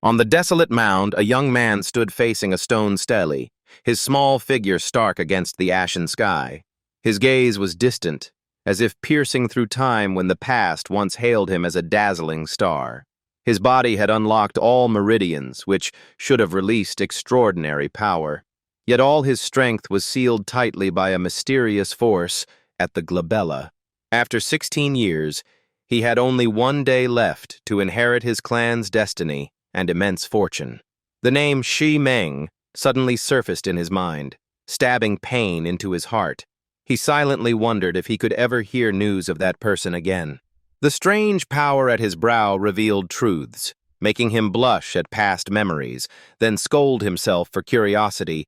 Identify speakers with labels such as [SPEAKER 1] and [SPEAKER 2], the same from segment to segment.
[SPEAKER 1] On the desolate mound, a young man stood facing a stone stele, his small figure stark against the ashen sky. His gaze was distant, as if piercing through time when the past once hailed him as a dazzling star. His body had unlocked all meridians, which should have released extraordinary power. Yet all his strength was sealed tightly by a mysterious force at the glabella. After 16 years, he had only one day left to inherit his clan's destiny and immense fortune. The name Ximang suddenly surfaced in his mind, stabbing pain into his heart. He silently wondered if he could ever hear news of that person again. The strange power at his brow revealed truths, making him blush at past memories, then scold himself for curiosity,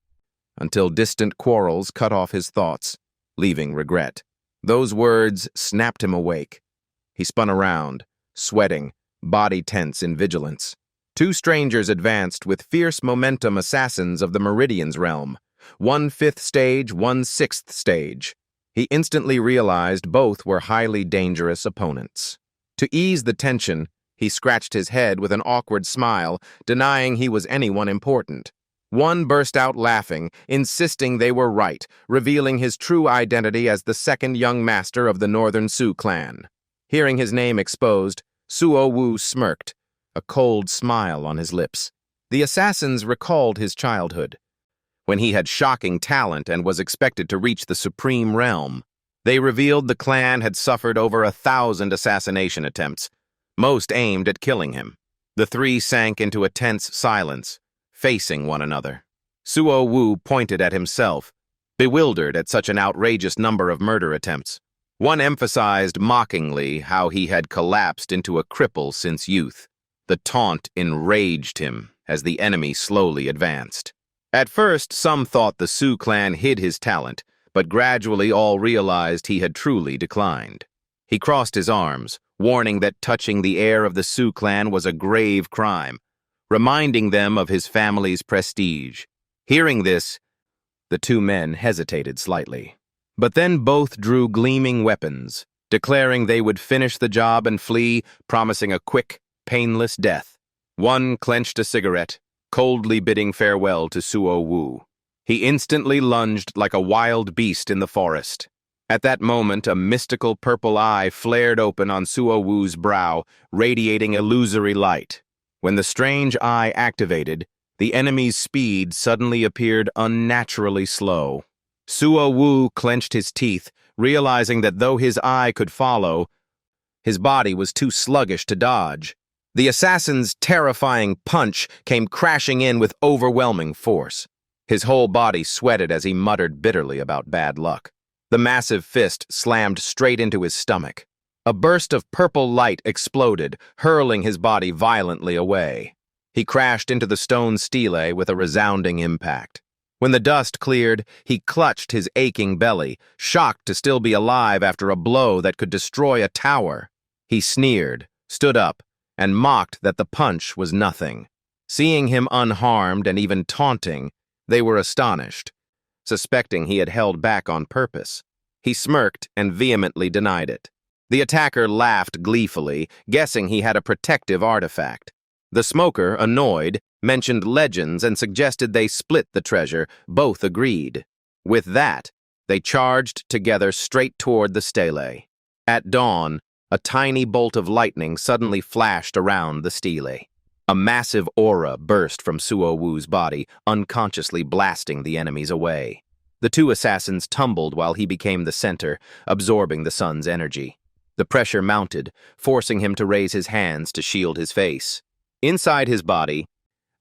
[SPEAKER 1] until distant quarrels cut off his thoughts, leaving regret. Those words snapped him awake. He spun around, sweating, body tense in vigilance. Two strangers advanced with fierce momentum, assassins of the Meridian's realm. One 5th stage, one 6th stage. He instantly realized both were highly dangerous opponents. To ease the tension, he scratched his head with an awkward smile, denying he was anyone important. One burst out laughing, insisting they were right, revealing his true identity as the second young master of the Northern Sioux clan. Hearing his name exposed, Suo Wu smirked, a cold smile on his lips. The assassins recalled his childhood, when he had shocking talent and was expected to reach the supreme realm. They revealed the clan had suffered over 1,000 assassination attempts, most aimed at killing him. The three sank into a tense silence, facing one another. Suo Wu pointed at himself, bewildered at such an outrageous number of murder attempts. One emphasized mockingly how he had collapsed into a cripple since youth. The taunt enraged him as the enemy slowly advanced. At first, some thought the Sioux clan hid his talent, but gradually all realized he had truly declined. He crossed his arms, warning that touching the heir of the Sioux clan was a grave crime, reminding them of his family's prestige. Hearing this, the two men hesitated slightly. But then both drew gleaming weapons, declaring they would finish the job and flee, promising a quick, painless death. One clenched a cigarette, coldly bidding farewell to Suo Wu. He instantly lunged like a wild beast in the forest. At that moment, a mystical purple eye flared open on Suo Wu's brow, radiating illusory light. When the strange eye activated, the enemy's speed suddenly appeared unnaturally slow. Suo Wu clenched his teeth, realizing that though his eye could follow, his body was too sluggish to dodge. The assassin's terrifying punch came crashing in with overwhelming force. His whole body sweated as he muttered bitterly about bad luck. The massive fist slammed straight into his stomach. A burst of purple light exploded, hurling his body violently away. He crashed into the stone stele with a resounding impact. When the dust cleared, he clutched his aching belly, shocked to still be alive after a blow that could destroy a tower. He sneered, stood up, and mocked that the punch was nothing. Seeing him unharmed and even taunting, they were astonished, suspecting he had held back on purpose. He smirked and vehemently denied it. The attacker laughed gleefully, guessing he had a protective artifact. The smoker, annoyed, mentioned legends and suggested they split the treasure. Both agreed. With that, they charged together straight toward the stele. At dawn, a tiny bolt of lightning suddenly flashed around the stele. A massive aura burst from Suo Wu's body, unconsciously blasting the enemies away. The two assassins tumbled while he became the center, absorbing the sun's energy. The pressure mounted, forcing him to raise his hands to shield his face. Inside his body,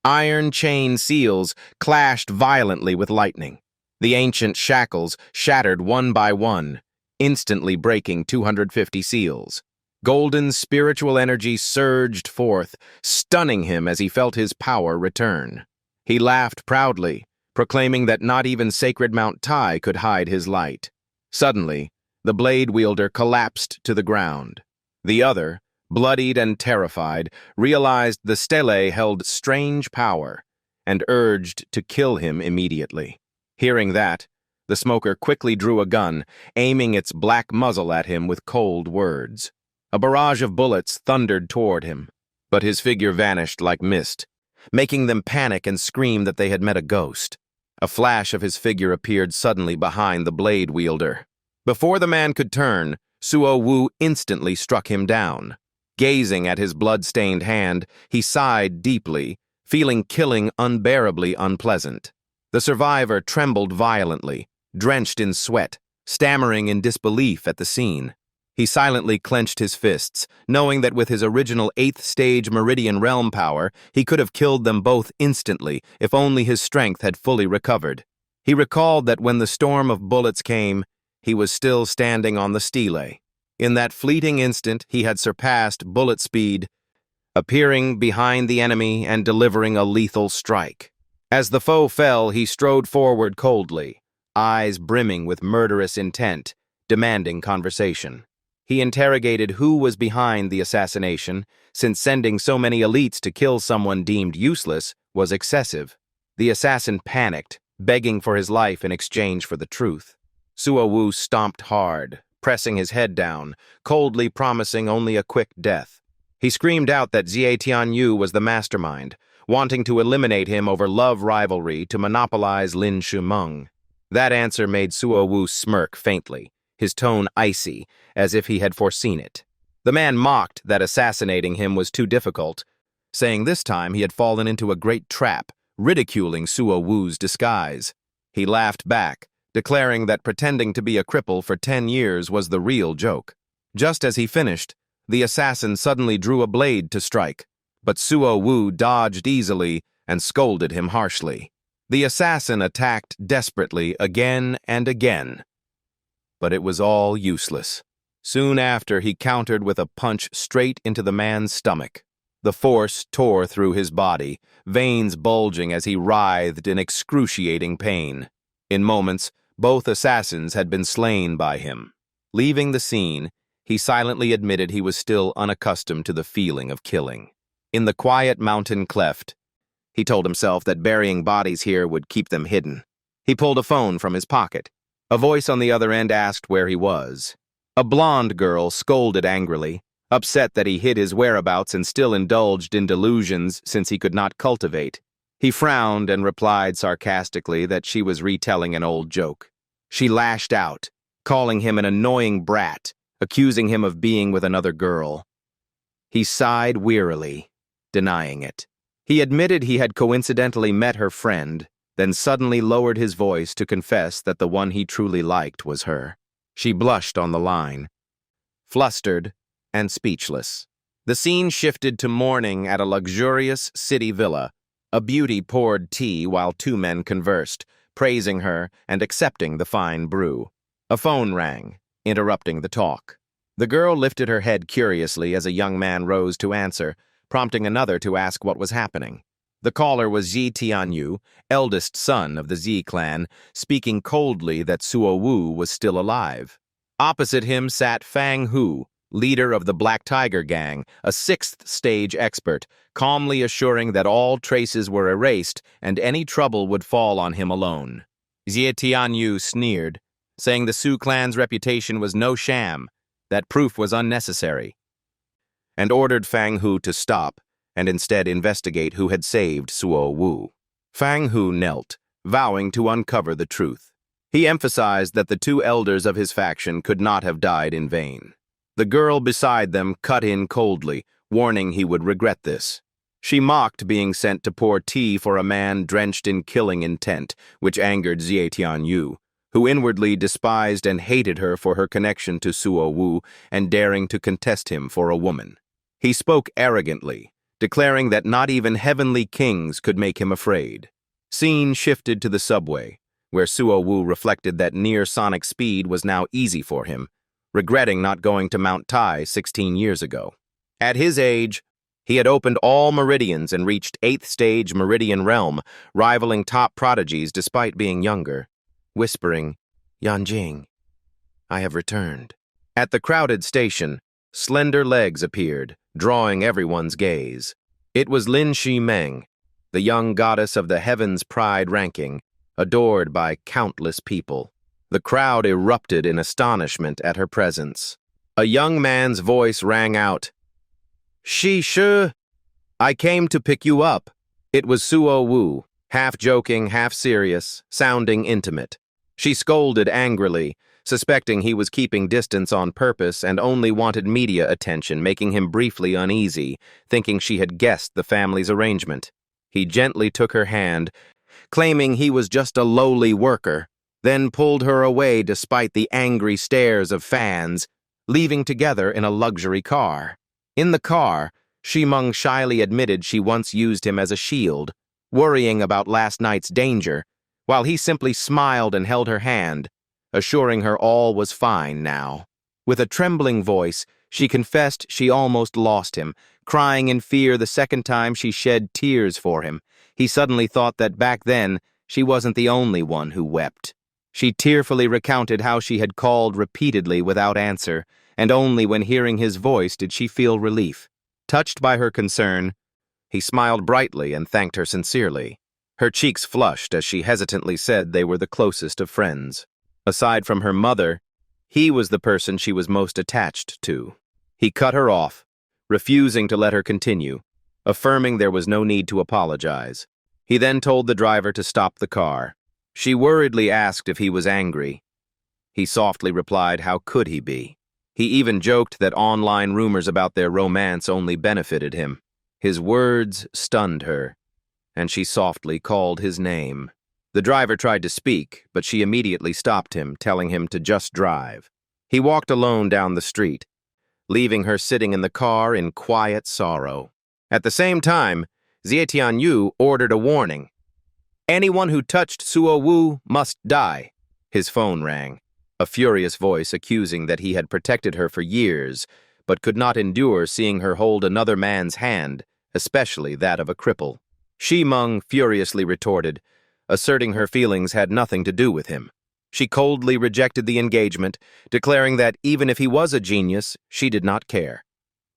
[SPEAKER 1] iron chain seals clashed violently with lightning. The ancient shackles shattered one by one, instantly breaking 250 seals. Golden spiritual energy surged forth, stunning him as he felt his power return. He laughed proudly, proclaiming that not even sacred Mount Tai could hide his light. Suddenly, the blade wielder collapsed to the ground. The other, bloodied and terrified, realized the stele held strange power and urged to kill him immediately. Hearing that, the smoker quickly drew a gun, aiming its black muzzle at him with cold words. A barrage of bullets thundered toward him, but his figure vanished like mist, making them panic and scream that they had met a ghost. A flash of his figure appeared suddenly behind the blade wielder. Before the man could turn, Suo Wu instantly struck him down. Gazing at his blood-stained hand, he sighed deeply, feeling killing unbearably unpleasant. The survivor trembled violently, drenched in sweat, stammering in disbelief at the scene. He silently clenched his fists, knowing that with his original 8th-stage Meridian realm power, he could have killed them both instantly if only his strength had fully recovered. He recalled that when the storm of bullets came, he was still standing on the stele. In that fleeting instant, he had surpassed bullet speed, appearing behind the enemy and delivering a lethal strike. As the foe fell, he strode forward coldly, eyes brimming with murderous intent, demanding conversation. He interrogated who was behind the assassination, since sending so many elites to kill someone deemed useless was excessive. The assassin panicked, begging for his life in exchange for the truth. Suo Wu stomped hard, pressing his head down, coldly promising only a quick death. He screamed out that Tianyu was the mastermind, wanting to eliminate him over love rivalry to monopolize Lin Ximang. That answer made Suo Wu smirk faintly, his tone icy, as if he had foreseen it. The man mocked that assassinating him was too difficult, saying this time he had fallen into a great trap, ridiculing Suo Wu's disguise. He laughed back, declaring that pretending to be a cripple for 10 years was the real joke. Just as he finished, the assassin suddenly drew a blade to strike, but Suo Wu dodged easily and scolded him harshly. The assassin attacked desperately again and again, but it was all useless. Soon after, he countered with a punch straight into the man's stomach. The force tore through his body, veins bulging as he writhed in excruciating pain. In moments, both assassins had been slain by him. Leaving the scene, he silently admitted he was still unaccustomed to the feeling of killing. In the quiet mountain cleft, he told himself that burying bodies here would keep them hidden. He pulled a phone from his pocket. A voice on the other end asked where he was. A blonde girl scolded angrily, upset that he hid his whereabouts and still indulged in delusions since he could not cultivate. He frowned and replied sarcastically that she was retelling an old joke. She lashed out, calling him an annoying brat, accusing him of being with another girl. He sighed wearily, denying it. He admitted he had coincidentally met her friend, then suddenly lowered his voice to confess that the one he truly liked was her. She blushed on the line, flustered and speechless. The scene shifted to morning at a luxurious city villa. A beauty poured tea while two men conversed, praising her and accepting the fine brew. A phone rang, interrupting the talk. The girl lifted her head curiously as a young man rose to answer, prompting another to ask what was happening. The caller was Tianyu, eldest son of the Z clan, speaking coldly that Suo Wu was still alive. Opposite him sat Fang Hu, leader of the Black Tiger Gang, a 6th-stage expert, calmly assuring that all traces were erased and any trouble would fall on him alone. Tianyu sneered, saying the Su clan's reputation was no sham, that proof was unnecessary, and ordered Fang Hu to stop and instead investigate who had saved Suo Wu. Fang Hu knelt, vowing to uncover the truth. He emphasized that the two elders of his faction could not have died in vain. The girl beside them cut in coldly, warning he would regret this. She mocked being sent to pour tea for a man drenched in killing intent, which angered Tianyu, who inwardly despised and hated her for her connection to Suo Wu and daring to contest him for a woman. He spoke arrogantly, declaring that not even heavenly kings could make him afraid. Scene shifted to the subway, where Suo Wu reflected that near-sonic speed was now easy for him, regretting not going to Mount Tai 16 years ago. At his age, he had opened all meridians and reached 8th-stage Meridian realm, rivaling top prodigies despite being younger, whispering, "Yanjing, I have returned." At the crowded station, slender legs appeared, drawing everyone's gaze. It was Lin Ximang, the young goddess of the heavens pride ranking, adored by countless people. The crowd erupted in astonishment at her presence. A young man's voice rang out, "Shi, I came to pick you up. It was Suo Wu, half joking, half serious, sounding intimate. She scolded angrily, suspecting he was keeping distance on purpose and only wanted media attention, making him briefly uneasy, thinking she had guessed the family's arrangement. He gently took her hand, claiming he was just a lowly worker, then pulled her away despite the angry stares of fans, leaving together in a luxury car. In the car, Ximang shyly admitted she once used him as a shield, worrying about last night's danger, while he simply smiled and held her hand, assuring her all was fine now. With a trembling voice, she confessed she almost lost him, crying in fear the second time she shed tears for him. He suddenly thought that back then she wasn't the only one who wept. She tearfully recounted how she had called repeatedly without answer, and only when hearing his voice did she feel relief. Touched by her concern, he smiled brightly and thanked her sincerely. Her cheeks flushed as she hesitantly said they were the closest of friends. Aside from her mother, he was the person she was most attached to. He cut her off, refusing to let her continue, affirming there was no need to apologize. He then told the driver to stop the car. She worriedly asked if he was angry. He softly replied, how could he be? He even joked that online rumors about their romance only benefited him. His words stunned her, and she softly called his name. The driver tried to speak, but she immediately stopped him, telling him to just drive. He walked alone down the street, leaving her sitting in the car in quiet sorrow. At the same time, Tatienu ordered a warning. Anyone who touched Suo Wu must die. His phone rang, a furious voice accusing that he had protected her for years, but could not endure seeing her hold another man's hand, especially that of a cripple. Ximang furiously retorted, asserting her feelings had nothing to do with him. She coldly rejected the engagement, declaring that even if he was a genius, she did not care.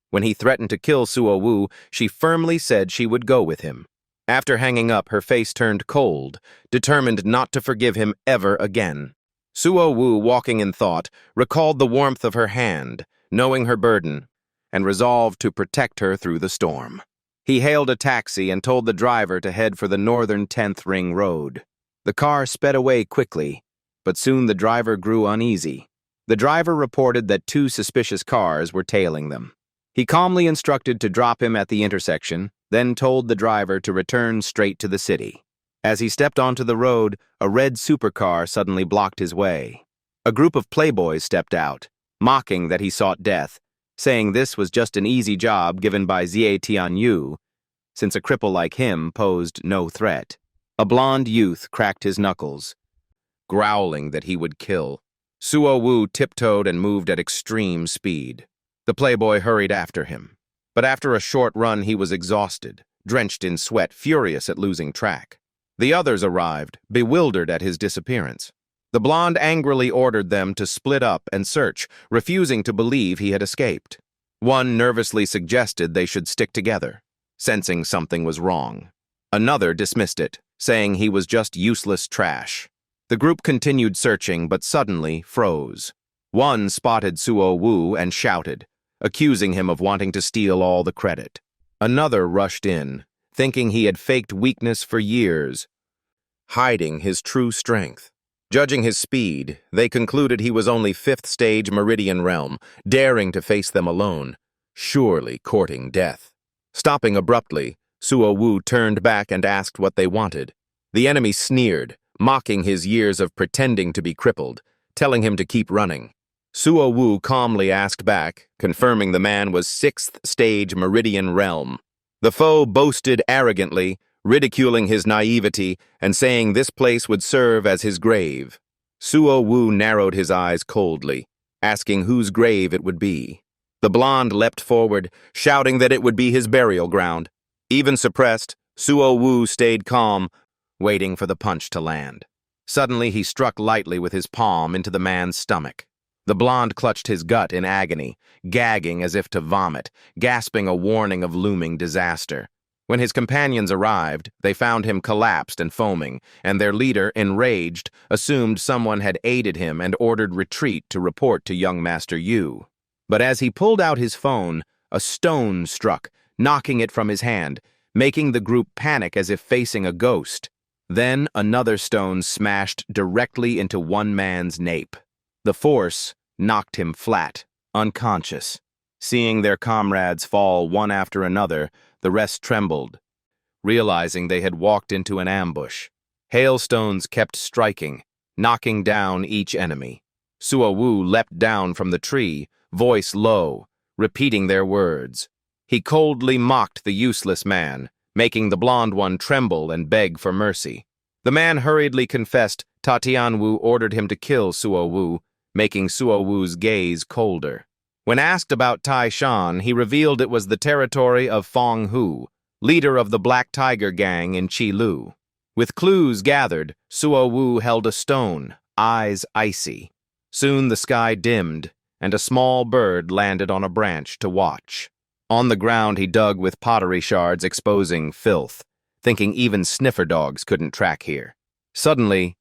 [SPEAKER 1] When he threatened to kill Suo Wu, she firmly said she would go with him. After hanging up, her face turned cold, determined not to forgive him ever again. Suo Wu, walking in thought, recalled the warmth of her hand, knowing her burden, and resolved to protect her through the storm. He hailed a taxi and told the driver to head for the northern 10th Ring Road. The car sped away quickly, but soon the driver grew uneasy. The driver reported that 2 suspicious cars were tailing them. He calmly instructed to drop him at the intersection, then told the driver to return straight to the city. As he stepped onto the road, a red supercar suddenly blocked his way. A group of Playboys stepped out, mocking that he sought death, saying this was just an easy job given by Tian, since a cripple like him posed no threat. A blond youth cracked his knuckles, growling that he would kill. Suo Wu tiptoed and moved at extreme speed. The Playboy hurried after him, but after a short run he was exhausted, drenched in sweat, furious at losing track. The others arrived, bewildered at his disappearance. The blonde angrily ordered them to split up and search, refusing to believe he had escaped. One nervously suggested they should stick together, sensing something was wrong. Another dismissed it, saying he was just useless trash. The group continued searching, but suddenly froze. One spotted Suo Wu and shouted, accusing him of wanting to steal all the credit. Another rushed in, thinking he had faked weakness for years, hiding his true strength. Judging his speed, they concluded he was only 5th stage Meridian realm, daring to face them alone, surely courting death. Stopping abruptly, Suo Wu turned back and asked what they wanted. The enemy sneered, mocking his years of pretending to be crippled, telling him to keep running. Suo Wu calmly asked back, confirming the man was 6th stage Meridian realm. The foe boasted arrogantly, ridiculing his naivety and saying this place would serve as his grave. Suo Wu narrowed his eyes coldly, asking whose grave it would be. The blonde leapt forward, shouting that it would be his burial ground. Even suppressed, Suo Wu stayed calm, waiting for the punch to land. Suddenly he struck lightly with his palm into the man's stomach. The blonde clutched his gut in agony, gagging as if to vomit, gasping a warning of looming disaster. When his companions arrived, they found him collapsed and foaming, and their leader, enraged, assumed someone had aided him and ordered retreat to report to young Master Yu. But as he pulled out his phone, a stone struck, knocking it from his hand, making the group panic as if facing a ghost. Then another stone smashed directly into one man's nape. The force knocked him flat, unconscious. Seeing their comrades fall one after another, the rest trembled, realizing they had walked into an ambush. Hailstones kept striking, knocking down each enemy. Suo Wu leapt down from the tree, voice low, repeating their words. He coldly mocked the useless man, making the blonde one tremble and beg for mercy. The man hurriedly confessed Tatienu ordered him to kill Suo Wu, making Suo Wu's gaze colder. When asked about Tai Shan, he revealed it was the territory of Fong Hu, leader of the Black Tiger gang in Qilu. With clues gathered, Suo Wu held a stone, eyes icy. Soon the sky dimmed, and a small bird landed on a branch to watch. On the ground he dug with pottery shards exposing filth, thinking even sniffer dogs couldn't track here. Suddenly,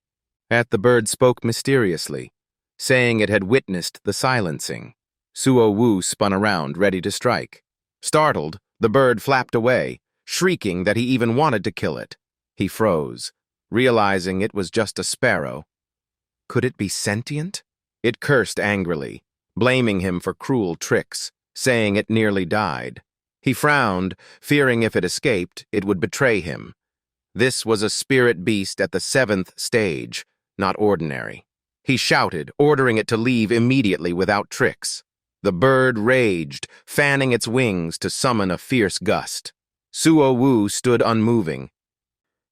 [SPEAKER 1] the bird spoke mysteriously, saying it had witnessed the silencing. Suo Wu spun around, ready to strike. Startled, the bird flapped away, shrieking that he even wanted to kill it. He froze, realizing it was just a sparrow. Could it be sentient? It cursed angrily, blaming him for cruel tricks, saying it nearly died. He frowned, fearing if it escaped, it would betray him. This was a spirit beast at the 7th stage, not ordinary. He shouted, ordering it to leave immediately without tricks. The bird raged, fanning its wings to summon a fierce gust. Suo Wu stood unmoving,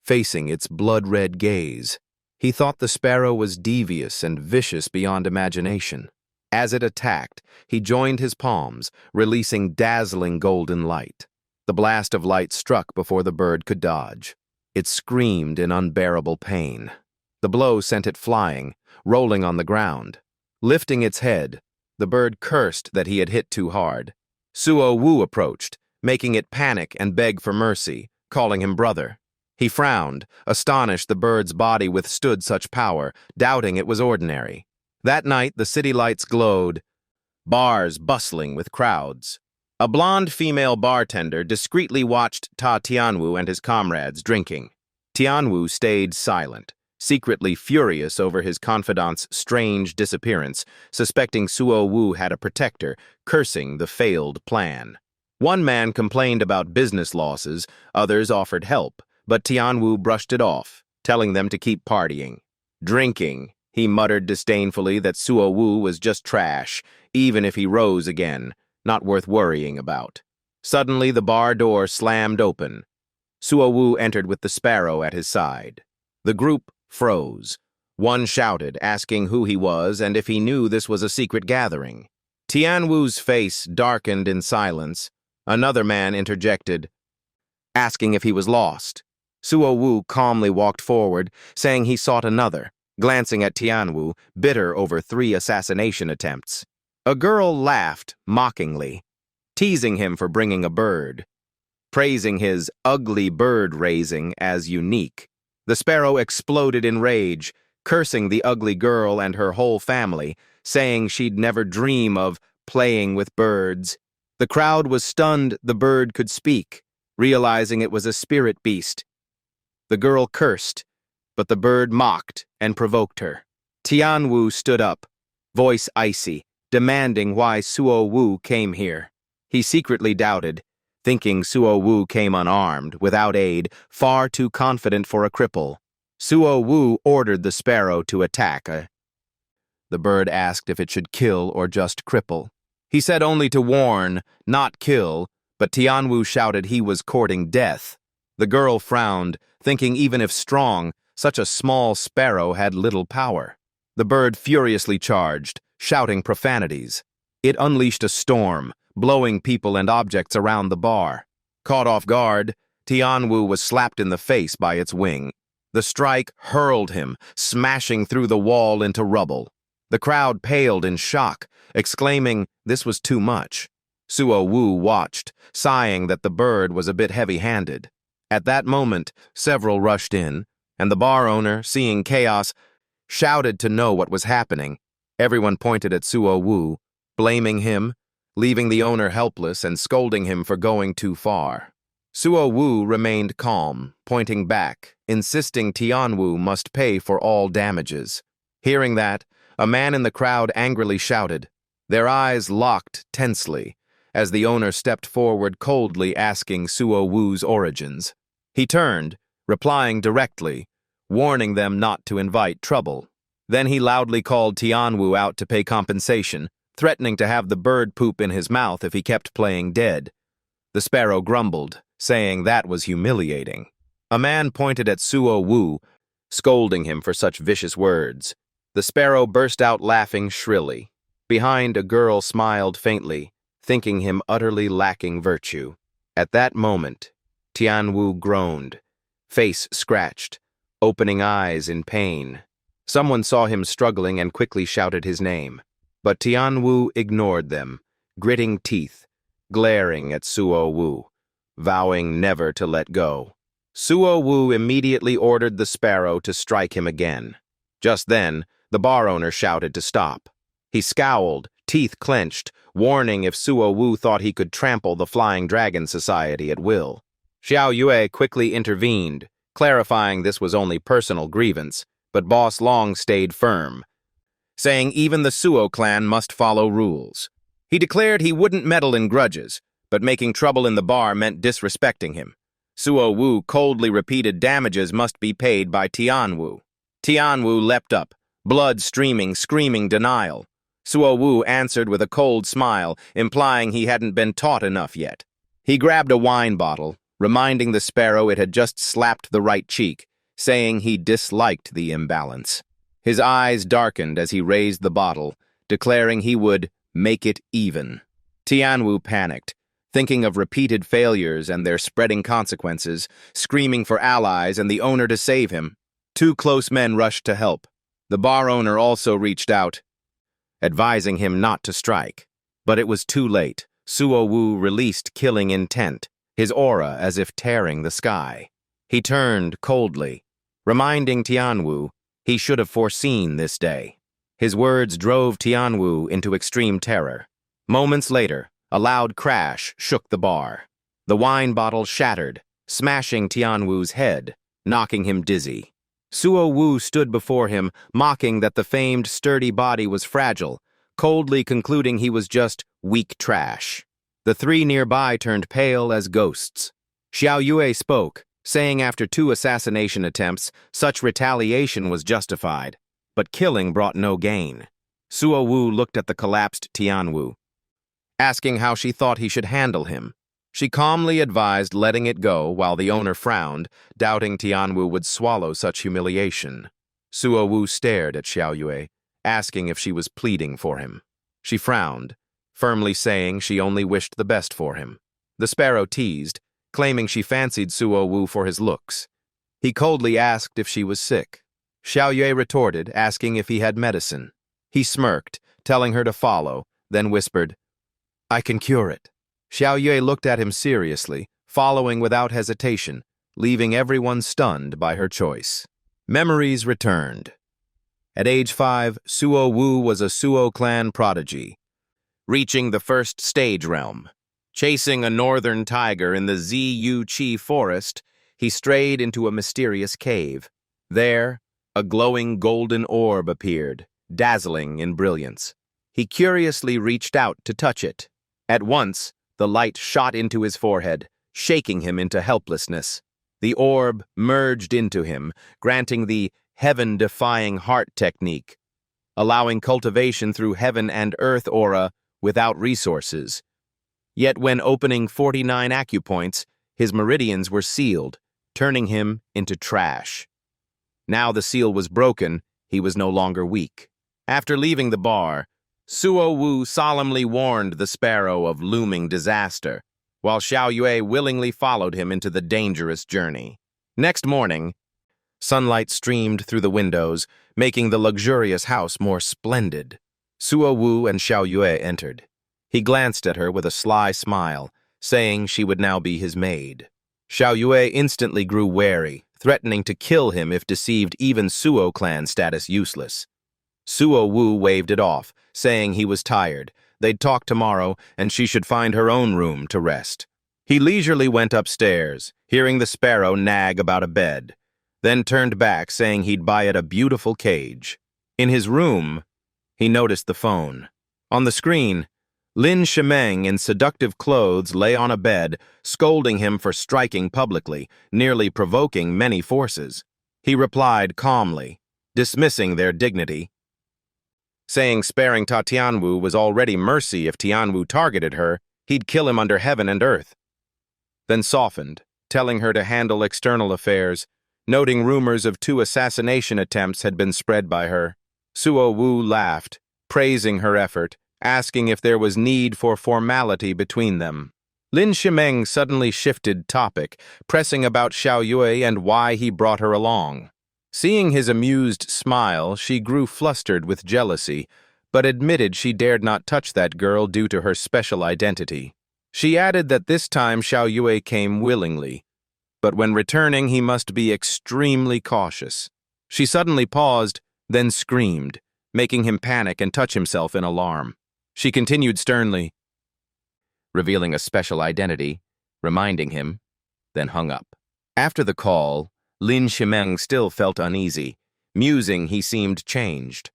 [SPEAKER 1] facing its blood-red gaze. He thought the sparrow was devious and vicious beyond imagination. As it attacked, he joined his palms, releasing dazzling golden light. The blast of light struck before the bird could dodge. It screamed in unbearable pain. The blow sent it flying, rolling on the ground. Lifting its head, the bird cursed that he had hit too hard. Suo Wu approached, making it panic and beg for mercy, calling him brother. He frowned, astonished the bird's body withstood such power, doubting it was ordinary. That night, the city lights glowed, bars bustling with crowds. A blonde female bartender discreetly watched Tatienu and his comrades drinking. Tianwu stayed silent, secretly furious over his confidant's strange disappearance, suspecting Suo Wu had a protector, cursing the failed plan. One man complained about business losses, others offered help, but Tianwu brushed it off, telling them to keep partying. Drinking, he muttered disdainfully that Suo Wu was just trash, even if he rose again, not worth worrying about. Suddenly the bar door slammed open. Suo Wu entered with the sparrow at his side. The group froze. One shouted, asking who he was and if he knew this was a secret gathering. Tianwu's face darkened in silence. Another man interjected, asking if he was lost. Suo Wu calmly walked forward, saying he sought another, glancing at Tianwu, bitter over 3 assassination attempts. A girl laughed mockingly, teasing him for bringing a bird, praising his ugly bird raising as unique. The sparrow exploded in rage, cursing the ugly girl and her whole family, saying she'd never dream of playing with birds. The crowd was stunned the bird could speak, realizing it was a spirit beast. The girl cursed, but the bird mocked and provoked her. Tianwu stood up, voice icy, demanding why Suo Wu came here. He secretly doubted, thinking Suo Wu came unarmed, without aid, far too confident for a cripple. Suo Wu ordered the sparrow to attack. The bird asked if it should kill or just cripple. He said only to warn, not kill, but Tianwu shouted he was courting death. The girl frowned, thinking even if strong, such a small sparrow had little power. The bird furiously charged, shouting profanities. It unleashed a storm, blowing people and objects around the bar. Caught off guard, Tianwu was slapped in the face by its wing. The strike hurled him, smashing through the wall into rubble. The crowd paled in shock, exclaiming this was too much. Suo Wu watched, sighing that the bird was a bit heavy-handed. At that moment, several rushed in, and the bar owner, seeing chaos, shouted to know what was happening. Everyone pointed at Suo Wu, blaming him, leaving the owner helpless and scolding him for going too far. Suo Wu remained calm, pointing back, insisting Tian Wu must pay for all damages. Hearing that, a man in the crowd angrily shouted. Their eyes locked tensely, as the owner stepped forward coldly asking Suo Wu's origins. He turned, replying directly, warning them not to invite trouble. Then he loudly called Tian Wu out to pay compensation, threatening to have the bird poop in his mouth if he kept playing dead. The sparrow grumbled, saying that was humiliating. A man pointed at Suo Wu, scolding him for such vicious words. The sparrow burst out laughing shrilly. Behind, a girl smiled faintly, thinking him utterly lacking virtue. At that moment, Tian Wu groaned, face scratched, opening eyes in pain. Someone saw him struggling and quickly shouted his name. But Tian Wu ignored them, gritting teeth, glaring at Suo Wu, vowing never to let go. Suo Wu immediately ordered the sparrow to strike him again. Just then, the bar owner shouted to stop. He scowled, teeth clenched, warning if Suo Wu thought he could trample the Flying Dragon Society at will. Xiao Yue quickly intervened, clarifying this was only personal grievance, but Boss Long stayed firm, saying even the Suo clan must follow rules. He declared he wouldn't meddle in grudges, but making trouble in the bar meant disrespecting him. Suo Wu coldly repeated damages must be paid by Tian Wu. Tian Wu leapt up, blood streaming, screaming denial. Suo Wu answered with a cold smile, implying he hadn't been taught enough yet. He grabbed a wine bottle, reminding the sparrow it had just slapped the right cheek, saying he disliked the imbalance. His eyes darkened as he raised the bottle, declaring he would make it even. Tian Wu panicked, thinking of repeated failures and their spreading consequences, screaming for allies and the owner to save him. Two close men rushed to help. The bar owner also reached out, advising him not to strike. But it was too late. Suo Wu released killing intent, his aura as if tearing the sky. He turned coldly, reminding Tian Wu he should have foreseen this day. His words drove Tian Wu into extreme terror. Moments later, a loud crash shook the bar. The wine bottle shattered, smashing Tian Wu's head, knocking him dizzy. Suo Wu stood before him, mocking that the famed sturdy body was fragile, coldly concluding he was just weak trash. The three nearby turned pale as ghosts. Xiao Yue spoke, saying after 2 assassination attempts, such retaliation was justified, but killing brought no gain. Suo Wu looked at the collapsed Tian Wu, asking how she thought he should handle him. She calmly advised letting it go while the owner frowned, doubting Tian Wu would swallow such humiliation. Suo Wu stared at Xiao Yue, asking if she was pleading for him. She frowned, firmly saying she only wished the best for him. The sparrow teased, claiming she fancied Suo Wu for his looks. He coldly asked if she was sick. Xiao Yue retorted, asking if he had medicine. He smirked, telling her to follow, then whispered, "I can cure it." Xiao Yue looked at him seriously, following without hesitation, leaving everyone stunned by her choice. Memories returned. At age 5, Suo Wu was a Suo clan prodigy, reaching the first stage realm. Chasing a northern tiger in the Ziyu forest, he strayed into a mysterious cave. There, a glowing golden orb appeared, dazzling in brilliance. He curiously reached out to touch it. At once, the light shot into his forehead, shaking him into helplessness. The orb merged into him, granting the heaven-defying heart technique, allowing cultivation through heaven and earth aura without resources. Yet when opening 49 acupoints, his meridians were sealed, turning him into trash. Now the seal was broken, he was no longer weak. After leaving the bar, Suo Wu solemnly warned the sparrow of looming disaster, while Xiao Yue willingly followed him into the dangerous journey. Next morning, sunlight streamed through the windows, making the luxurious house more splendid. Suo Wu and Xiao Yue entered. He glanced at her with a sly smile, saying she would now be his maid. Xiao Yue instantly grew wary, threatening to kill him if deceived, even Suo clan status useless. Suo Wu waved it off, saying he was tired. They'd talk tomorrow, and she should find her own room to rest. He leisurely went upstairs, hearing the sparrow nag about a bed, then turned back saying he'd buy it a beautiful cage. In his room, he noticed the phone. On the screen, Lin Ximang in seductive clothes lay on a bed, scolding him for striking publicly, nearly provoking many forces. He replied calmly, dismissing their dignity, saying sparing Tatienu was already mercy if Tianwu targeted her, he'd kill him under heaven and earth. Then softened, telling her to handle external affairs, noting rumors of 2 assassination attempts had been spread by her. Suo Wu laughed, praising her effort, asking if there was need for formality between them. Lin Ximang suddenly shifted topic, pressing about Xiao and why he brought her along. Seeing his amused smile, she grew flustered with jealousy, but admitted she dared not touch that girl due to her special identity. She added that this time Xiao came willingly, but when returning he must be extremely cautious. She suddenly paused, then screamed, making him panic and touch himself in alarm. She continued sternly, revealing a special identity, reminding him, then hung up. After the call, Lin Ximang still felt uneasy. Musing, he seemed changed.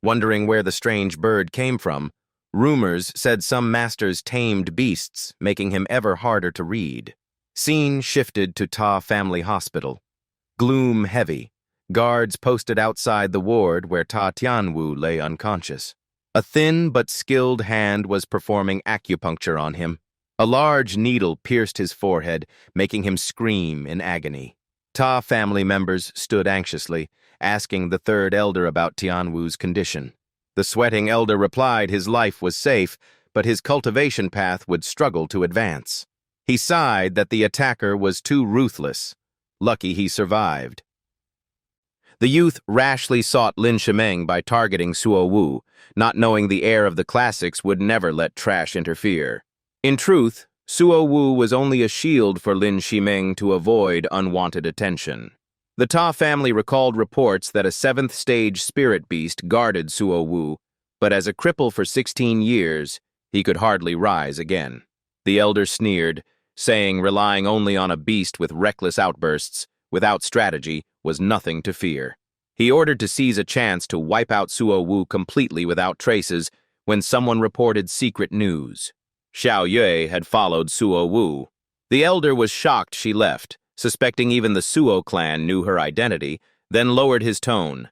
[SPEAKER 1] Wondering where the strange bird came from, rumors said some masters tamed beasts, making him ever harder to read. Scene shifted to Ta Family Hospital. Gloom heavy. Guards posted outside the ward where Tatienu lay unconscious. A thin but skilled hand was performing acupuncture on him. A large needle pierced his forehead, making him scream in agony. Ta family members stood anxiously, asking the third elder about Tianwu's condition. The sweating elder replied his life was safe, but his cultivation path would struggle to advance. He sighed that the attacker was too ruthless. Lucky he survived. The youth rashly sought Lin Ximang by targeting Suo Wu, not knowing the heir of the classics would never let trash interfere. In truth, Suo Wu was only a shield for Lin Ximang to avoid unwanted attention. The Ta family recalled reports that a 7th-stage spirit beast guarded Suo Wu, but as a cripple for 16 years, he could hardly rise again. The elder sneered, saying relying only on a beast with reckless outbursts, without strategy, was nothing to fear. He ordered to seize a chance to wipe out Suo Wu completely without traces when someone reported secret news. Xiao had followed Suo Wu. The elder was shocked she left, suspecting even the Suo clan knew her identity, then lowered his tone,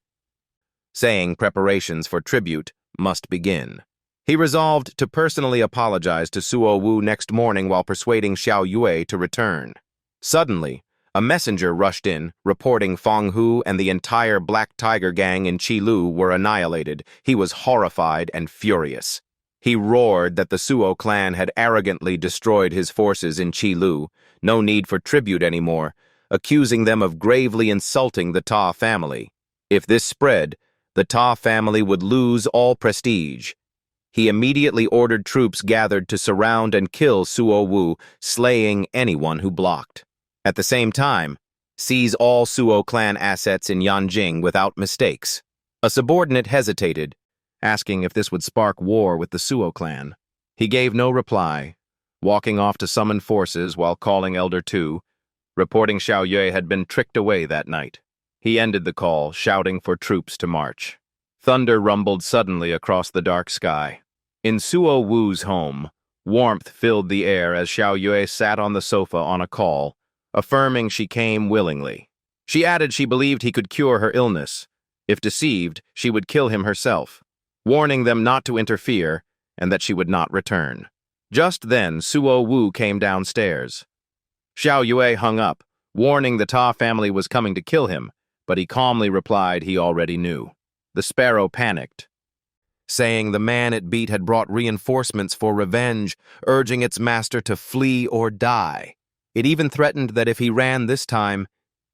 [SPEAKER 1] saying preparations for tribute must begin. He resolved to personally apologize to Suo Wu next morning while persuading Xiao to return. Suddenly, a messenger rushed in, reporting Feng Hu and the entire Black Tiger gang in Qilu were annihilated. He was horrified and furious. He roared that the Suo clan had arrogantly destroyed his forces in Qilu, no need for tribute anymore, accusing them of gravely insulting the Ta family. If this spread, the Ta family would lose all prestige. He immediately ordered troops gathered to surround and kill Suo Wu, slaying anyone who blocked. At the same time, seize all Suo clan assets in Yanjing without mistakes. A subordinate hesitated, asking if this would spark war with the Suo clan. He gave no reply, walking off to summon forces while calling Elder Tu, reporting Xiao had been tricked away that night. He ended the call, shouting for troops to march. Thunder rumbled suddenly across the dark sky. In Suo Wu's home, warmth filled the air as Xiao sat on the sofa on a call, affirming she came willingly. She added she believed he could cure her illness. If deceived, she would kill him herself, warning them not to interfere and that she would not return. Just then, Suo Wu came downstairs. Xiao hung up, warning the Ta family was coming to kill him, but he calmly replied he already knew. The sparrow panicked, saying the man it beat had brought reinforcements for revenge, urging its master to flee or die. It even threatened that if he ran this time,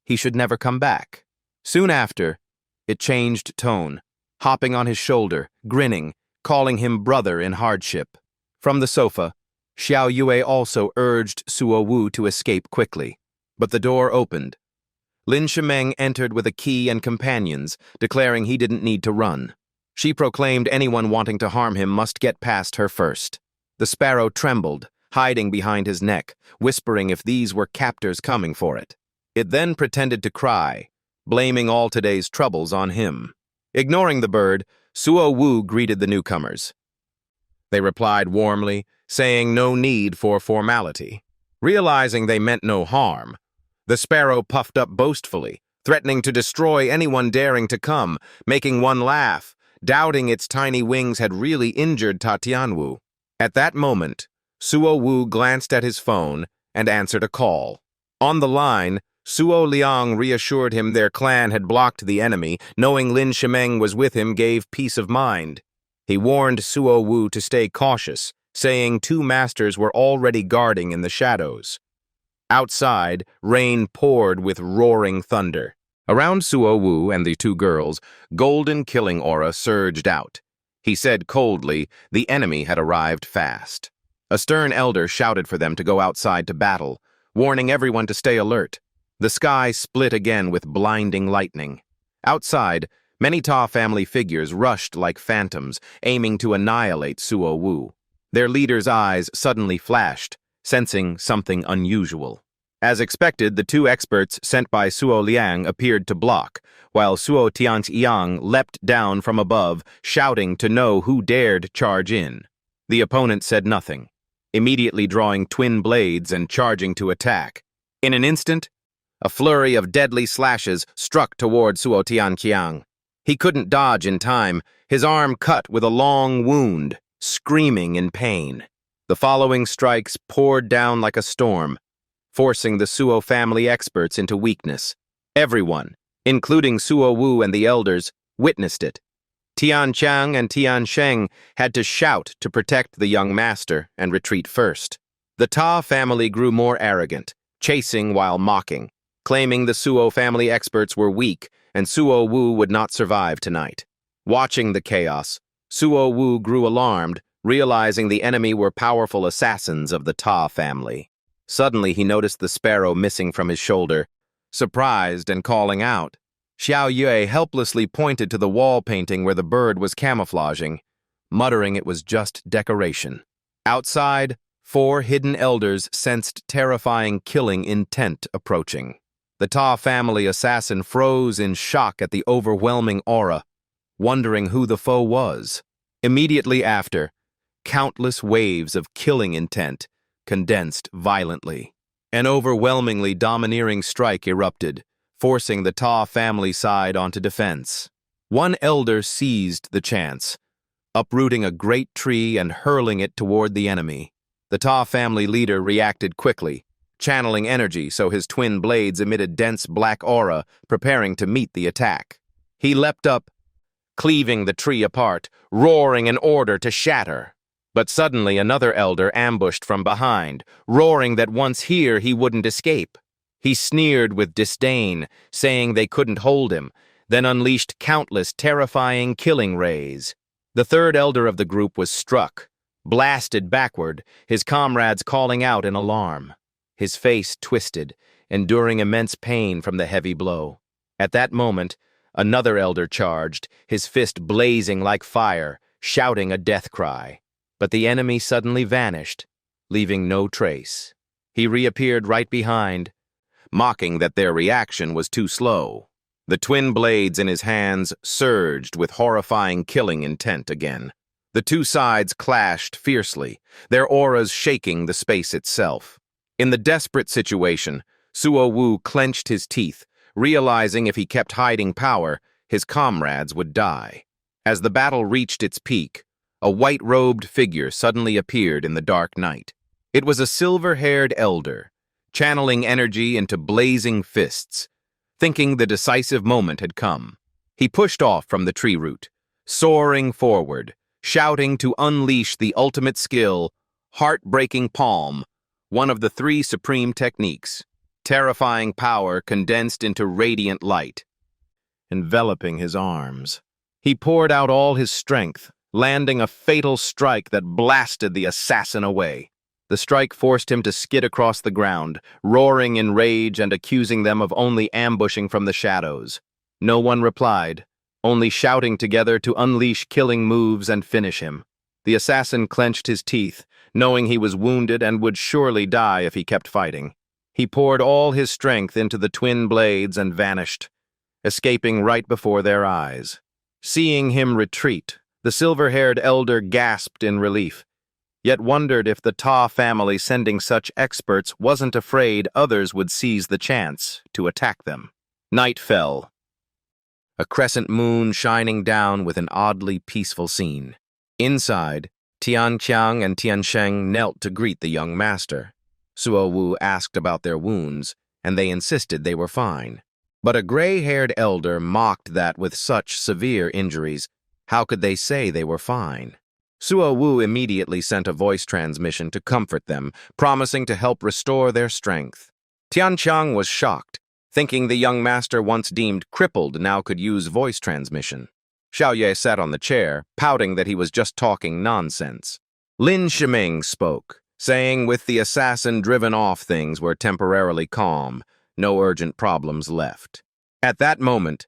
[SPEAKER 1] he should never come back. Soon after, it changed tone, hopping on his shoulder, grinning, calling him brother in hardship. From the sofa, Xiao also urged Suo Wu to escape quickly. But the door opened. Lin Ximang entered with a key and companions, declaring he didn't need to run. She proclaimed anyone wanting to harm him must get past her first. The sparrow trembled, hiding behind his neck, whispering if these were captors coming for it. It then pretended to cry, blaming all today's troubles on him. Ignoring the bird, Suo Wu greeted the newcomers. They replied warmly, saying no need for formality. Realizing they meant no harm, the sparrow puffed up boastfully, threatening to destroy anyone daring to come, making one laugh, doubting its tiny wings had really injured Tatienu. At that moment, Suo Wu glanced at his phone and answered a call. On the line, Suo Liang reassured him their clan had blocked the enemy, knowing Lin Ximang was with him gave peace of mind. He warned Suo Wu to stay cautious, saying 2 masters were already guarding in the shadows. Outside, rain poured with roaring thunder. Around Suo Wu and the 2 girls, golden killing aura surged out. He said coldly the enemy had arrived fast. A stern elder shouted for them to go outside to battle, warning everyone to stay alert. The sky split again with blinding lightning. Outside, many Ta family figures rushed like phantoms, aiming to annihilate Suo Wu. Their leader's eyes suddenly flashed, sensing something unusual. As expected, the 2 experts sent by Suo Liang appeared to block, while Suo Tianhung leapt down from above, shouting to know who dared charge in. The opponent said nothing, immediately drawing twin blades and charging to attack. In an instant, a flurry of deadly slashes struck toward Suo Tianhung. He couldn't dodge in time, his arm cut with a long wound, screaming in pain. The following strikes poured down like a storm, forcing the Suo family experts into weakness. Everyone, including Suo Wu and the elders, witnessed it. Tian Hung and Tian Cheng had to shout to protect the young master and retreat first. The Ta family grew more arrogant, chasing while mocking, claiming the Suo family experts were weak and Suo Wu would not survive tonight. Watching the chaos, Suo Wu grew alarmed, realizing the enemy were powerful assassins of the Ta family. Suddenly he noticed the sparrow missing from his shoulder, surprised and calling out. Xiao helplessly pointed to the wall painting where the bird was camouflaging, muttering it was just decoration. Outside, 4 hidden elders sensed terrifying killing intent approaching. The Ta family assassin froze in shock at the overwhelming aura, wondering who the foe was. Immediately after, countless waves of killing intent condensed violently. An overwhelmingly domineering strike erupted, forcing the Ta family side onto defense. One elder seized the chance, uprooting a great tree and hurling it toward the enemy. The Ta family leader reacted quickly, channeling energy so his twin blades emitted dense black aura, preparing to meet the attack. He leapt up, cleaving the tree apart, roaring an order to shatter. But suddenly another elder ambushed from behind, roaring that once here he wouldn't escape. He sneered with disdain, saying they couldn't hold him, then unleashed countless terrifying killing rays. The 3rd elder of the group was struck, blasted backward, his comrades calling out in alarm. His face twisted, enduring immense pain from the heavy blow. At that moment, another elder charged, his fist blazing like fire, shouting a death cry. But the enemy suddenly vanished, leaving no trace. He reappeared right behind, mocking that their reaction was too slow. The twin blades in his hands surged with horrifying killing intent again. The 2 sides clashed fiercely, their auras shaking the space itself. In the desperate situation, Suo Wu clenched his teeth, realizing if he kept hiding power, his comrades would die. As the battle reached its peak, a white-robed figure suddenly appeared in the dark night. It was a silver-haired elder, channeling energy into blazing fists, thinking the decisive moment had come. He pushed off from the tree root, soaring forward, shouting to unleash the ultimate skill, Heartbreaking Palm, one of the 3 supreme techniques. Terrifying power condensed into radiant light, enveloping his arms. He poured out all his strength, landing a fatal strike that blasted the assassin away. The strike forced him to skid across the ground, roaring in rage and accusing them of only ambushing from the shadows. No one replied, only shouting together to unleash killing moves and finish him. The assassin clenched his teeth, knowing he was wounded and would surely die if he kept fighting. He poured all his strength into the twin blades and vanished, escaping right before their eyes. Seeing him retreat, the silver-haired elder gasped in relief, yet wondered if the Ta family sending such experts wasn't afraid others would seize the chance to attack them. Night fell, a crescent moon shining down with an oddly peaceful scene. Inside, Tian Hung and Tian Cheng knelt to greet the young master. Suo Wu asked about their wounds, and they insisted they were fine. But a gray-haired elder mocked that with such severe injuries, how could they say they were fine? Suo Wu immediately sent a voice transmission to comfort them, promising to help restore their strength. Tian Hung was shocked, thinking the young master once deemed crippled now could use voice transmission. Xiao sat on the chair, pouting that he was just talking nonsense. Lin Ximang spoke, saying with the assassin driven off things were temporarily calm, no urgent problems left. At that moment,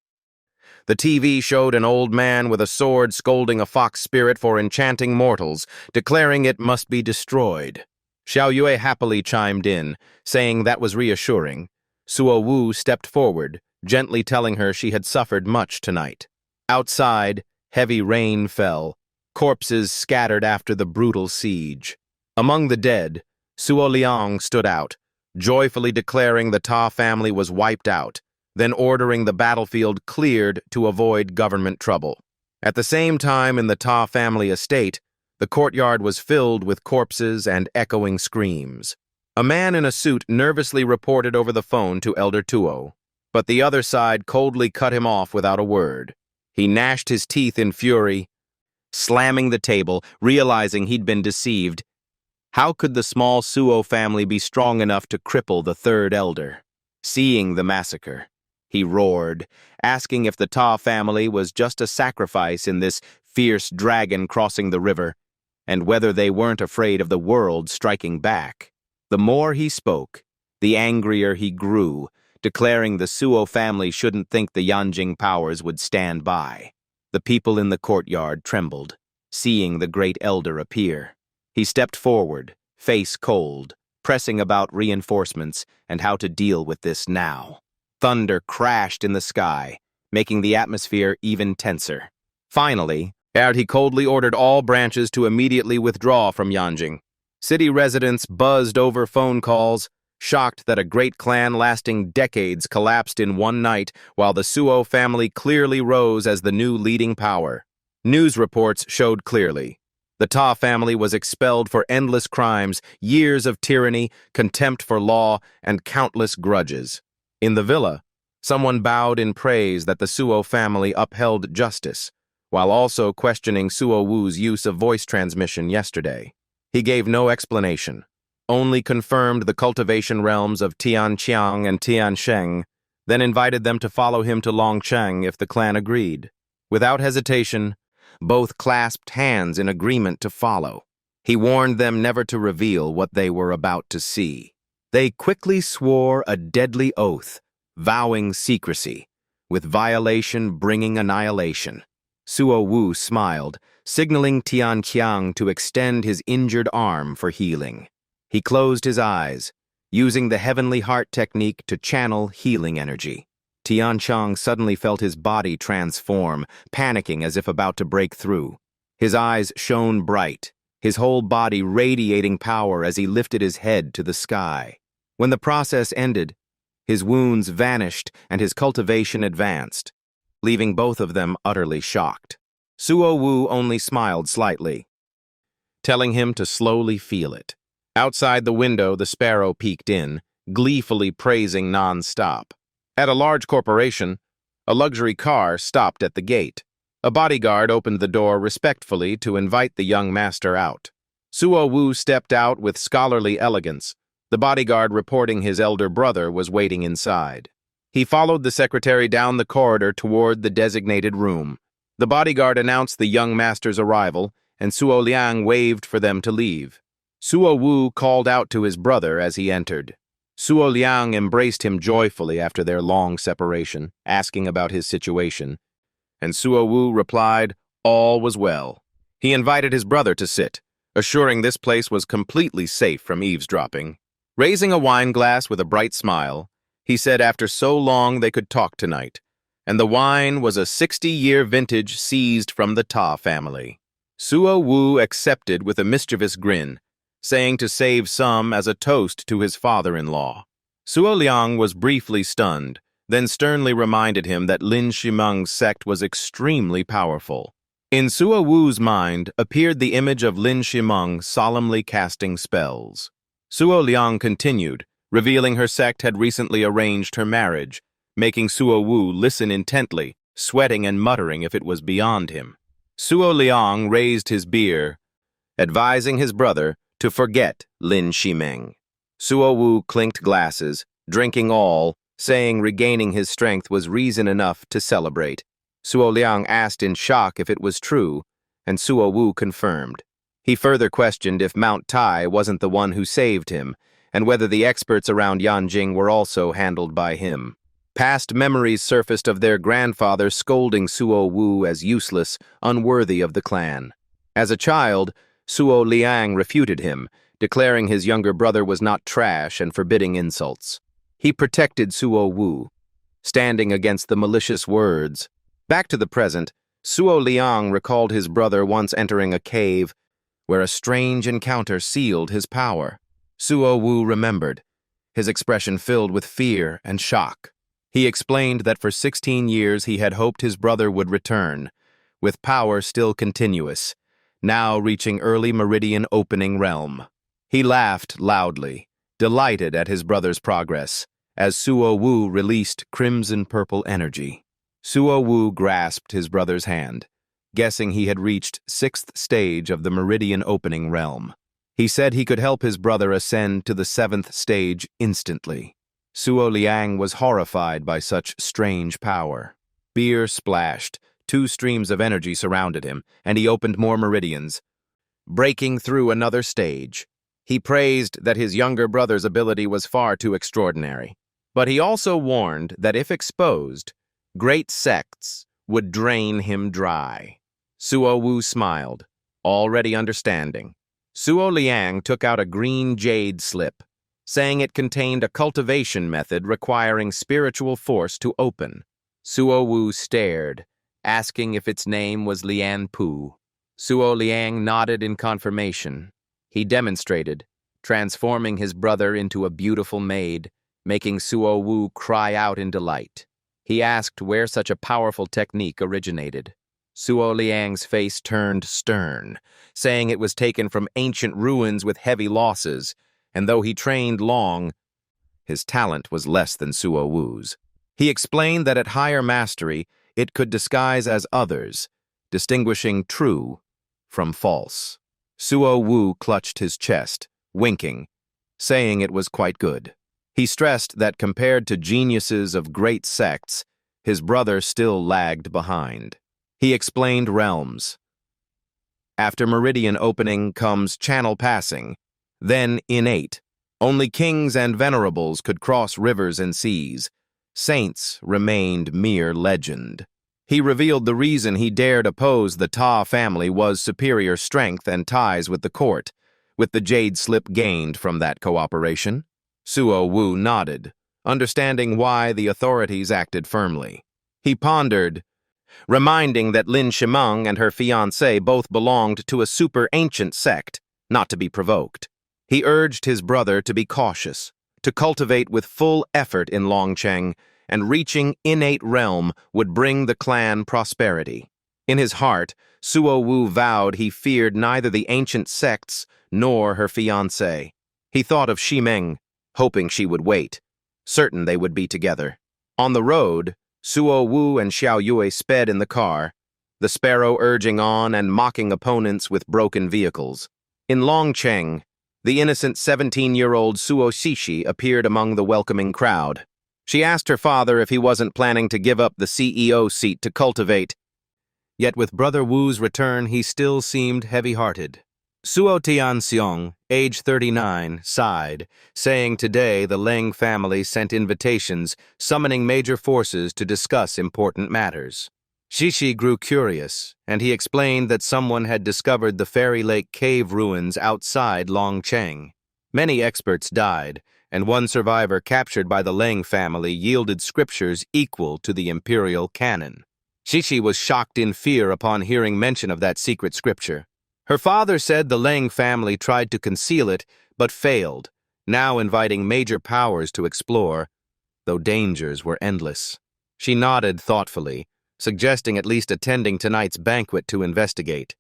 [SPEAKER 1] the TV showed an old man with a sword scolding a fox spirit for enchanting mortals, declaring it must be destroyed. Xiao happily chimed in, saying that was reassuring. Suo Wu stepped forward, gently telling her she had suffered much tonight. Outside, heavy rain fell, corpses scattered after the brutal siege. Among the dead, Suo Liang stood out, joyfully declaring the Ta family was wiped out, then ordering the battlefield cleared to avoid government trouble. At the same time in the Ta family estate, the courtyard was filled with corpses and echoing screams. A man in a suit nervously reported over the phone to Elder Tuo, but the other side coldly cut him off without a word. He gnashed his teeth in fury, slamming the table, realizing he'd been deceived. How could the small Suo family be strong enough to cripple the third elder? Seeing the massacre, he roared, asking if the Ta family was just a sacrifice in this fierce dragon crossing the river, and whether they weren't afraid of the world striking back. The more he spoke, the angrier he grew, declaring the Suo family shouldn't think the Yanjing powers would stand by. The people in the courtyard trembled, seeing the great elder appear. He stepped forward, face cold, pressing about reinforcements and how to deal with this now. Thunder crashed in the sky, making the atmosphere even tenser. Finally, he coldly ordered all branches to immediately withdraw from Yanjing. City residents buzzed over phone calls, shocked that a great clan lasting decades collapsed in one night while the Suo family clearly rose as the new leading power. News reports showed clearly. The Ta family was expelled for endless crimes, years of tyranny, contempt for law, and countless grudges. In the villa, someone bowed in praise that the Suo family upheld justice, while also questioning Suo Wu's use of voice transmission yesterday. He gave no explanation, only confirmed the cultivation realms of Tian Hung and Tian Cheng, then invited them to follow him to Longcheng if the clan agreed. Without hesitation, both clasped hands in agreement to follow. He warned them never to reveal what they were about to see. They quickly swore a deadly oath, vowing secrecy, with violation bringing annihilation. Suo Wu smiled, signaling Tian Hung to extend his injured arm for healing. He closed his eyes, using the heavenly heart technique to channel healing energy. Tian Hung suddenly felt his body transform, panicking as if about to break through. His eyes shone bright, his whole body radiating power as he lifted his head to the sky. When the process ended, his wounds vanished and his cultivation advanced, leaving both of them utterly shocked. Suo Wu only smiled slightly, telling him to slowly feel it. Outside the window, the sparrow peeked in, gleefully praising non-stop. At a large corporation, a luxury car stopped at the gate. A bodyguard opened the door respectfully to invite the young master out. Suo Wu stepped out with scholarly elegance, the bodyguard reporting his elder brother was waiting inside. He followed the secretary down the corridor toward the designated room. The bodyguard announced the young master's arrival, and Suo Liang waved for them to leave. Suo Wu called out to his brother as he entered. Suo Liang embraced him joyfully after their long separation, asking about his situation, and Suo Wu replied all was well. He invited his brother to sit, assuring this place was completely safe from eavesdropping. Raising a wine glass with a bright smile, he said after so long they could talk tonight, and the wine was a 60-year vintage seized from the Ta family. Suo Wu accepted with a mischievous grin, saying to save some as a toast to his father-in-law. Suo Liang was briefly stunned, then sternly reminded him that Lin Ximang's sect was extremely powerful. In Suo Wu's mind appeared the image of Lin Ximang solemnly casting spells. Suo Liang continued, revealing her sect had recently arranged her marriage, making Suo Wu listen intently, sweating and muttering if it was beyond him. Suo Liang raised his beer, advising his brother to forget Lin Ximang. Suo Wu clinked glasses, drinking all, saying regaining his strength was reason enough to celebrate. Suo Liang asked in shock if it was true, and Suo Wu confirmed. He further questioned if Mount Tai wasn't the one who saved him, and whether the experts around Yanjing were also handled by him. Past memories surfaced of their grandfather scolding Suo Wu as useless, unworthy of the clan. As a child, Suo Liang refuted him, declaring his younger brother was not trash and forbidding insults. He protected Suo Wu, standing against the malicious words. Back to the present, Suo Liang recalled his brother once entering a cave where a strange encounter sealed his power. Suo Wu remembered, his expression filled with fear and shock. He explained that for 16 years he had hoped his brother would return, with power still continuous, now reaching early Meridian opening realm. He laughed loudly, delighted at his brother's progress, as Suo Wu released crimson-purple energy. Suo Wu grasped his brother's hand, guessing he had reached 6th stage of the Meridian opening realm. He said he could help his brother ascend to the 7th stage instantly. Suo Liang was horrified by such strange power. Beer splashed, 2 streams of energy surrounded him, and he opened more meridians, breaking through another stage. He praised that his younger brother's ability was far too extraordinary, but he also warned that if exposed, great sects would drain him dry. Suo Wu smiled, already understanding. Suo Liang took out a green jade slip, saying it contained a cultivation method requiring spiritual force to open. Suo Wu stared, asking if its name was Lian Pu. Suo Liang nodded in confirmation. He demonstrated, transforming his brother into a beautiful maid, making Suo Wu cry out in delight. He asked where such a powerful technique originated. Suo Liang's face turned stern, saying it was taken from ancient ruins with heavy losses, and though he trained long, his talent was less than Suo Wu's. He explained that at higher mastery, it could disguise as others, distinguishing true from false. Suo Wu clutched his chest, winking, saying it was quite good. He stressed that compared to geniuses of great sects, his brother still lagged behind. He explained realms. After Meridian opening comes channel passing, then innate. Only kings and venerables could cross rivers and seas. Saints remained mere legend. He revealed the reason he dared oppose the Ta family was superior strength and ties with the court, with the jade slip gained from that cooperation. Suo Wu nodded, understanding why the authorities acted firmly. He pondered, reminding that Lin Ximang and her fiancé both belonged to a super-ancient sect, not to be provoked. He urged his brother to be cautious, to cultivate with full effort in Longcheng, and reaching innate realm would bring the clan prosperity. In his heart, Suo Wu vowed he feared neither the ancient sects nor her fiancé. He thought of Ximeng, hoping she would wait, certain they would be together. On the road, Suo Wu and Xiao Yue sped in the car, the sparrow urging on and mocking opponents with broken vehicles. In Longcheng, the innocent 17-year-old Suo Shishi appeared among the welcoming crowd. She asked her father if he wasn't planning to give up the CEO seat to cultivate. Yet with Brother Wu's return, he still seemed heavy-hearted. Suo Tianxiong, age 39, sighed, saying today the Leng family sent invitations, summoning major forces to discuss important matters. Xixi grew curious, and he explained that someone had discovered the Fairy Lake cave ruins outside Cheng. Many experts died, and one survivor captured by the Leng family yielded scriptures equal to the imperial canon. Xixi was shocked in fear upon hearing mention of that secret scripture. Her father said the Leng family tried to conceal it, but failed, now inviting major powers to explore, though dangers were endless. She nodded thoughtfully, suggesting at least attending tonight's banquet to investigate.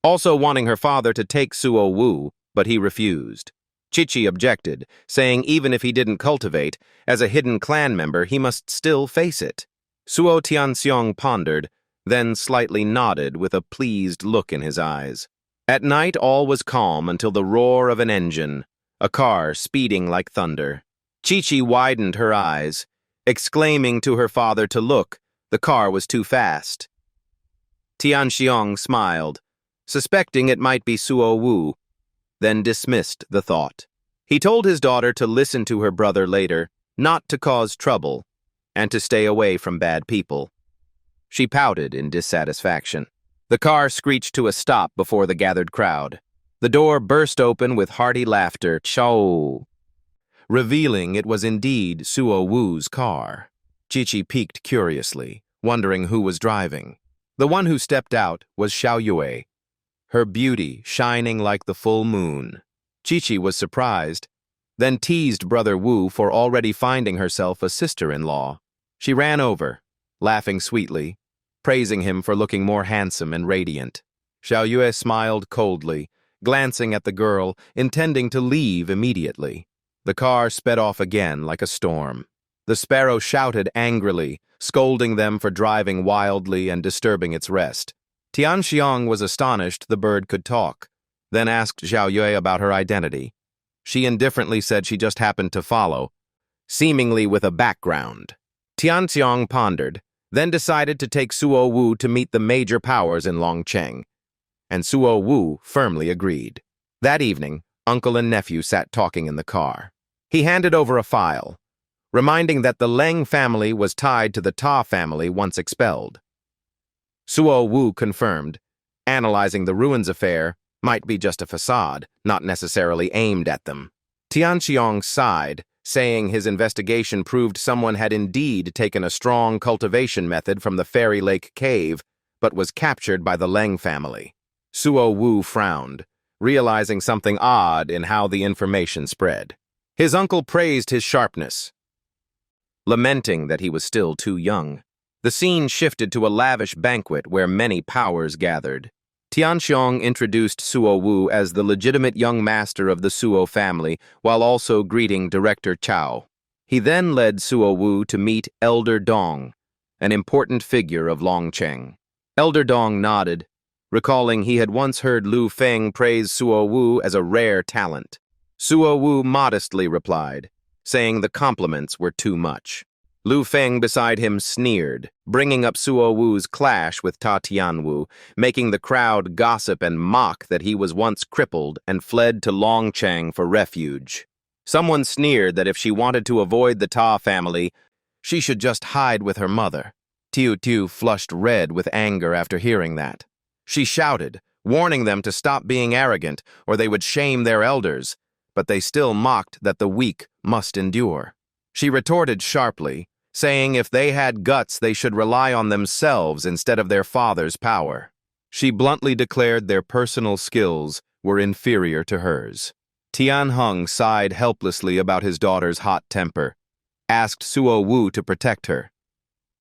[SPEAKER 1] Also wanting her father to take Suo Wu, but he refused. Xixi objected, saying even if he didn't cultivate, as a hidden clan member he must still face it. Suo Tianxiong pondered, then slightly nodded with a pleased look in his eyes. At night all was calm until the roar of an engine, a car speeding like thunder. Xixi widened her eyes, exclaiming to her father to look. The car was too fast. Tianxiong smiled, suspecting it might be Suo Wu, then dismissed the thought. He told his daughter to listen to her brother later, not to cause trouble, and to stay away from bad people. She pouted in dissatisfaction. The car screeched to a stop before the gathered crowd. The door burst open with hearty laughter, Xiao, revealing it was indeed Suo Wu's car. Xixi peeked curiously, wondering who was driving. The one who stepped out was Xiao Yue, her beauty shining like the full moon. Xixi was surprised, then teased Brother Wu for already finding herself a sister-in-law. She ran over, laughing sweetly, praising him for looking more handsome and radiant. Xiao Yue smiled coldly, glancing at the girl, intending to leave immediately. The car sped off again like a storm. The sparrow shouted angrily, scolding them for driving wildly and disturbing its rest. Tianxiong was astonished the bird could talk, then asked Xiao Yue about her identity. She indifferently said she just happened to follow, seemingly with a background. Tianxiong pondered, then decided to take Suo Wu to meet the major powers in Cheng, and Suo Wu firmly agreed. That evening, uncle and nephew sat talking in the car. He handed over a file, reminding that the Leng family was tied to the Ta family once expelled. Suo Wu confirmed, analyzing the ruins affair might be just a facade, not necessarily aimed at them. Tianxiong sighed, saying his investigation proved someone had indeed taken a strong cultivation method from the Fairy Lake cave, but was captured by the Leng family. Suo Wu frowned, realizing something odd in how the information spread. His uncle praised his sharpness, lamenting that he was still too young. The scene shifted to a lavish banquet where many powers gathered. Tianxiong introduced Suo Wu as the legitimate young master of the Suo family, while also greeting Director Xiao. He then led Suo Wu to meet Elder Dong, an important figure of Cheng. Elder Dong nodded, recalling he had once heard Lu Feng praise Suo Wu as a rare talent. Suo Wu modestly replied, saying the compliments were too much. Lu Feng beside him sneered, bringing up Suo Wu's clash with Tatienu, making the crowd gossip and mock that he was once crippled and fled to Cheng for refuge. Someone sneered that if she wanted to avoid the Ta family, she should just hide with her mother. Tutu flushed red with anger after hearing that. She shouted, warning them to stop being arrogant or they would shame their elders, but they still mocked that the weak must endure. She retorted sharply, saying if they had guts they should rely on themselves instead of their father's power. She bluntly declared their personal skills were inferior to hers. Tian Hung sighed helplessly about his daughter's hot temper, asked Suo Wu to protect her.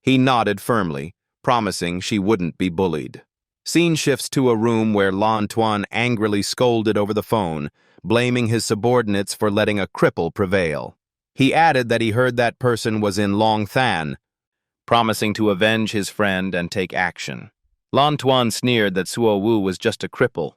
[SPEAKER 1] He nodded firmly, promising she wouldn't be bullied. Scene shifts to a room where Lantoan angrily scolded over the phone, blaming his subordinates for letting a cripple prevail. He added that he heard that person was in Than, promising to avenge his friend and take action. Lantoan sneered that Suo Wu was just a cripple,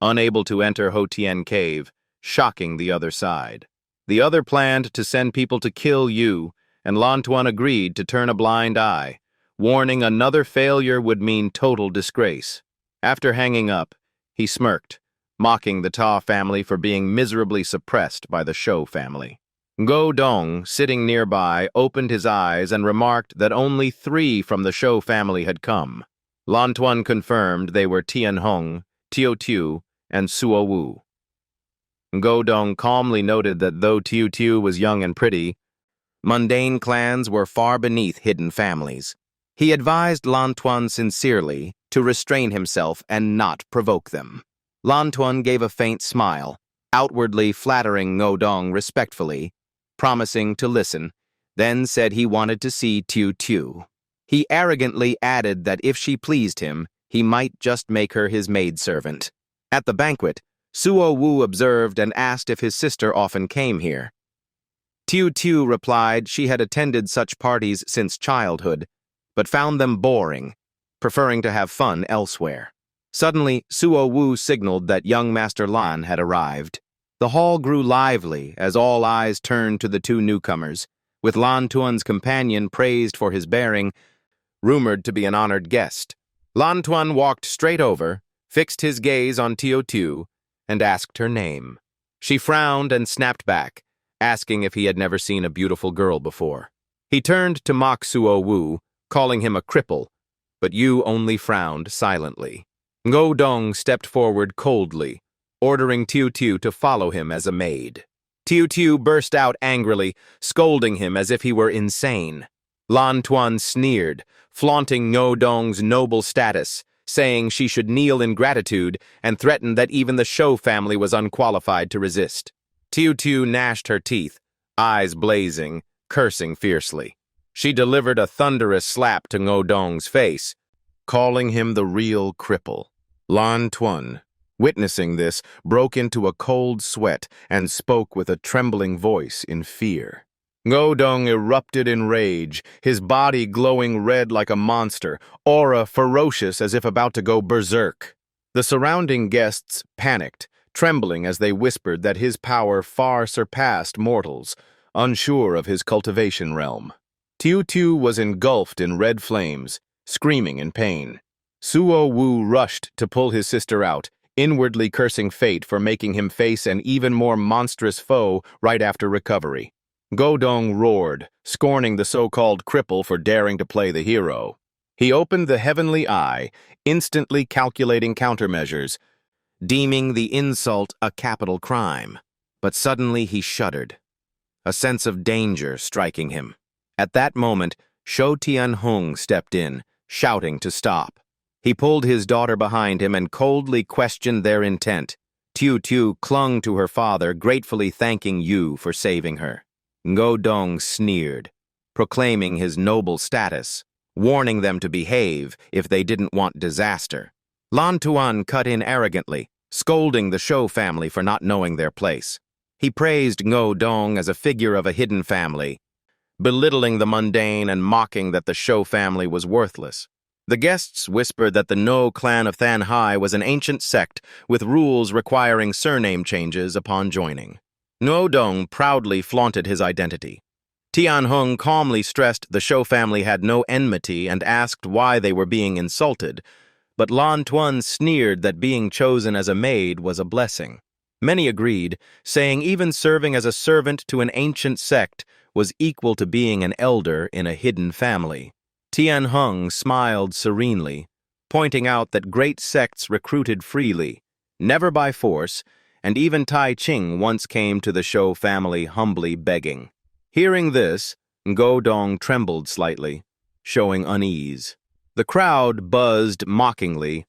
[SPEAKER 1] unable to enter Hotien Cave, shocking the other side. The other planned to send people to kill Yu, and Lantoan agreed to turn a blind eye, warning another failure would mean total disgrace. After hanging up, he smirked, mocking the Ta family for being miserably suppressed by the Shou family. Go Dong, sitting nearby, opened his eyes and remarked that only 3 from the Shou family had come. Lantoan confirmed they were Tian Hung, Tutu, and Suo Wu. Go Dong calmly noted that though Tutu was young and pretty, mundane clans were far beneath hidden families. He advised Lantoan sincerely to restrain himself and not provoke them. Lantoan gave a faint smile, outwardly flattering Ngo Dong respectfully, promising to listen, then said he wanted to see Tutu. He arrogantly added that if she pleased him, he might just make her his maidservant. At the banquet, Suo Wu observed and asked if his sister often came here. Tutu replied she had attended such parties since childhood, but found them boring, preferring to have fun elsewhere. Suddenly, Suo Wu signaled that young Master Lan had arrived. The hall grew lively as all eyes turned to the 2 newcomers, with Lantuan's companion praised for his bearing, rumored to be an honored guest. Lantuan walked straight over, fixed his gaze on Tutu, and asked her name. She frowned and snapped back, asking if he had never seen a beautiful girl before. He turned to mock Suo Wu, calling him a cripple, but Yu only frowned silently. Ngo Dong stepped forward coldly, ordering Tutu to follow him as a maid. Tutu burst out angrily, scolding him as if he were insane. Lantuan sneered, flaunting Ngo Dong's noble status, saying she should kneel in gratitude and threatened that even the Shou family was unqualified to resist. Tutu gnashed her teeth, eyes blazing, cursing fiercely. She delivered a thunderous slap to Ngo Dong's face, calling him the real cripple. Lantuan, witnessing this, broke into a cold sweat and spoke with a trembling voice in fear. Ngo Dong erupted in rage, his body glowing red like a monster, aura ferocious as if about to go berserk. The surrounding guests panicked, trembling as they whispered that his power far surpassed mortals, unsure of his cultivation realm. Tutu was engulfed in red flames, screaming in pain. Suo Wu rushed to pull his sister out, inwardly cursing fate for making him face an even more monstrous foe right after recovery. Ngo Dong roared, scorning the so-called cripple for daring to play the hero. He opened the heavenly eye, instantly calculating countermeasures, deeming the insult a capital crime. But suddenly he shuddered, a sense of danger striking him. At that moment, Tian Hung stepped in, shouting to stop. He pulled his daughter behind him and coldly questioned their intent. Tutu clung to her father, gratefully thanking Yu for saving her. Ngo Dong sneered, proclaiming his noble status, warning them to behave if they didn't want disaster. Lantoan cut in arrogantly, scolding the Shou family for not knowing their place. He praised Ngo Dong as a figure of a hidden family, belittling the mundane and mocking that the Shou family was worthless. The guests whispered that the No clan of Than Hai was an ancient sect with rules requiring surname changes upon joining. Ngo Dong proudly flaunted his identity. Tian Hung calmly stressed the Shou family had no enmity and asked why they were being insulted, but Lantuan sneered that being chosen as a maid was a blessing. Many agreed, saying even serving as a servant to an ancient sect was equal to being an elder in a hidden family. Tian Hung smiled serenely, pointing out that great sects recruited freely, never by force, and even Tai Ching once came to the Shou family humbly begging. Hearing this, Ngo Dong trembled slightly, showing unease. The crowd buzzed mockingly,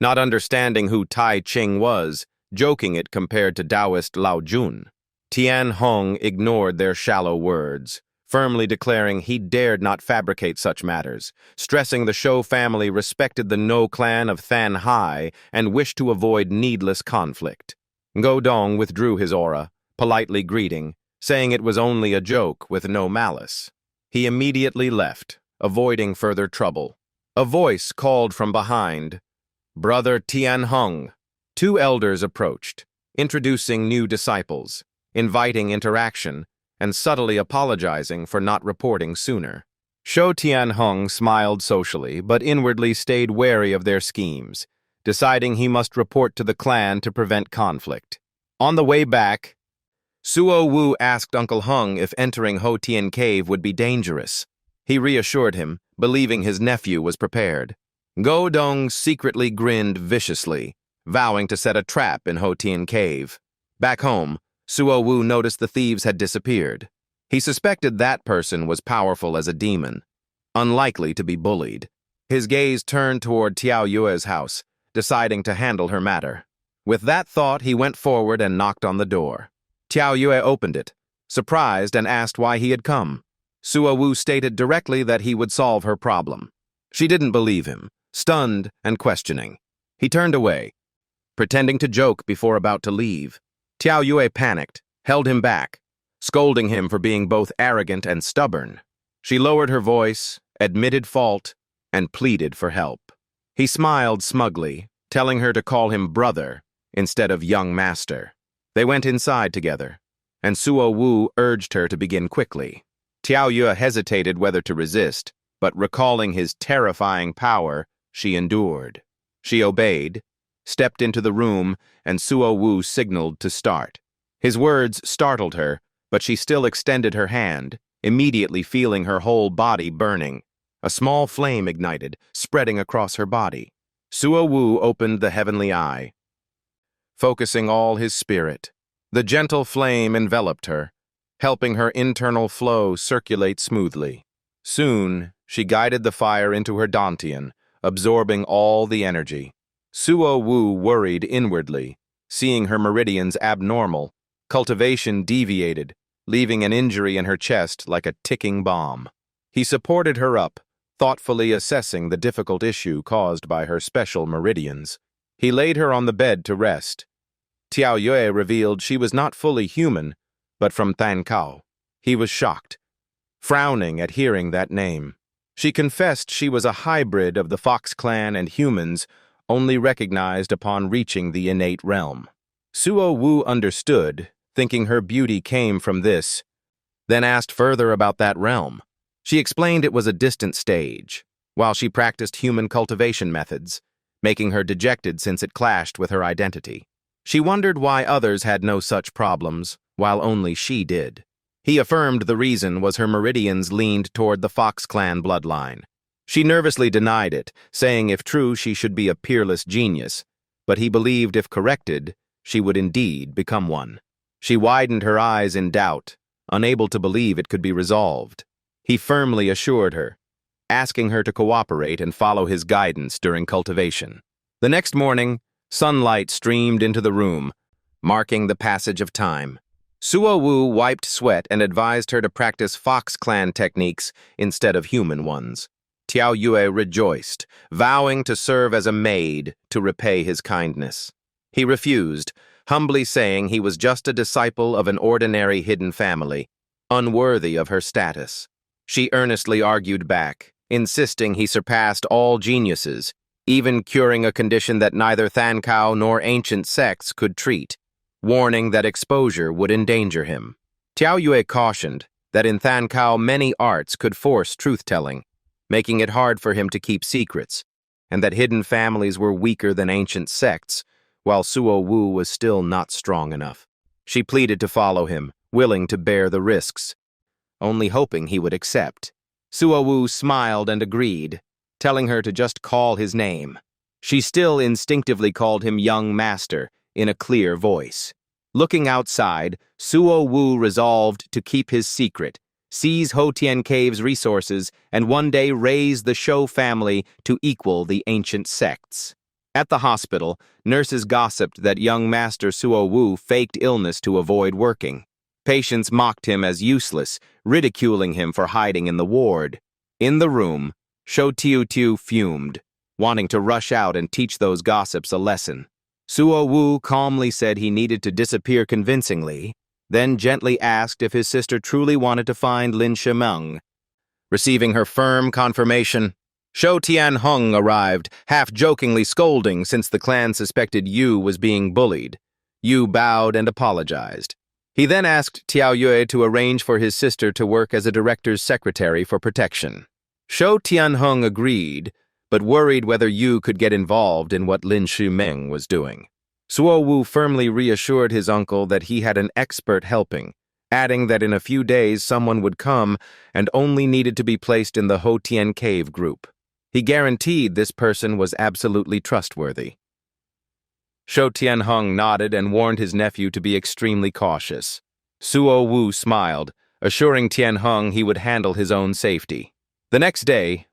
[SPEAKER 1] not understanding who Tai Ching was, joking it compared to Taoist Lao Jun. Tian Hung ignored their shallow words, firmly declaring he dared not fabricate such matters, stressing the Shou family respected the No clan of Than Hai and wished to avoid needless conflict. Ngo Dong withdrew his aura, politely greeting, saying it was only a joke with no malice. He immediately left, avoiding further trouble. A voice called from behind, "Brother Tian Hung." 2 elders approached, introducing new disciples, inviting interaction, and subtly apologizing for not reporting sooner. Tian Hung smiled socially, but inwardly stayed wary of their schemes, deciding he must report to the clan to prevent conflict. On the way back, Suo Wu asked Uncle Hung if entering Ho Tien Cave would be dangerous. He reassured him, believing his nephew was prepared. Go Dong secretly grinned viciously, vowing to set a trap in Ho Tien Cave. Back home, Suo Wu noticed the thieves had disappeared. He suspected that person was powerful as a demon, unlikely to be bullied. His gaze turned toward Tiao Yue's house, deciding to handle her matter. With that thought, he went forward and knocked on the door. Tiao Yue opened it, surprised, and asked why he had come. Suo Wu stated directly that he would solve her problem. She didn't believe him, stunned and questioning. He turned away, pretending to joke before about to leave. Tiao Yue panicked, held him back, scolding him for being both arrogant and stubborn. She lowered her voice, admitted fault, and pleaded for help. He smiled smugly, telling her to call him brother instead of young master. They went inside together, and Suo Wu urged her to begin quickly. Tiao Yue hesitated whether to resist, but recalling his terrifying power, she endured. She obeyed, stepped into the room, and Suo Wu signaled to start. His words startled her, but she still extended her hand, immediately feeling her whole body burning. A small flame ignited, spreading across her body. Suo Wu opened the heavenly eye, focusing all his spirit. The gentle flame enveloped her, helping her internal flow circulate smoothly. Soon, she guided the fire into her dantian, absorbing all the energy. Suo Wu worried inwardly, seeing her meridians abnormal. Cultivation deviated, leaving an injury in her chest like a ticking bomb. He supported her up, thoughtfully assessing the difficult issue caused by her special meridians. He laid her on the bed to rest. Tiao Yue revealed she was not fully human, but from Thankao. He was shocked, frowning at hearing that name. She confessed she was a hybrid of the Fox clan and humans, only recognized upon reaching the innate realm. Suo Wu understood, thinking her beauty came from this, then asked further about that realm. She explained it was a distant stage, while she practiced human cultivation methods, making her dejected since it clashed with her identity. She wondered why others had no such problems, while only she did. He affirmed the reason was her meridians leaned toward the Fox clan bloodline. She nervously denied it, saying if true she should be a peerless genius, but he believed if corrected, she would indeed become one. She widened her eyes in doubt, unable to believe it could be resolved. He firmly assured her, asking her to cooperate and follow his guidance during cultivation. The next morning, sunlight streamed into the room, marking the passage of time. Suo Wu wiped sweat and advised her to practice Fox clan techniques instead of human ones. Tiao Yue rejoiced, vowing to serve as a maid to repay his kindness. He refused, humbly saying he was just a disciple of an ordinary hidden family, unworthy of her status. She earnestly argued back, insisting he surpassed all geniuses, even curing a condition that neither Thankao nor ancient sects could treat, warning that exposure would endanger him. Tiao Yue cautioned that in Thankao many arts could force truth-telling, making it hard for him to keep secrets, and that hidden families were weaker than ancient sects, while Suo Wu was still not strong enough. She pleaded to follow him, willing to bear the risks, only hoping he would accept. Suo Wu smiled and agreed, telling her to just call his name. She still instinctively called him young master in a clear voice. Looking outside, Suo Wu resolved to keep his secret, seize Ho Tien Cave's resources, and one day raise the Shou family to equal the ancient sects. At the hospital, nurses gossiped that young master Suo Wu faked illness to avoid working. Patients mocked him as useless, ridiculing him for hiding in the ward. In the room, Shou Tutu fumed, wanting to rush out and teach those gossips a lesson. Suo Wu calmly said he needed to disappear convincingly, then gently asked if his sister truly wanted to find Lin Ximang. Receiving her firm confirmation, Tian Hung arrived, half-jokingly scolding since the clan suspected Yu was being bullied. Yu bowed and apologized. He then asked Tiao Yue to arrange for his sister to work as a director's secretary for protection. Tian Hung agreed, but worried whether Yu could get involved in what Lin Ximang was doing. Suo Wu firmly reassured his uncle that he had an expert helping, adding that in a few days someone would come and only needed to be placed in the Ho Tien Cave group. He guaranteed this person was absolutely trustworthy. Tian Hung nodded and warned his nephew to be extremely cautious. Suo Wu smiled, assuring Tian Hung he would handle his own safety. The next day,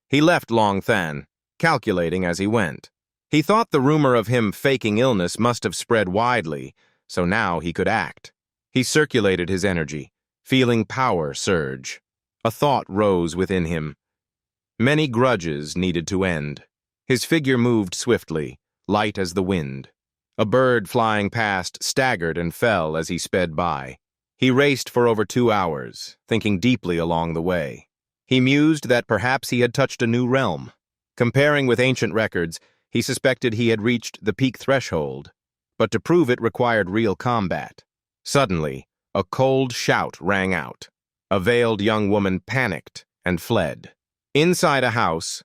[SPEAKER 1] he left Long Than, calculating as he went. He thought the rumor of him faking illness must have spread widely, so now he could act. He circulated his energy, feeling power surge. A thought rose within him. Many grudges needed to end. His figure moved swiftly, light as the wind. A bird flying past staggered and fell as he sped by. He raced for over 2 hours, thinking deeply along the way. He mused that perhaps he had touched a new realm. Comparing with ancient records, he suspected he had reached the peak threshold, but to prove it required real combat. Suddenly, a cold shout rang out. A veiled young woman panicked and fled. Inside a house,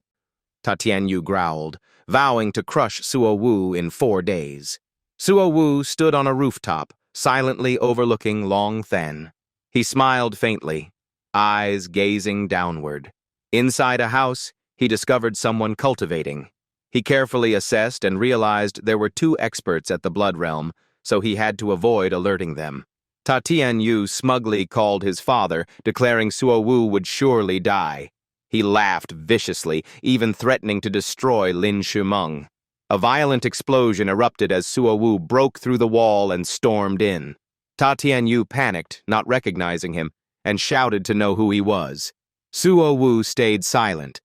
[SPEAKER 1] Tatienu growled, vowing to crush Suo Wu in 4 days. Suo Wu stood on a rooftop, silently overlooking Long Than. He smiled faintly, eyes gazing downward. Inside a house, he discovered someone cultivating. He carefully assessed and realized there were 2 experts at the Blood Realm, so he had to avoid alerting them. Tatienu smugly called his father, declaring Suo Wu would surely die. He laughed viciously, even threatening to destroy Lin Ximang. A violent explosion erupted as Suo Wu broke through the wall and stormed in. Tatienu panicked, not recognizing him, and shouted to know who he was. Suo Wu stayed silent,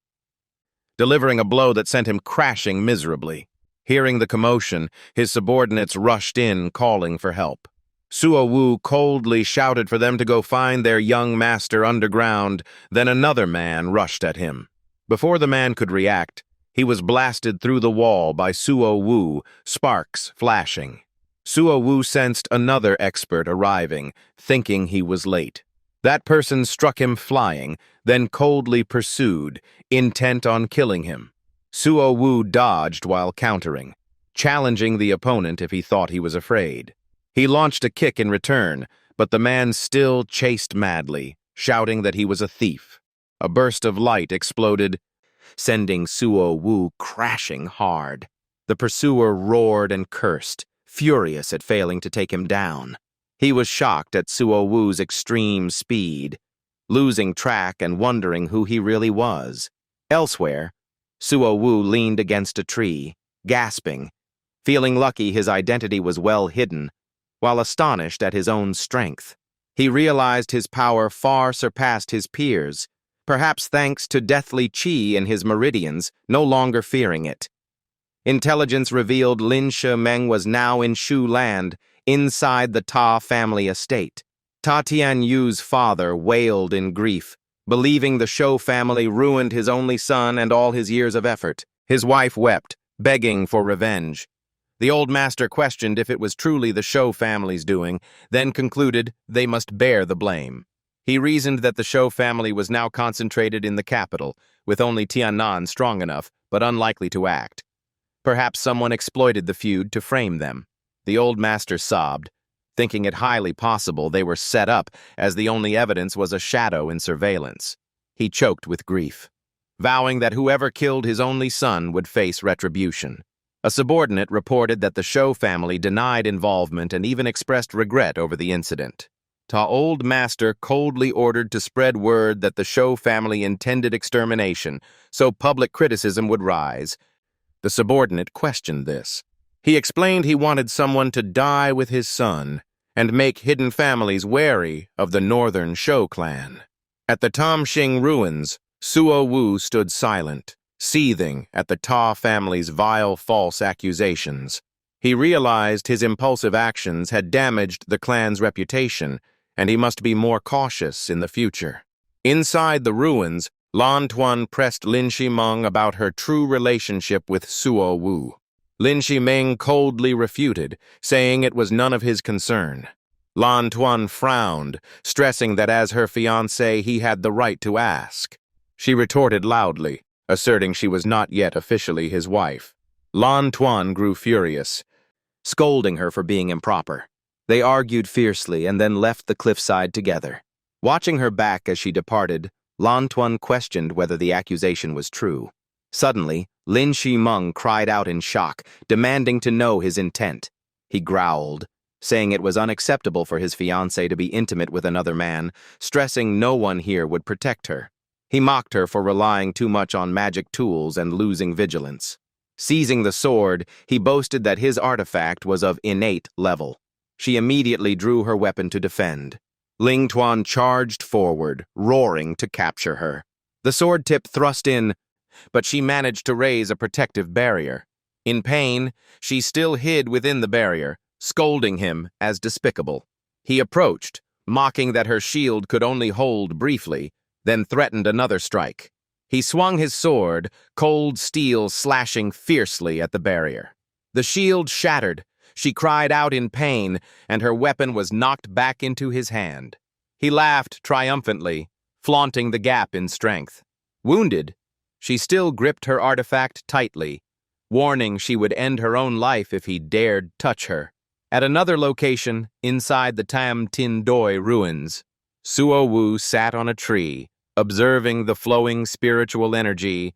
[SPEAKER 1] delivering a blow that sent him crashing miserably. Hearing the commotion, his subordinates rushed in, calling for help. Suo Wu coldly shouted for them to go find their young master underground, then another man rushed at him. Before the man could react, he was blasted through the wall by Suo Wu, sparks flashing. Suo Wu sensed another expert arriving, thinking he was late. That person struck him flying, then coldly pursued, intent on killing him. Suo Wu dodged while countering, challenging the opponent if he thought he was afraid. He launched a kick in return, but the man still chased madly, shouting that he was a thief. A burst of light exploded, sending Suo Wu crashing hard. The pursuer roared and cursed, furious at failing to take him down. He was shocked at Suo Wu's extreme speed, losing track and wondering who he really was. Elsewhere, Suo Wu leaned against a tree, gasping, feeling lucky his identity was well hidden, while astonished at his own strength. He realized his power far surpassed his peers, perhaps thanks to deathly chi in his meridians, no longer fearing it. Intelligence revealed Lin Ximang was now in Shu land, inside the Ta family estate. Tatienu's father wailed in grief, believing the Shou family ruined his only son and all his years of effort. His wife wept, begging for revenge. The old master questioned if it was truly the Shou family's doing, then concluded they must bear the blame. He reasoned that the Shou family was now concentrated in the capital, with only Tiannan strong enough, but unlikely to act. Perhaps someone exploited the feud to frame them. The old master sobbed, thinking it highly possible they were set up, as the only evidence was a shadow in surveillance. He choked with grief, vowing that whoever killed his only son would face retribution. A subordinate reported that the Shou family denied involvement and even expressed regret over the incident. Ta old master coldly ordered to spread word that the Shou family intended extermination, so public criticism would rise. The subordinate questioned this. He explained he wanted someone to die with his son and make hidden families wary of the northern Shou clan. At the Tamxing ruins, Suo Wu stood silent, seething at the Ta family's vile false accusations. He realized his impulsive actions had damaged the clan's reputation, and he must be more cautious in the future. Inside the ruins, Lantoan pressed Lin Ximang about her true relationship with Suo Wu. Lin Ximang coldly refuted, saying it was none of his concern. Lantoan frowned, stressing that as her fiancé he had the right to ask. She retorted loudly, asserting she was not yet officially his wife. Lantoan grew furious. scolding her for being improper. They argued fiercely and then left the cliffside together. Watching her back as she departed, Lantoan questioned whether the accusation was true. Suddenly, Lin Ximang cried out in shock, demanding to know his intent. He growled, saying it was unacceptable for his fiancée to be intimate with another man, stressing no one here would protect her. He mocked her for relying too much on magic tools and losing vigilance. Seizing the sword, he boasted that his artifact was of innate level. She immediately drew her weapon to defend. Lantoan charged forward, roaring to capture her. The sword tip thrust in, but she managed to raise a protective barrier. In pain, she still hid within the barrier, scolding him as despicable. He approached, mocking that her shield could only hold briefly, then threatened another strike. He swung his sword, cold steel slashing fiercely at the barrier. The shield shattered. She cried out in pain, and her weapon was knocked back into his hand. He laughed triumphantly, flaunting the gap in strength. Wounded, she still gripped her artifact tightly, warning she would end her own life if he dared touch her. At another location, inside the Tam Tin Doi ruins, Suo Wu sat on a tree, observing the flowing spiritual energy,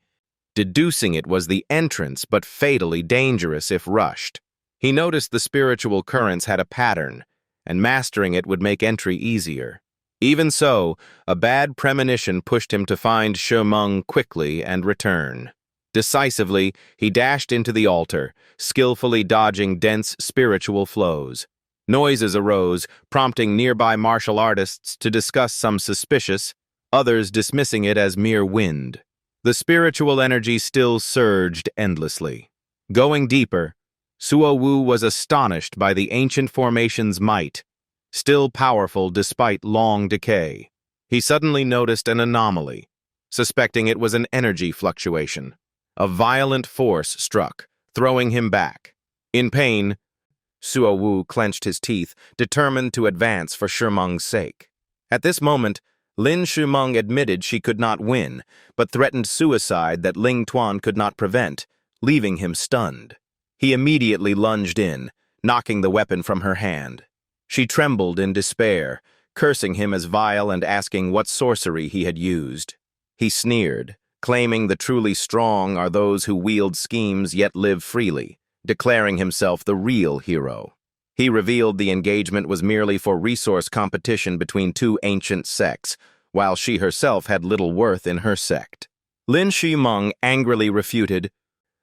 [SPEAKER 1] deducing it was the entrance but fatally dangerous if rushed. He noticed the spiritual currents had a pattern, and mastering it would make entry easier. Even so, a bad premonition pushed him to find Ximang quickly and return. Decisively, he dashed into the altar, skillfully dodging dense spiritual flows. Noises arose, prompting nearby martial artists to discuss some suspicious, others dismissing it as mere wind. The spiritual energy still surged endlessly. Going deeper, Suo Wu was astonished by the ancient formation's might, still powerful despite long decay. He suddenly noticed an anomaly, suspecting it was an energy fluctuation. A violent force struck, throwing him back. In pain, Suo Wu clenched his teeth, determined to advance for Ximang's sake. At this moment, Lin Ximang admitted she could not win, but threatened suicide that Lantoan could not prevent, leaving him stunned. He immediately lunged in, knocking the weapon from her hand. She trembled in despair, cursing him as vile and asking what sorcery he had used. He sneered, claiming the truly strong are those who wield schemes yet live freely, declaring himself the real hero. He revealed the engagement was merely for resource competition between two ancient sects, while she herself had little worth in her sect. Lin Ximang angrily refuted,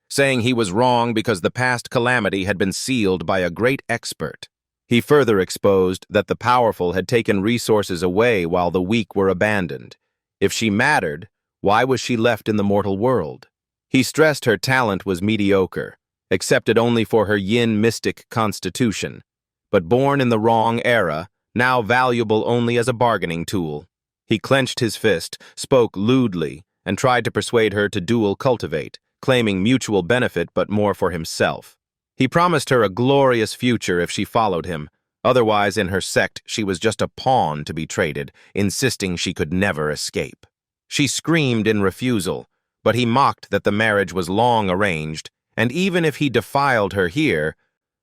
[SPEAKER 1] saying he was wrong because the past calamity had been sealed by a great expert. He further exposed that the powerful had taken resources away while the weak were abandoned. If she mattered, why was she left in the mortal world? He stressed her talent was mediocre, accepted only for her yin mystic constitution, but born in the wrong era, now valuable only as a bargaining tool. He clenched his fist, spoke lewdly, and tried to persuade her to dual cultivate, claiming mutual benefit but more for himself. He promised her a glorious future if she followed him. Otherwise, in her sect, she was just a pawn to be traded, insisting she could never escape. She screamed in refusal, but he mocked that the marriage was long arranged, and even if he defiled her here,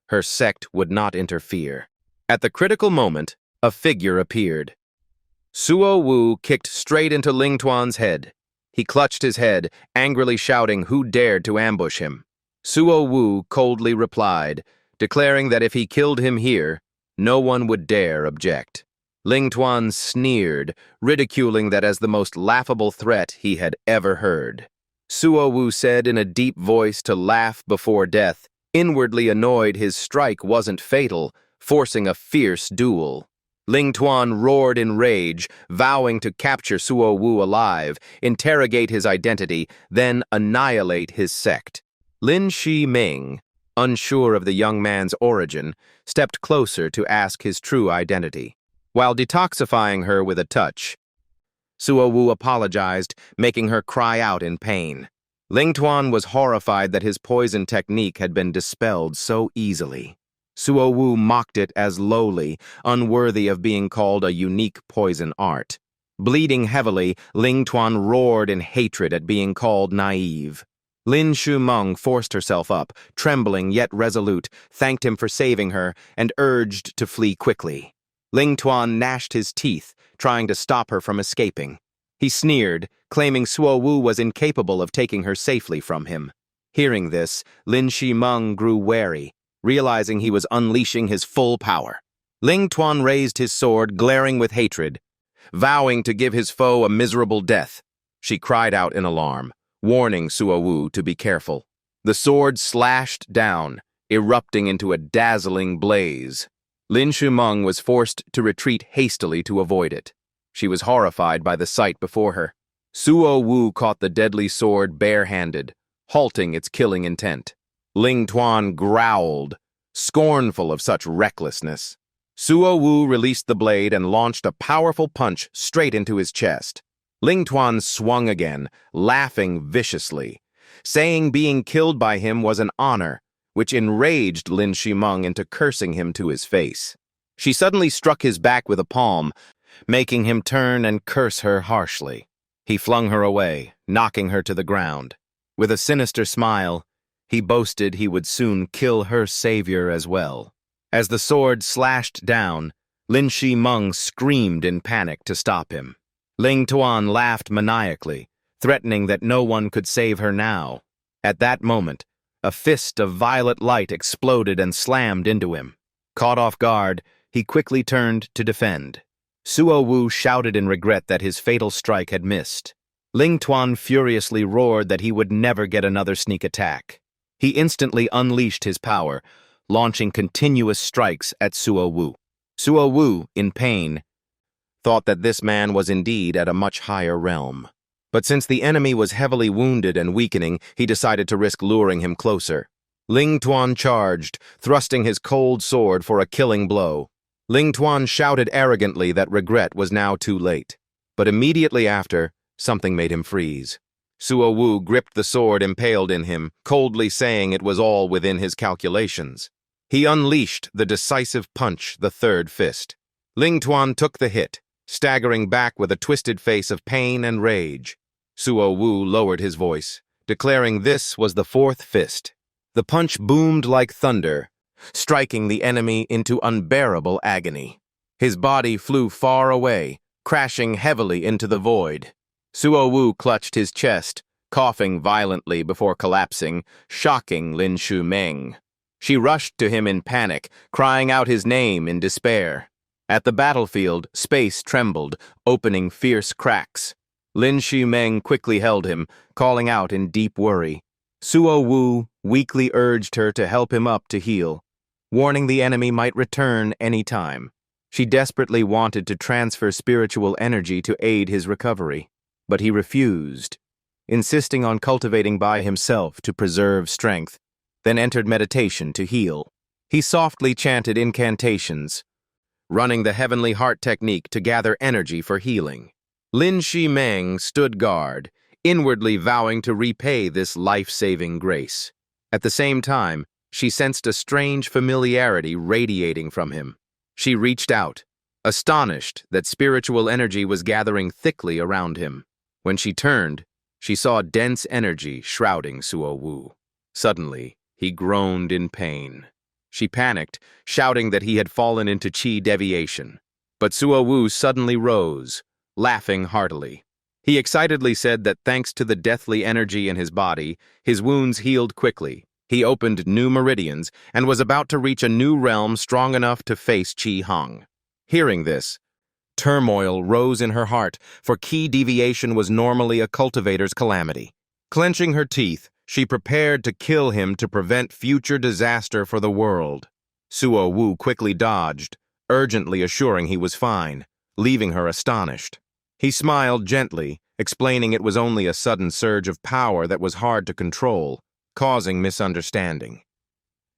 [SPEAKER 1] her sect would not interfere. At the critical moment, a figure appeared. Suo Wu kicked straight into Lantoan's head. He clutched his head, angrily shouting who dared to ambush him. Suo Wu coldly replied, declaring that if he killed him here, no one would dare object. Lantoan sneered, ridiculing that as the most laughable threat he had ever heard. Suo Wu said in a deep voice to laugh before death, inwardly annoyed his strike wasn't fatal, forcing a fierce duel. Lantoan roared in rage, vowing to capture Suo Wu alive, interrogate his identity, then annihilate his sect. Lin Ximang, unsure of the young man's origin, stepped closer to ask his true identity. While detoxifying her with a touch, Suo Wu apologized, making her cry out in pain. Lantoan was horrified that his poison technique had been dispelled so easily. Suo Wu mocked it as lowly, unworthy of being called a unique poison art. Bleeding heavily, Lantoan roared in hatred at being called naive. Lin Ximang forced herself up, trembling yet resolute, thanked him for saving her, and urged to flee quickly. Lantoan gnashed his teeth, trying to stop her from escaping. He sneered, claiming Suo Wu was incapable of taking her safely from him. Hearing this, Lin Ximang grew wary, realizing he was unleashing his full power. Lantoan raised his sword, glaring with hatred, vowing to give his foe a miserable death. She cried out in alarm, warning Suo Wu to be careful. The sword slashed down, erupting into a dazzling blaze. Lin Ximang was forced to retreat hastily to avoid it. She was horrified by the sight before her. Suo Wu caught the deadly sword barehanded, halting its killing intent. Lantoan growled, scornful of such recklessness. Suo Wu released the blade and launched a powerful punch straight into his chest. Lantoan swung again, laughing viciously, saying being killed by him was an honor, which enraged Lin Ximang into cursing him to his face. She suddenly struck his back with a palm, making him turn and curse her harshly. He flung her away, knocking her to the ground. With a sinister smile, he boasted he would soon kill her savior as well. As the sword slashed down, Lin Ximang screamed in panic to stop him. Lantoan laughed maniacally, threatening that no one could save her now. At that moment, a fist of violet light exploded and slammed into him. Caught off guard, he quickly turned to defend. Suo Wu shouted in regret that his fatal strike had missed. Lantoan furiously roared that he would never get another sneak attack. He instantly unleashed his power, launching continuous strikes at Suo Wu. Suo Wu, in pain, thought that this man was indeed at a much higher realm. But since the enemy was heavily wounded and weakening, he decided to risk luring him closer. Lantoan charged, thrusting his cold sword for a killing blow. Lantoan shouted arrogantly that regret was now too late. But immediately after, something made him freeze. Suo Wu gripped the sword impaled in him, coldly saying it was all within his calculations. He unleashed the decisive punch, the third fist. Lantoan took the hit, staggering back with a twisted face of pain and rage. Suo Wu lowered his voice, declaring this was the fourth fist. The punch boomed like thunder, striking the enemy into unbearable agony. His body flew far away, crashing heavily into the void. Suo Wu clutched his chest, coughing violently before collapsing, shocking Lin Ximang. She rushed to him in panic, crying out his name in despair. At the battlefield, space trembled, opening fierce cracks. Lin Ximang quickly held him, calling out in deep worry. Suo Wu weakly urged her to help him up to heal, warning the enemy might return any time. She desperately wanted to transfer spiritual energy to aid his recovery, but he refused, insisting on cultivating by himself to preserve strength, then entered meditation to heal. He softly chanted incantations, running the heavenly heart technique to gather energy for healing. Lin Ximang stood guard, inwardly vowing to repay this life-saving grace. At the same time, she sensed a strange familiarity radiating from him. She reached out, astonished that spiritual energy was gathering thickly around him. When she turned, she saw dense energy shrouding Suo Wu. Suddenly, he groaned in pain. She panicked, shouting that he had fallen into chi deviation. But Suo Wu suddenly rose, laughing heartily. He excitedly said that thanks to the deathly energy in his body, his wounds healed quickly. He opened new meridians and was about to reach a new realm strong enough to face Tian Hung. Hearing this, turmoil rose in her heart, for chi deviation was normally a cultivator's calamity. Clenching her teeth, she prepared to kill him to prevent future disaster for the world. Suo Wu quickly dodged, urgently assuring he was fine, leaving her astonished. He smiled gently, explaining it was only a sudden surge of power that was hard to control, causing misunderstanding.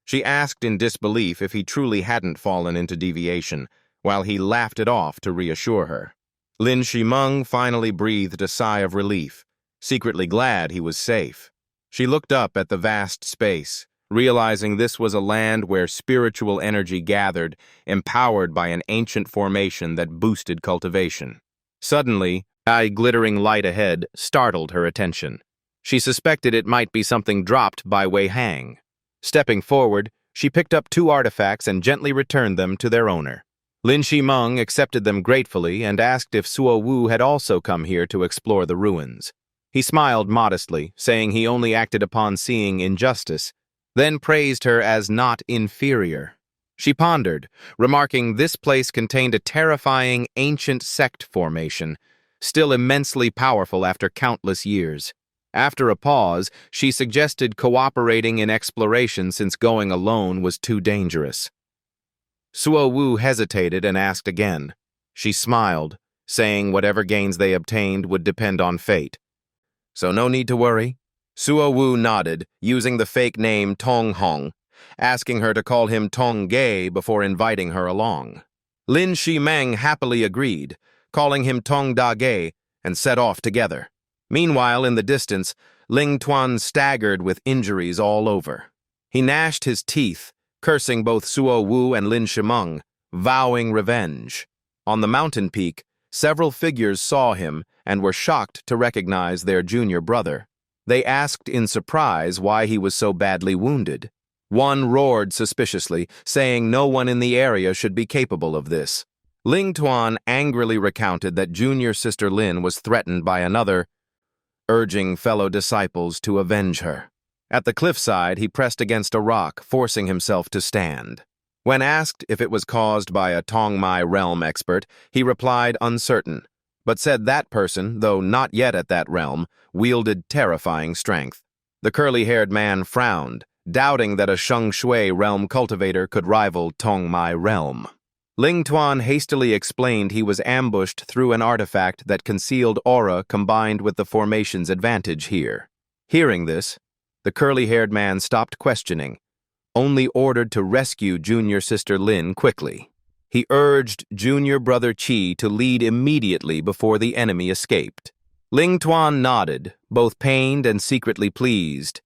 [SPEAKER 1] She asked in disbelief if he truly hadn't fallen into deviation, while he laughed it off to reassure her. Lin Ximang finally breathed a sigh of relief, secretly glad he was safe. She looked up at the vast space, realizing this was a land where spiritual energy gathered, empowered by an ancient formation that boosted cultivation. Suddenly, a glittering light ahead startled her attention. She suspected it might be something dropped by Wei Hang. Stepping forward, she picked up 2 artifacts and gently returned them to their owner. Lin Ximang accepted them gratefully and asked if Suo Wu had also come here to explore the ruins. He smiled modestly, saying he only acted upon seeing injustice, then praised her as not inferior. She pondered, remarking this place contained a terrifying ancient sect formation, still immensely powerful after countless years. After a pause, she suggested cooperating in exploration since going alone was too dangerous. Suo Wu hesitated and asked again. She smiled, saying whatever gains they obtained would depend on fate. So no need to worry. Suo Wu nodded, using the fake name Tian Hung, asking her to call him Tong Ge before inviting her along. Lin Ximang happily agreed, calling him Tong Da Ge, and set off together. Meanwhile, in the distance, Lantoan staggered with injuries all over. He gnashed his teeth, cursing both Suo Wu and Lin Ximang, vowing revenge. On the mountain peak, several figures saw him and were shocked to recognize their junior brother. They asked in surprise why he was so badly wounded. One roared suspiciously, saying no one in the area should be capable of this. Lantoan angrily recounted that junior sister Lin was threatened by another, urging fellow disciples to avenge her. At the cliffside, he pressed against a rock, forcing himself to stand. When asked if it was caused by a Tongmai realm expert, he replied uncertain, but said that person, though not yet at that realm, wielded terrifying strength. The curly-haired man frowned, doubting that a Sheng Shui realm cultivator could rival Tongmai realm. Lantoan hastily explained he was ambushed through an artifact that concealed aura combined with the formation's advantage here. Hearing this, the curly-haired man stopped questioning, only ordered to rescue junior sister Lin quickly. He urged junior brother Qi to lead immediately before the enemy escaped. Lantoan nodded, both pained and secretly pleased.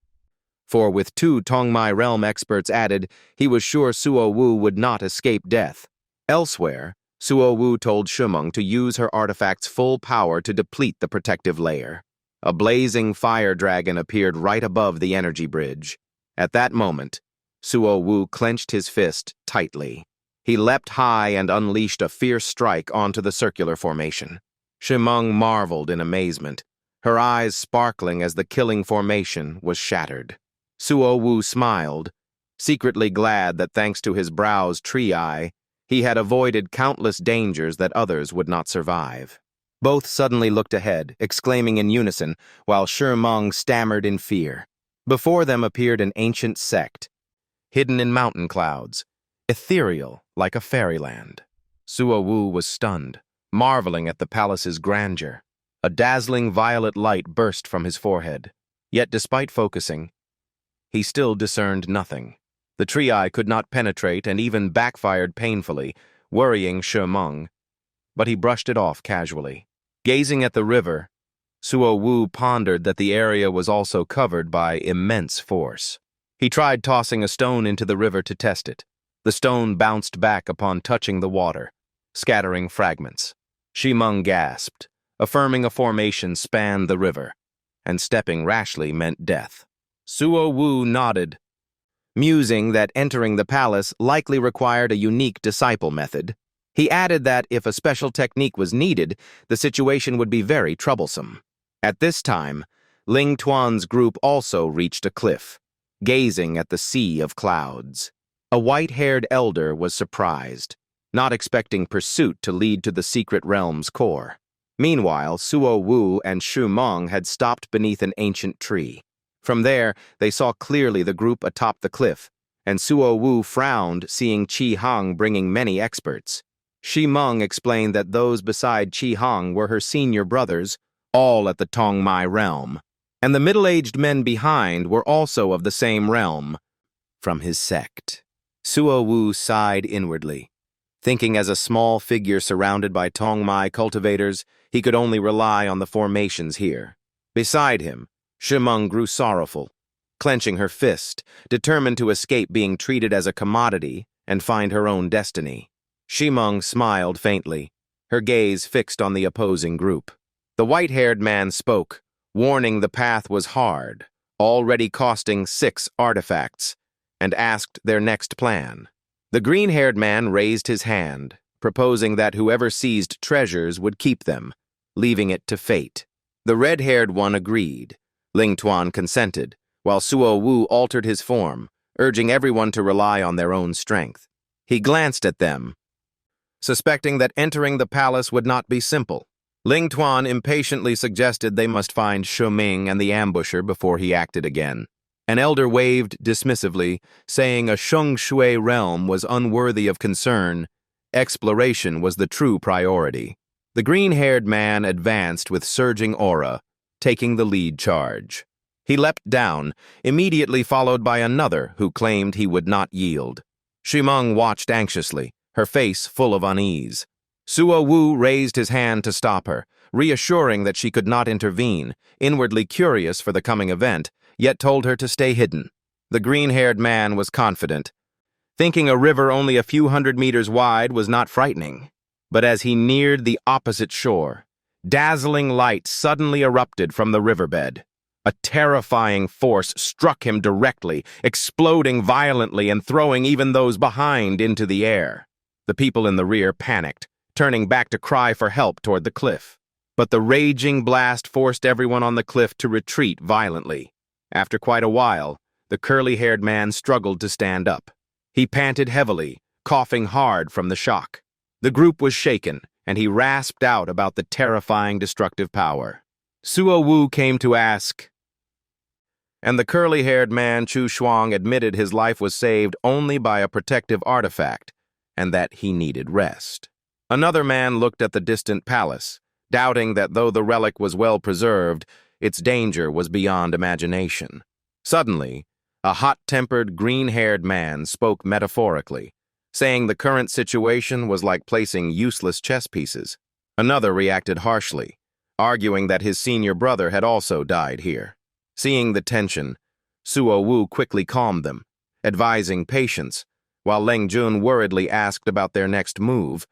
[SPEAKER 1] For with 2 Tongmai realm experts added, he was sure Suo Wu would not escape death. Elsewhere, Suo Wu told Ximang to use her artifact's full power to deplete the protective layer. A blazing fire dragon appeared right above the energy bridge. At that moment, Suo Wu clenched his fist tightly. He leapt high and unleashed a fierce strike onto the circular formation. Ximang marveled in amazement, her eyes sparkling as the killing formation was shattered. Suo Wu smiled, secretly glad that thanks to his brow's tree eye, he had avoided countless dangers that others would not survive. Both suddenly looked ahead, exclaiming in unison, while Ximang stammered in fear. Before them appeared an ancient sect, hidden in mountain clouds, ethereal like a fairyland. Suo Wu was stunned, marveling at the palace's grandeur. A dazzling violet light burst from his forehead. Yet despite focusing, he still discerned nothing. The tree eye could not penetrate and even backfired painfully, worrying Ximang, but he brushed it off casually. Gazing at the river, Suo Wu pondered that the area was also covered by immense force. He tried tossing a stone into the river to test it. The stone bounced back upon touching the water, scattering fragments. Ximang gasped, affirming a formation spanned the river, and stepping rashly meant death. Suo Wu nodded, musing that entering the palace likely required a unique disciple method. He added that if a special technique was needed, the situation would be very troublesome. At this time, Lantoan's group also reached a cliff, gazing at the sea of clouds. A white-haired elder was surprised, not expecting pursuit to lead to the secret realm's core. Meanwhile, Suo Wu and Ximang had stopped beneath an ancient tree. From there, they saw clearly the group atop the cliff, and Suo Wu frowned, seeing Tian Hung bringing many experts. Ximang explained that those beside Tian Hung were her senior brothers, all at the Tongmai realm, and the middle-aged men behind were also of the same realm, from his sect. Suo Wu sighed inwardly, thinking as a small figure surrounded by Tongmai cultivators, he could only rely on the formations here. Beside him, Ximang grew sorrowful, clenching her fist, determined to escape being treated as a commodity and find her own destiny. Ximang smiled faintly, her gaze fixed on the opposing group. The white-haired man spoke, warning the path was hard, already costing 6 artifacts, and asked their next plan. The green-haired man raised his hand, proposing that whoever seized treasures would keep them, leaving it to fate. The red-haired one agreed. Lantoan consented, while Suo Wu altered his form, urging everyone to rely on their own strength. He glanced at them, suspecting that entering the palace would not be simple. Lantoan impatiently suggested they must find Ximang and the ambusher before he acted again. An elder waved dismissively, saying a Sheng Shui realm was unworthy of concern. Exploration was the true priority. The green-haired man advanced with surging aura, taking the lead charge. He leapt down, immediately followed by another who claimed he would not yield. Ximang watched anxiously, her face full of unease. Suo Wu raised his hand to stop her, reassuring that she could not intervene, inwardly curious for the coming event, yet told her to stay hidden. The green-haired man was confident, thinking a river only a few hundred meters wide was not frightening. But as he neared the opposite shore, dazzling light suddenly erupted from the riverbed. A terrifying force struck him directly, exploding violently and throwing even those behind into the air. The people in the rear panicked, turning back to cry for help toward the cliff. But the raging blast forced everyone on the cliff to retreat violently. After quite a while, the curly-haired man struggled to stand up. He panted heavily, coughing hard from the shock. The group was shaken, and he rasped out about the terrifying destructive power. Suo Wu came to ask, and the curly-haired man Chu Shuang admitted his life was saved only by a protective artifact, and that he needed rest. Another man looked at the distant palace, doubting that though the relic was well preserved, its danger was beyond imagination. Suddenly, a hot-tempered, green-haired man spoke metaphorically, saying the current situation was like placing useless chess pieces. Another reacted harshly, arguing that his senior brother had also died here. Seeing the tension, Suo Wu quickly calmed them, advising patience, while Leng Jun worriedly asked about their next move,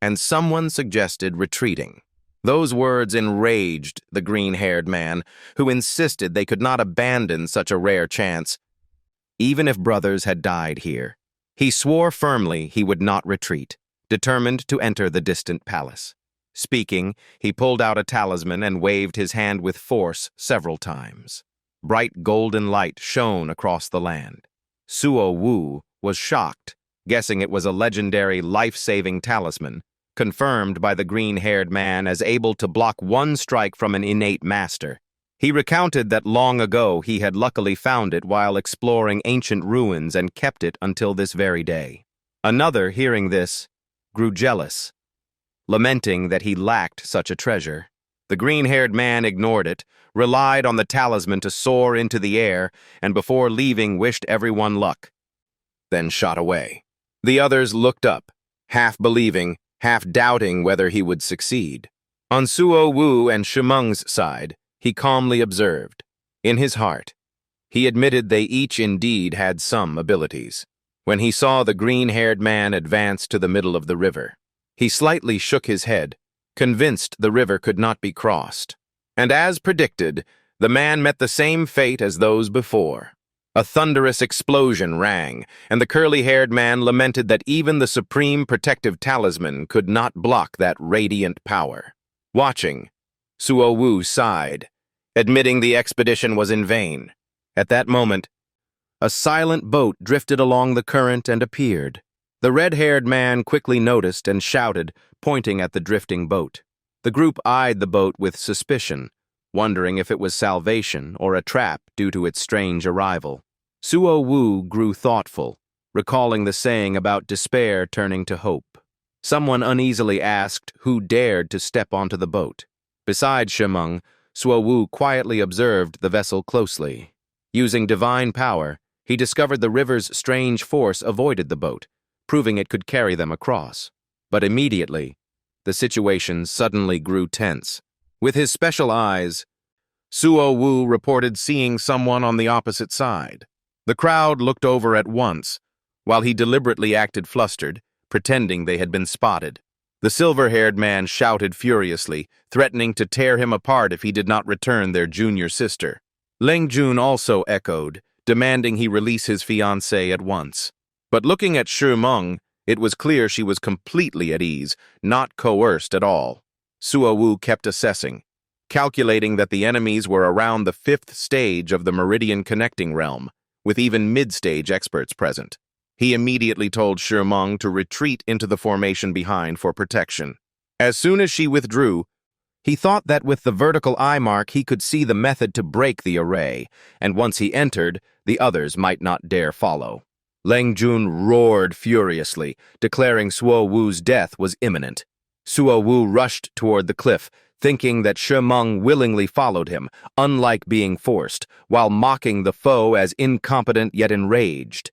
[SPEAKER 1] and someone suggested retreating. Those words enraged the green-haired man, who insisted they could not abandon such a rare chance, even if brothers had died here. He swore firmly he would not retreat, determined to enter the distant palace. Speaking, he pulled out a talisman and waved his hand with force several times. Bright golden light shone across the land. Suo Wu was shocked, guessing it was a legendary life-saving talisman, confirmed by the green-haired man as able to block one strike from an innate master. He recounted that long ago he had luckily found it while exploring ancient ruins and kept it until this very day. Another, hearing this, grew jealous, lamenting that he lacked such a treasure. The green-haired man ignored it, relied on the talisman to soar into the air, and before leaving wished everyone luck, then shot away. The others looked up, half believing, half doubting whether he would succeed. On Suo Wu and Ximang's side, he calmly observed. In his heart, he admitted they each indeed had some abilities. When he saw the green-haired man advance to the middle of the river, he slightly shook his head, convinced the river could not be crossed. And as predicted, the man met the same fate as those before. A thunderous explosion rang, and the curly-haired man lamented that even the supreme protective talisman could not block that radiant power. Watching, Suo Wu sighed, admitting the expedition was in vain. At that moment, a silent boat drifted along the current and appeared. The red-haired man quickly noticed and shouted, pointing at the drifting boat. The group eyed the boat with suspicion, wondering if it was salvation or a trap due to its strange arrival. Suo Wu grew thoughtful, recalling the saying about despair turning to hope. Someone uneasily asked who dared to step onto the boat. Besides Ximang, Suo Wu quietly observed the vessel closely. Using divine power, he discovered the river's strange force avoided the boat, proving it could carry them across. But immediately, the situation suddenly grew tense. With his special eyes, Suo Wu reported seeing someone on the opposite side. The crowd looked over at once, while he deliberately acted flustered, pretending they had been spotted. The silver-haired man shouted furiously, threatening to tear him apart if he did not return their junior sister. Lin Ximang also echoed, demanding he release his fiancée at once. But looking at Xu Meng, it was clear she was completely at ease, not coerced at all. Suo Wu kept assessing, calculating that the enemies were around the 5th stage of the Meridian connecting realm, with even mid-stage experts present. He immediately told Xu Meng to retreat into the formation behind for protection. As soon as she withdrew, he thought that with the vertical eye mark he could see the method to break the array, and once he entered, the others might not dare follow. Lin Ximang roared furiously, declaring Suo Wu's death was imminent. Suo Wu rushed toward the cliff, thinking that Xu Meng willingly followed him, unlike being forced, while mocking the foe as incompetent yet enraged.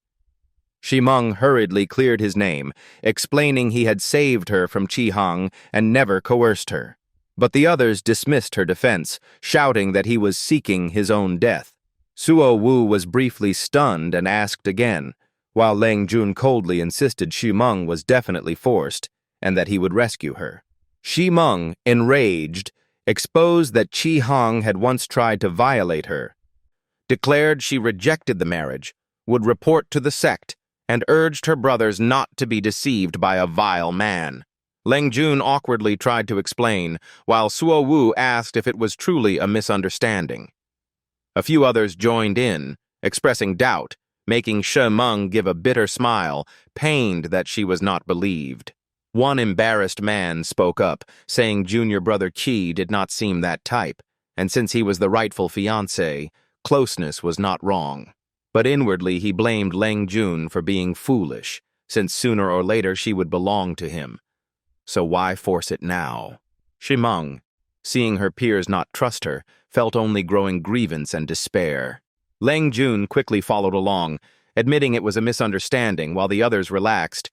[SPEAKER 1] Xu Meng hurriedly cleared his name, explaining he had saved her from Tian Hung and never coerced her. But the others dismissed her defense, shouting that he was seeking his own death. Suo Wu was briefly stunned and asked again, while Lin Ximang coldly insisted Xu Meng was definitely forced and that he would rescue her. Xu Meng, enraged, exposed that Tian Hung had once tried to violate her, declared she rejected the marriage, would report to the sect, and urged her brothers not to be deceived by a vile man. Lin Ximang awkwardly tried to explain, while Suo Wu asked if it was truly a misunderstanding. A few others joined in, expressing doubt, making Xu Meng give a bitter smile, pained that she was not believed. One embarrassed man spoke up, saying junior brother Qi did not seem that type, and since he was the rightful fiancé, closeness was not wrong. But inwardly he blamed Lin Ximang for being foolish, since sooner or later she would belong to him. So why force it now? Xu Meng, seeing her peers not trust her, felt only growing grievance and despair. Lin Ximang quickly followed along, admitting it was a misunderstanding while the others relaxed,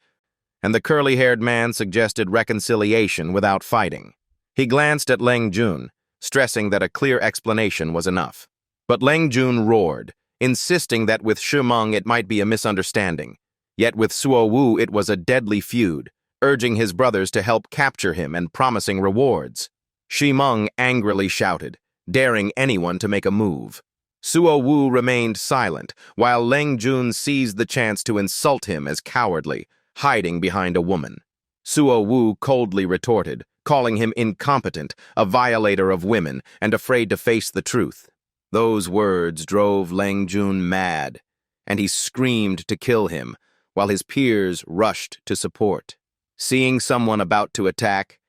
[SPEAKER 1] and the curly-haired man suggested reconciliation without fighting. He glanced at Lin Ximang, stressing that a clear explanation was enough. But Lin Ximang roared, insisting that with Xu Meng it might be a misunderstanding, yet with Suo Wu it was a deadly feud, urging his brothers to help capture him and promising rewards. Xu Meng angrily shouted, daring anyone to make a move. Suo Wu remained silent, while Lin Ximang seized the chance to insult him as cowardly, hiding behind a woman. Suo Wu coldly retorted, calling him incompetent, a violator of women, and afraid to face the truth. Those words drove Lin Ximang mad, and he screamed to kill him, while his peers rushed to support. Seeing someone about to attack,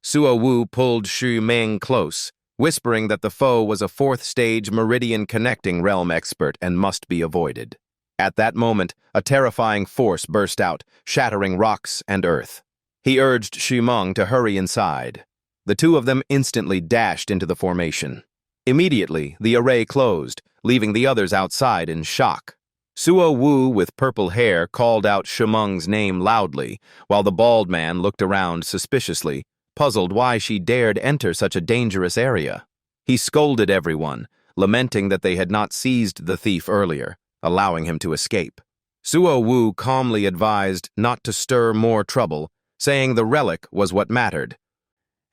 [SPEAKER 1] Suo Wu pulled Xu Meng close, whispering that the foe was a 4th-stage Meridian connecting realm expert and must be avoided. At that moment, a terrifying force burst out, shattering rocks and earth. He urged Xu Meng to hurry inside. The two of them instantly dashed into the formation. Immediately, the array closed, leaving the others outside in shock. Suo Wu with purple hair called out Xu Meng's name loudly, while the bald man looked around suspiciously, puzzled why she dared enter such a dangerous area. He scolded everyone, lamenting that they had not seized the thief earlier, allowing him to escape. Suo Wu calmly advised not to stir more trouble, saying the relic was what mattered,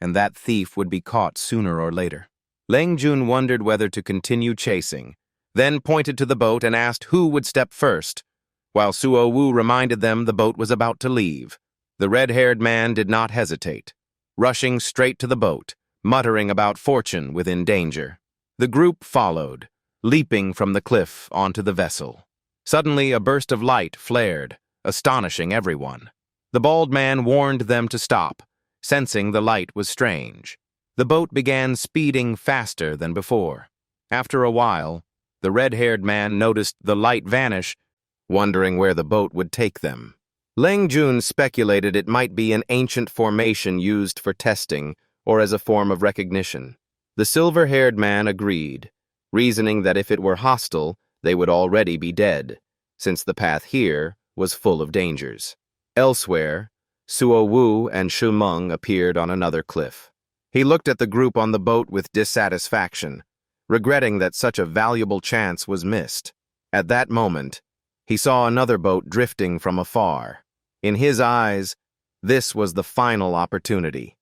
[SPEAKER 1] and that thief would be caught sooner or later. Lin Ximang wondered whether to continue chasing, then pointed to the boat and asked who would step first, while Suo Wu reminded them the boat was about to leave. The red-haired man did not hesitate, rushing straight to the boat, muttering about fortune within danger. The group followed, leaping from the cliff onto the vessel. Suddenly, a burst of light flared, astonishing everyone. The bald man warned them to stop, sensing the light was strange. The boat began speeding faster than before. After a while, the red-haired man noticed the light vanish, wondering where the boat would take them. Lin Ximang speculated it might be an ancient formation used for testing or as a form of recognition. The silver-haired man agreed, reasoning that if it were hostile, they would already be dead, since the path here was full of dangers. Elsewhere, Suo Wu and Xu Meng appeared on another cliff. He looked at the group on the boat with dissatisfaction, regretting that such a valuable chance was missed. At that moment, he saw another boat drifting from afar. In his eyes, This was the final opportunity,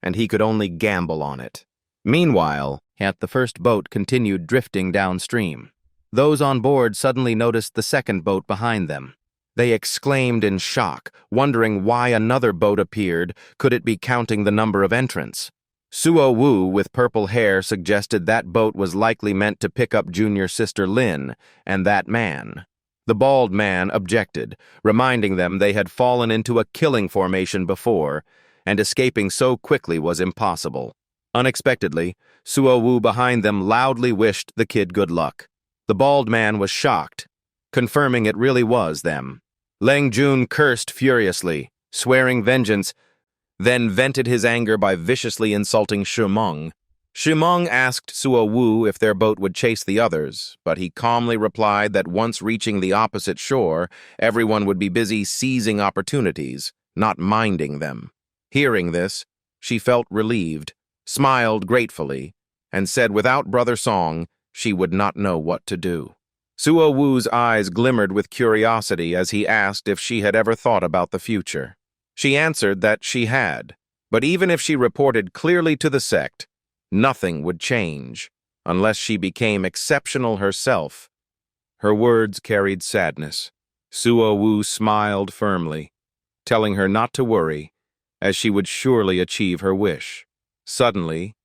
[SPEAKER 1] and he could only gamble on it. Meanwhile, the first boat continued drifting downstream. Those on board suddenly noticed the second boat behind them. They exclaimed in shock, wondering why another boat appeared. Could it be counting the number of entrants? Suo Wu, with purple hair, suggested that boat was likely meant to pick up junior sister Lin and that man. The bald man objected, reminding them they had fallen into a killing formation before, and escaping so quickly was impossible. Unexpectedly, Suo Wu behind them loudly wished the kid good luck. The bald man was shocked, confirming it really was them. Leng Jun cursed furiously, swearing vengeance, then vented his anger by viciously insulting Ximang. Ximang asked Suo Wu if their boat would chase the others, but he calmly replied that once reaching the opposite shore, everyone would be busy seizing opportunities, not minding them. Hearing this, she felt relieved, smiled gratefully, and said without Brother Song, she would not know what to do. Suo Wu's eyes glimmered with curiosity as he asked if she had ever thought about the future. She answered that she had, but even if she reported clearly to the sect, nothing would change unless she became exceptional herself. Her words carried sadness. Suo Wu smiled firmly, telling her not to worry, as she would surely achieve her wish. Suddenly,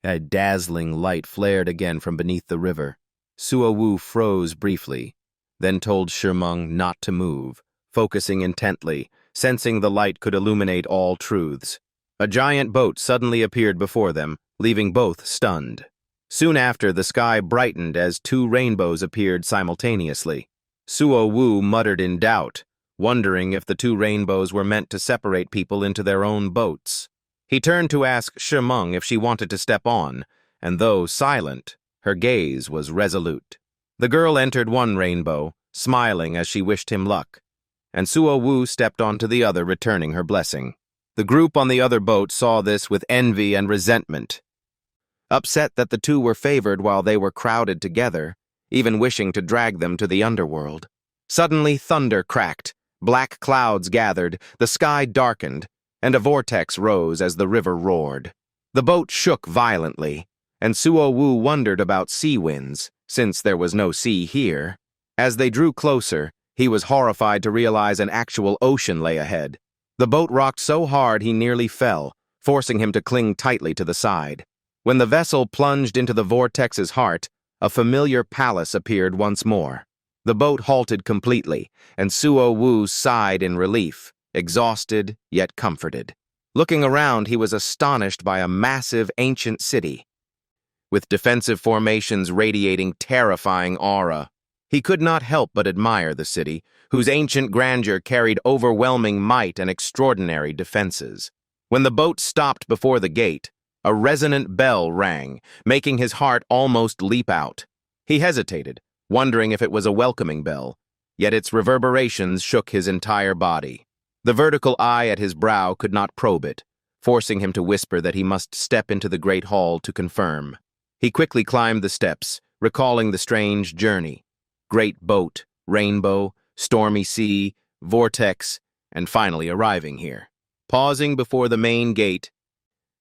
[SPEAKER 1] a dazzling light flared again from beneath the river. Suo Wu froze briefly, then told Ximang not to move, focusing intently, sensing the light could illuminate all truths. A giant boat suddenly appeared before them, leaving both stunned. Soon after, the sky brightened as two rainbows appeared simultaneously. Suo Wu muttered in doubt, wondering if the two rainbows were meant to separate people into their own boats. He turned to ask Ximang if she wanted to step on, and though silent, her gaze was resolute. The girl entered one rainbow, smiling as she wished him luck, and Suo Wu stepped onto the other, returning her blessing. The group on the other boat saw this with envy and resentment, upset that the two were favored while they were crowded together, even wishing to drag them to the underworld. Suddenly, thunder cracked, black clouds gathered, the sky darkened, and a vortex rose as the river roared. The boat shook violently, and Suo Wu wondered about sea winds, since there was no sea here. As they drew closer, he was horrified to realize an actual ocean lay ahead. The boat rocked so hard he nearly fell, forcing him to cling tightly to the side. When the vessel plunged into the vortex's heart, a familiar palace appeared once more. The boat halted completely, and Suo Wu sighed in relief, exhausted yet comforted. Looking around, he was astonished by a massive ancient city, with defensive formations radiating terrifying aura. He could not help but admire the city, whose ancient grandeur carried overwhelming might and extraordinary defenses. When the boat stopped before the gate, a resonant bell rang, making his heart almost leap out. He hesitated, wondering if it was a welcoming bell, yet its reverberations shook his entire body. The vertical eye at his brow could not probe it, forcing him to whisper that he must step into the great hall to confirm. He quickly climbed the steps, recalling the strange journey. Great boat, rainbow, stormy sea, vortex, and finally arriving here. Pausing before the main gate,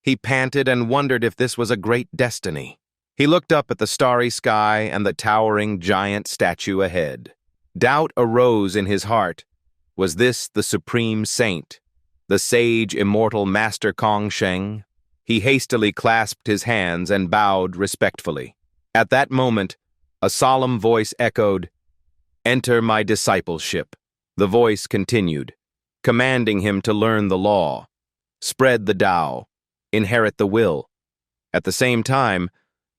[SPEAKER 1] he panted and wondered if this was a great destiny. He looked up at the starry sky and the towering giant statue ahead. Doubt arose in his heart. Was this the supreme saint, the sage immortal Master Kong Cheng? He hastily clasped his hands and bowed respectfully. At that moment, a solemn voice echoed, "Enter my discipleship." The voice continued, commanding him to learn the law, spread the Tao, inherit the will. At the same time,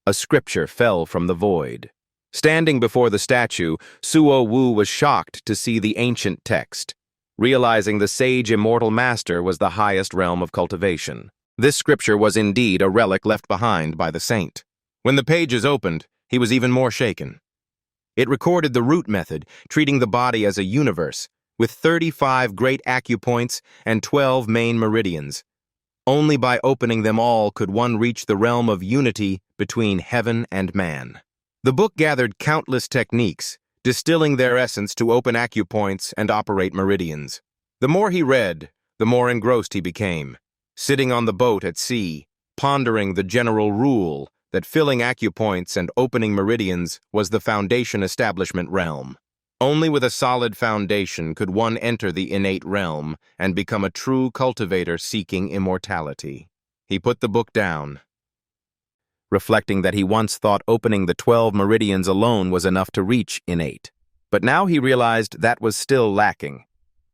[SPEAKER 1] a scripture fell from the void. Standing before the statue, Suo Wu was shocked to see the ancient text, realizing the sage immortal master was the highest realm of cultivation. This scripture was indeed a relic left behind by the saint. When the pages opened, he was even more shaken. It recorded the root method, treating the body as a universe, with 35 great acupoints and 12 main meridians. Only by opening them all could one reach the realm of unity between heaven and man. The book gathered countless techniques, distilling their essence to open acupoints and operate meridians. The more he read, the more engrossed he became, sitting on the boat at sea, pondering the general rule that filling acupoints and opening meridians was the foundation establishment realm. Only with a solid foundation could one enter the innate realm and become a true cultivator seeking immortality. He put the book down, reflecting that he once thought opening the 12 meridians alone was enough to reach innate. But now he realized that was still lacking.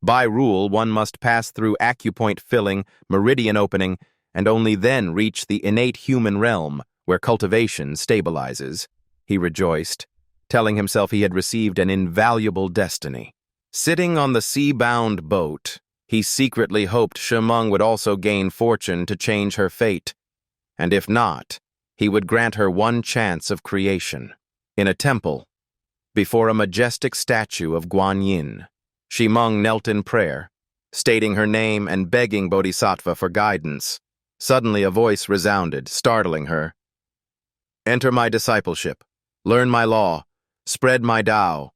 [SPEAKER 1] By rule, one must pass through acupoint filling, meridian opening, and only then reach the innate human realm, where cultivation stabilizes. He rejoiced, telling himself he had received an invaluable destiny. Sitting on the sea-bound boat, he secretly hoped Ximang would also gain fortune to change her fate, and if not, he would grant her one chance of creation. In a temple, before a majestic statue of Guanyin, Ximang knelt in prayer, stating her name and begging Bodhisattva for guidance. Suddenly a voice resounded, startling her. "Enter my discipleship, learn my law, spread my Tao,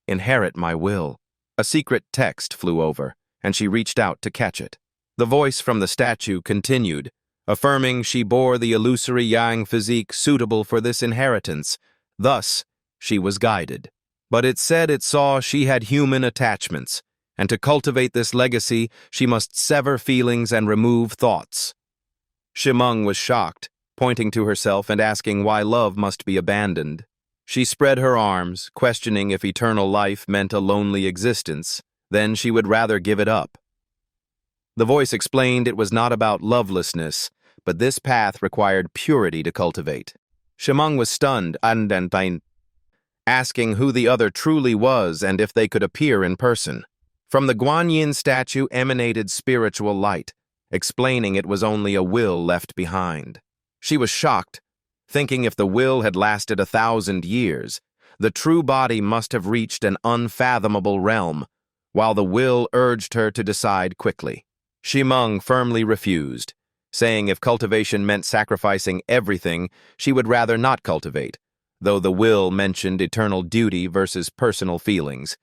[SPEAKER 1] inherit my will." A secret text flew over, and she reached out to catch it. The voice from the statue continued, affirming she bore the illusory yang physique suitable for this inheritance. Thus, she was guided. But it said it saw she had human attachments, and to cultivate this legacy, she must sever feelings and remove thoughts. Ximang was shocked, pointing to herself and asking why love must be abandoned. She spread her arms, questioning if eternal life meant a lonely existence. Then she would rather give it up. The voice explained it was not about lovelessness, but this path required purity to cultivate. Ximang was stunned, asking who the other truly was and if they could appear in person. From the Guanyin statue emanated spiritual light, explaining it was only a will left behind. She was shocked, thinking if the will had lasted 1,000 years, the true body must have reached an unfathomable realm, while the will urged her to decide quickly. Ximang firmly refused, saying if cultivation meant sacrificing everything, she would rather not cultivate, though the will mentioned eternal duty versus personal feelings.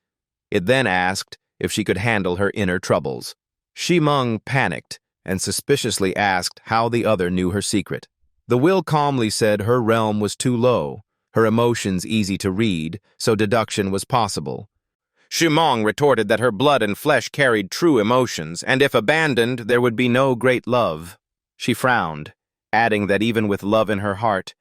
[SPEAKER 1] It then asked if she could handle her inner troubles. Ximang panicked and suspiciously asked how the other knew her secret. The will calmly said her realm was too low, her emotions easy to read, so deduction was possible. Ximang retorted that her blood and flesh carried true emotions, and if abandoned, there would be no great love. She frowned, adding that even with love in her heart,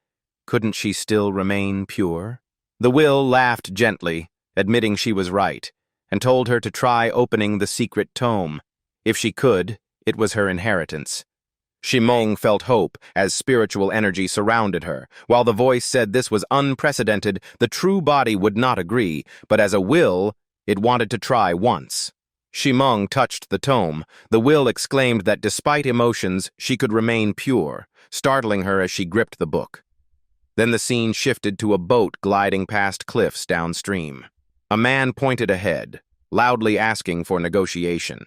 [SPEAKER 1] couldn't she still remain pure? The will laughed gently, admitting she was right, and told her to try opening the secret tome. If she could, it was her inheritance. Ximang felt hope as spiritual energy surrounded her. While the voice said this was unprecedented, the true body would not agree, but as a will, it wanted to try once. Ximang touched the tome. The will exclaimed that despite emotions, she could remain pure, startling her as she gripped the book. Then the scene shifted to a boat gliding past cliffs downstream. A man pointed ahead, loudly asking for negotiation,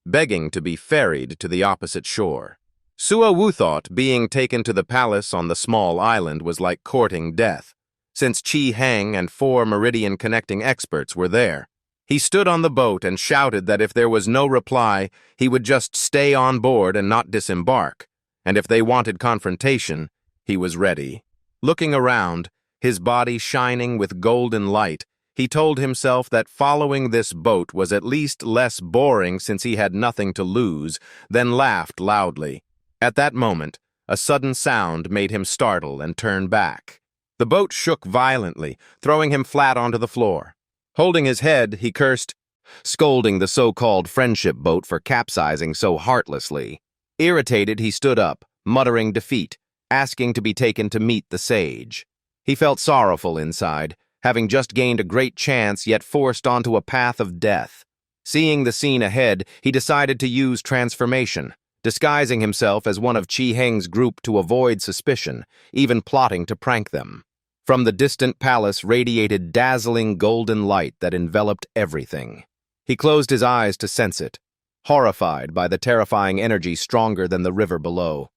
[SPEAKER 1] begging to be ferried to the opposite shore. Suo Wu thought being taken to the palace on the small island was like courting death, since Cheng and 4 Meridian connecting experts were there. He stood on the boat and shouted that if there was no reply, he would just stay on board and not disembark, and if they wanted confrontation, he was ready. Looking around, his body shining with golden light, he told himself that following this boat was at least less boring since he had nothing to lose, then laughed loudly. At that moment, a sudden sound made him startle and turn back. The boat shook violently, throwing him flat onto the floor. Holding his head, he cursed, scolding the so-called friendship boat for capsizing so heartlessly. Irritated, he stood up, muttering defeat, asking to be taken to meet the sage. He felt sorrowful inside, having just gained a great chance yet forced onto a path of death. Seeing the scene ahead, he decided to use transformation, disguising himself as one of Cheng's group to avoid suspicion, even plotting to prank them. From the distant palace radiated dazzling golden light that enveloped everything. He closed his eyes to sense it, horrified by the terrifying energy stronger than the river below.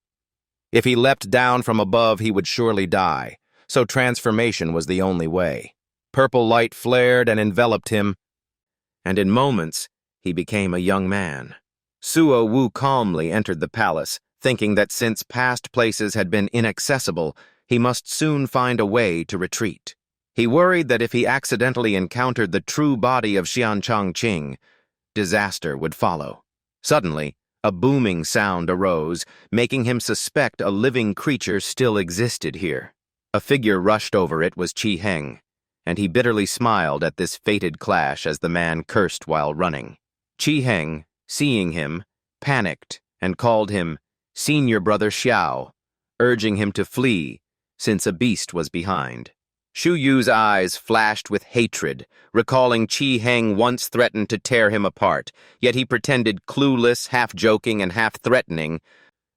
[SPEAKER 1] If he leapt down from above, he would surely die, so transformation was the only way. Purple light flared and enveloped him, and in moments, he became a young man. Suo Wu calmly entered the palace, thinking that since past places had been inaccessible, he must soon find a way to retreat. He worried that if he accidentally encountered the true body of Xianchang, disaster would follow. Suddenly, a booming sound arose, making him suspect a living creature still existed here. A figure rushed over it was Chi Heng, and he bitterly smiled at this fated clash as the man cursed while running. Chi Heng, seeing him, panicked and called him Senior Brother Xiao, urging him to flee since a beast was behind. Shu Yu's eyes flashed with hatred, recalling Chi Heng once threatened to tear him apart, yet he pretended clueless, half-joking and half-threatening,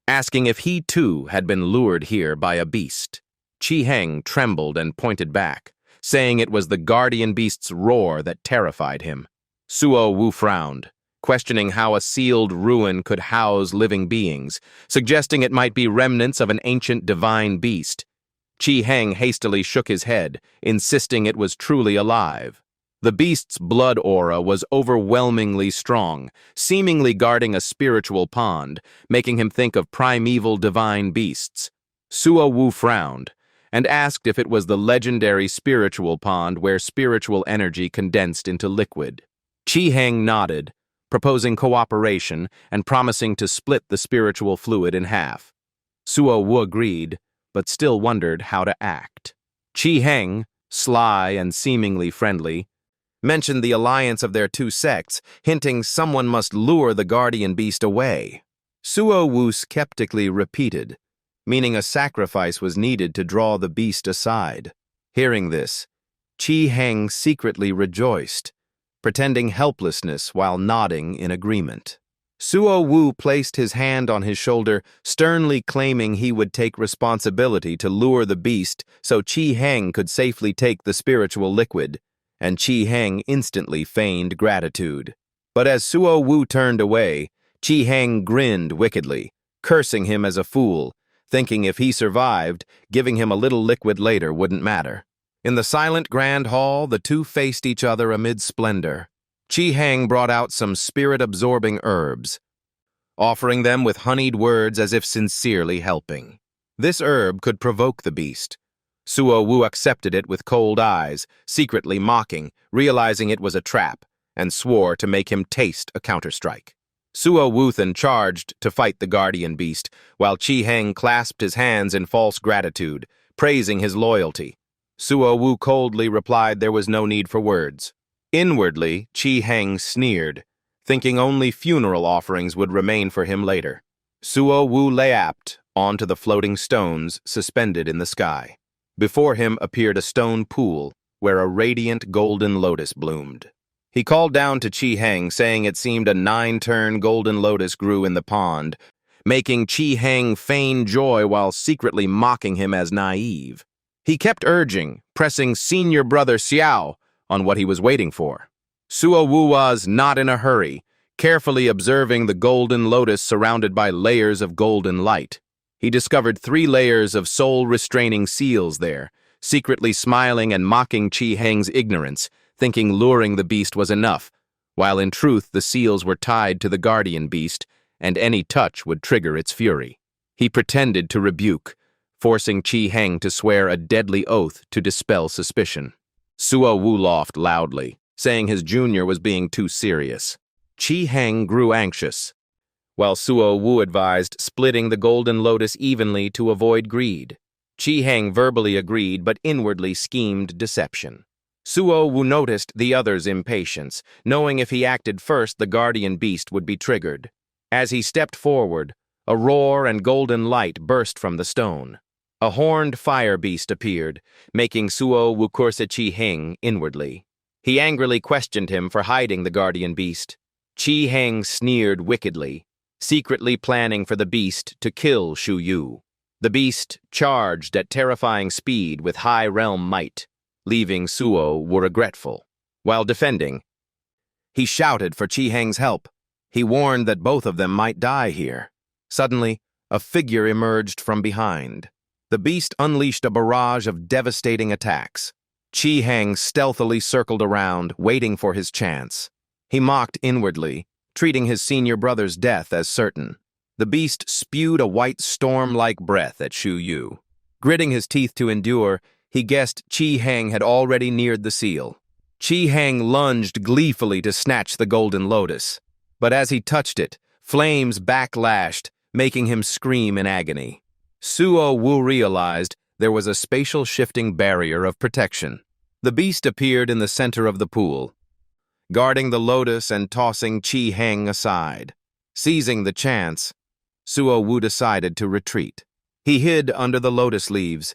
[SPEAKER 1] asking if he too had been lured here by a beast. Chi Heng trembled and pointed back, saying it was the guardian beast's roar that terrified him. Suo Wu frowned, questioning how a sealed ruin could house living beings, suggesting it might be remnants of an ancient divine beast. Chi Heng hastily shook his head, insisting it was truly alive. The beast's blood aura was overwhelmingly strong, seemingly guarding a spiritual pond, making him think of primeval divine beasts. Suo Wu frowned, and asked if it was the legendary spiritual pond where spiritual energy condensed into liquid. Chi Heng nodded, proposing cooperation and promising to split the spiritual fluid in half. Suo Wu agreed, but still wondered how to act. Chi Heng, sly and seemingly friendly, mentioned the alliance of their two sects, hinting someone must lure the guardian beast away. Suo Wu skeptically repeated, meaning a sacrifice was needed to draw the beast aside. Hearing this, Chi Heng secretly rejoiced, pretending helplessness while nodding in agreement. Suo Wu placed his hand on his shoulder, sternly claiming he would take responsibility to lure the beast so Chi Heng could safely take the spiritual liquid, and Chi Heng instantly feigned gratitude. But as Suo Wu turned away, Chi Heng grinned wickedly, cursing him as a fool, thinking if he survived, giving him a little liquid later wouldn't matter. In the silent grand hall, the two faced each other amid splendor. Chi Heng brought out some spirit-absorbing herbs, offering them with honeyed words as if sincerely helping. This herb could provoke the beast. Suo Wu accepted it with cold eyes, secretly mocking, realizing it was a trap, and swore to make him taste a counterstrike. Suo Wu then charged to fight the guardian beast, while Chi Heng clasped his hands in false gratitude, praising his loyalty. Suo Wu coldly replied there was no need for words. Inwardly, Chi Heng sneered, thinking only funeral offerings would remain for him later. Suo Wu lay apt onto the floating stones suspended in the sky. Before him appeared a stone pool where a radiant golden lotus bloomed. He called down to Chi Heng, saying it seemed a 9-turn golden lotus grew in the pond, making Chi Heng feign joy while secretly mocking him as naive. He kept urging, pressing Senior Brother Xiao on what he was waiting for. Suo Wu was not in a hurry, carefully observing the golden lotus surrounded by layers of golden light. He discovered 3 layers of soul-restraining seals there, secretly smiling and mocking Chi Heng's ignorance, thinking luring the beast was enough, while in truth the seals were tied to the guardian beast, and any touch would trigger its fury. He pretended to rebuke, forcing Chi Heng to swear a deadly oath to dispel suspicion. Suo Wu laughed loudly, saying his junior was being too serious. Chi Heng grew anxious, while Suo Wu advised splitting the golden lotus evenly to avoid greed. Chi Heng verbally agreed but inwardly schemed deception. Suo Wu noticed the other's impatience, knowing if he acted first the guardian beast would be triggered. As he stepped forward, a roar and golden light burst from the stone. A horned fire beast appeared, making Suo Wu curse Chi Heng inwardly. He angrily questioned him for hiding the guardian beast. Chi Heng sneered wickedly, secretly planning for the beast to kill Shu Yu. The beast charged at terrifying speed with high realm might, leaving Suo Wu regretful. While defending, he shouted for Chi Heng's help. He warned that both of them might die here. Suddenly, a figure emerged from behind. The beast unleashed a barrage of devastating attacks. Chi Heng stealthily circled around, waiting for his chance. He mocked inwardly, treating his senior brother's death as certain. The beast spewed a white storm-like breath at Suo Wu. Gritting his teeth to endure, he guessed Tian Hung had already neared the seal. Tian Hung lunged gleefully to snatch the golden lotus. But as he touched it, flames backlashed, making him scream in agony. Suo Wu realized there was a spatial shifting barrier of protection. The beast appeared in the center of the pool, guarding the lotus and tossing Tian Hung aside. Seizing the chance, Suo Wu decided to retreat. He hid under the lotus leaves,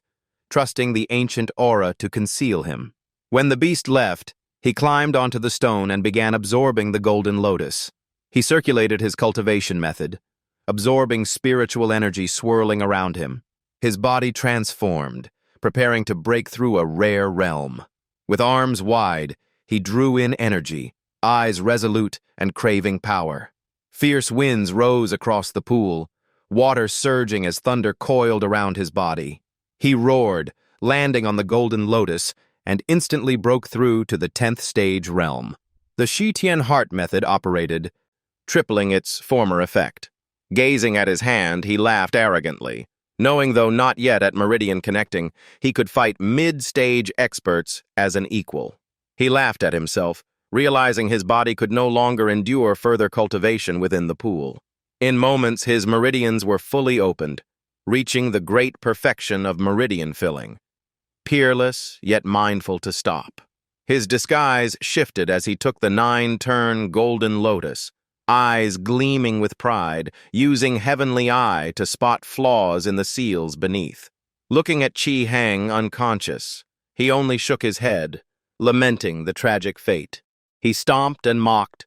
[SPEAKER 1] trusting the ancient aura to conceal him. When the beast left, he climbed onto the stone and began absorbing the golden lotus. He circulated his cultivation method, absorbing spiritual energy swirling around him. His body transformed, preparing to break through a rare realm. With arms wide, he drew in energy, eyes resolute and craving power. Fierce winds rose across the pool, water surging as thunder coiled around his body. He roared, landing on the golden lotus, and instantly broke through to the 10th stage realm. The Shitian heart method operated, tripling its former effect. Gazing at his hand, he laughed arrogantly. Knowing, though not yet at Meridian connecting, he could fight mid-stage experts as an equal. He laughed at himself, realizing his body could no longer endure further cultivation within the pool. In moments, his meridians were fully opened, reaching the great perfection of meridian filling. Peerless, yet mindful to stop. His disguise shifted as he took the 9-turn golden lotus, eyes gleaming with pride, using heavenly eye to spot flaws in the seals beneath. Looking at Tian Hung unconscious, he only shook his head, lamenting the tragic fate. He stomped and mocked,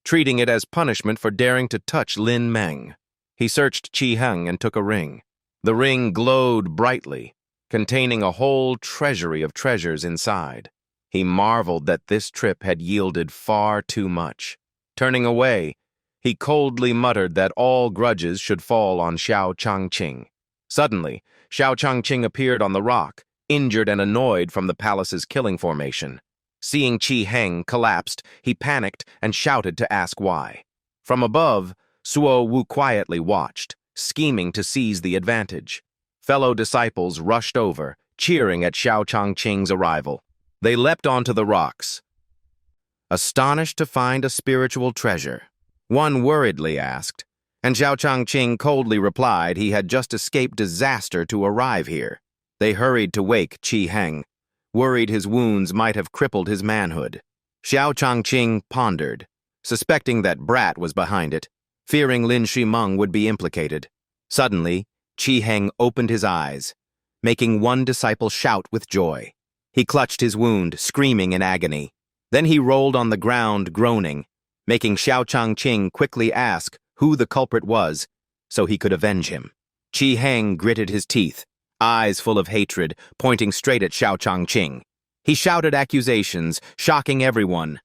[SPEAKER 1] treating it as punishment for daring to touch Lin Ximang. He searched Tian Hung and took a ring. The ring glowed brightly, containing a whole treasury of treasures inside. He marveled that this trip had yielded far too much. Turning away, he coldly muttered that all grudges should fall on Xiao Changqing. Suddenly, Xiao Changqing appeared on the rock, injured and annoyed from the palace's killing formation. Seeing Tian Hung collapsed, he panicked and shouted to ask why. From above, Suo Wu quietly watched, scheming to seize the advantage. Fellow disciples rushed over, cheering at Xiao Changqing's arrival. They leapt onto the rocks, astonished to find a spiritual treasure. One worriedly asked, and Xiao Changqing coldly replied he had just escaped disaster to arrive here. They hurried to wake Tian Hung, worried his wounds might have crippled his manhood. Xiao Changqing pondered, suspecting that Brat was behind it, fearing Lin Ximang would be implicated. Suddenly, Tian Hung opened his eyes, making one disciple shout with joy. He clutched his wound, screaming in agony. Then he rolled on the ground, groaning, making Xiao Changqing quickly ask who the culprit was so he could avenge him. Tian Hung gritted his teeth, eyes full of hatred, pointing straight at Xiao Changqing. He shouted accusations, shocking everyone,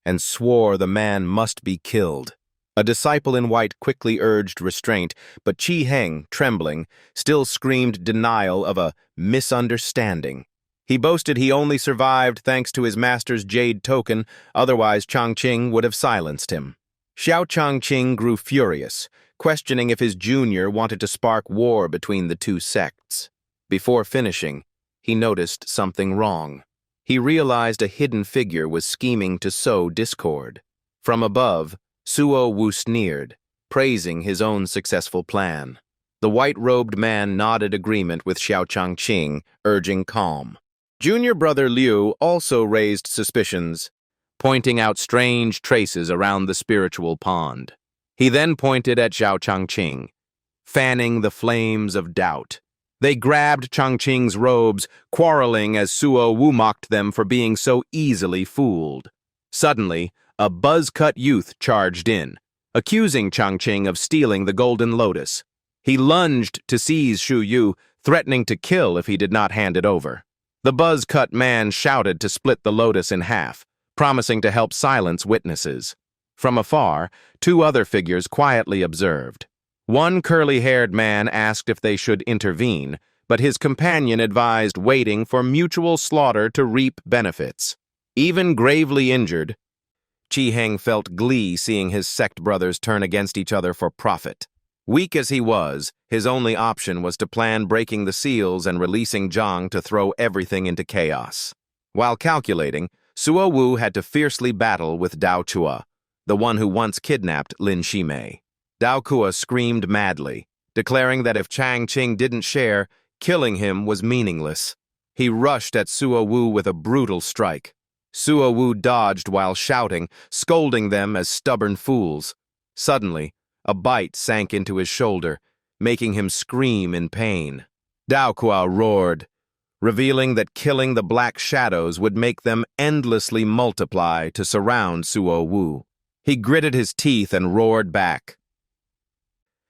[SPEAKER 1] and swore the man must be killed. A disciple in white quickly urged restraint, but Tian Hung, trembling, still screamed denial of a misunderstanding. He boasted he only survived thanks to his master's jade token, otherwise Changqing would have silenced him. Xiao Changqing grew furious, questioning if his junior wanted to spark war between the two sects. Before finishing, he noticed something wrong. He realized a hidden figure was scheming to sow discord. From above, Suo Wu sneered, praising his own successful plan. The white-robed man nodded agreement with Xiao Changqing, urging calm. Junior brother Liu also raised suspicions, pointing out strange traces around the spiritual pond. He then pointed at Xiao Changqing, fanning the flames of doubt. They grabbed Changqing's robes, quarreling as Suo Wu mocked them for being so easily fooled. Suddenly, a buzz-cut youth charged in, accusing Changqing of stealing the golden lotus. He lunged to seize Suo Wu, threatening to kill if he did not hand it over. The buzz-cut man shouted to split the lotus in half, promising to help silence witnesses. From afar, two other figures quietly observed. One curly-haired man asked if they should intervene, but his companion advised waiting for mutual slaughter to reap benefits. Even gravely injured, Cheng felt glee seeing his sect brothers turn against each other for profit. Weak as he was, his only option was to plan breaking the seals and releasing Zhang to throw everything into chaos. While calculating, Suo Wu had to fiercely battle with Dao Chua, the one who once kidnapped Lin Ximang. Dao Chua screamed madly, declaring that if Chang Qing didn't share, killing him was meaningless. He rushed at Suo Wu with a brutal strike. Suo Wu dodged while shouting, scolding them as stubborn fools. Suddenly, a bite sank into his shoulder, making him scream in pain. Dao Chua roared, revealing that killing the black shadows would make them endlessly multiply to surround Suo Wu. He gritted his teeth and roared back,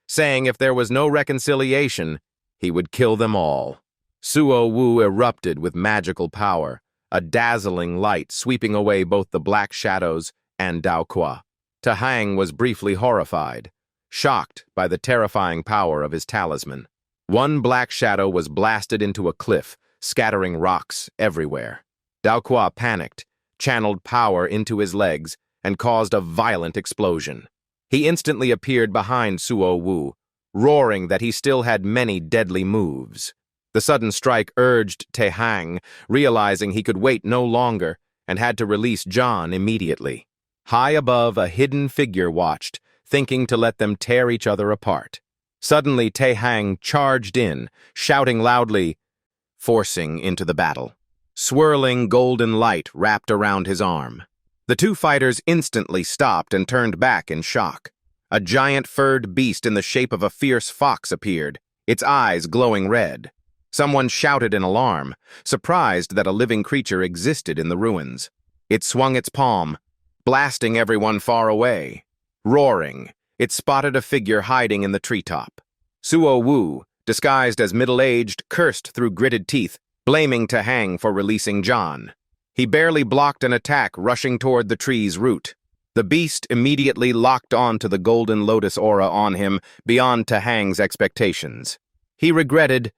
[SPEAKER 1] saying if there was no reconciliation, he would kill them all. Suo Wu erupted with magical power, a dazzling light sweeping away both the black shadows and Dao Chua. Tian Hung was briefly horrified, shocked by the terrifying power of his talisman. One black shadow was blasted into a cliff, scattering rocks everywhere. Dao Chua panicked, channeled power into his legs, and caused a violent explosion. He instantly appeared behind Suo Wu, roaring that he still had many deadly moves. The sudden strike urged Tian Hung, realizing he could wait no longer and had to release John immediately. High above, a hidden figure watched, thinking to let them tear each other apart. Suddenly, Tian Hung charged in, shouting loudly, forcing into the battle. Swirling golden light wrapped around his arm. The two fighters instantly stopped and turned back in shock. A giant furred beast in the shape of a fierce fox appeared, its eyes glowing red. Someone shouted in alarm, surprised that a living creature existed in the ruins. It swung its palm, blasting everyone far away. Roaring, it spotted a figure hiding in the treetop. Suo Wu, disguised as middle-aged, cursed through gritted teeth, blaming Tian Hung for releasing John. He barely blocked an attack rushing toward the tree's root. The beast immediately locked on to the golden lotus aura on him beyond Tian Hung's expectations. He regretted,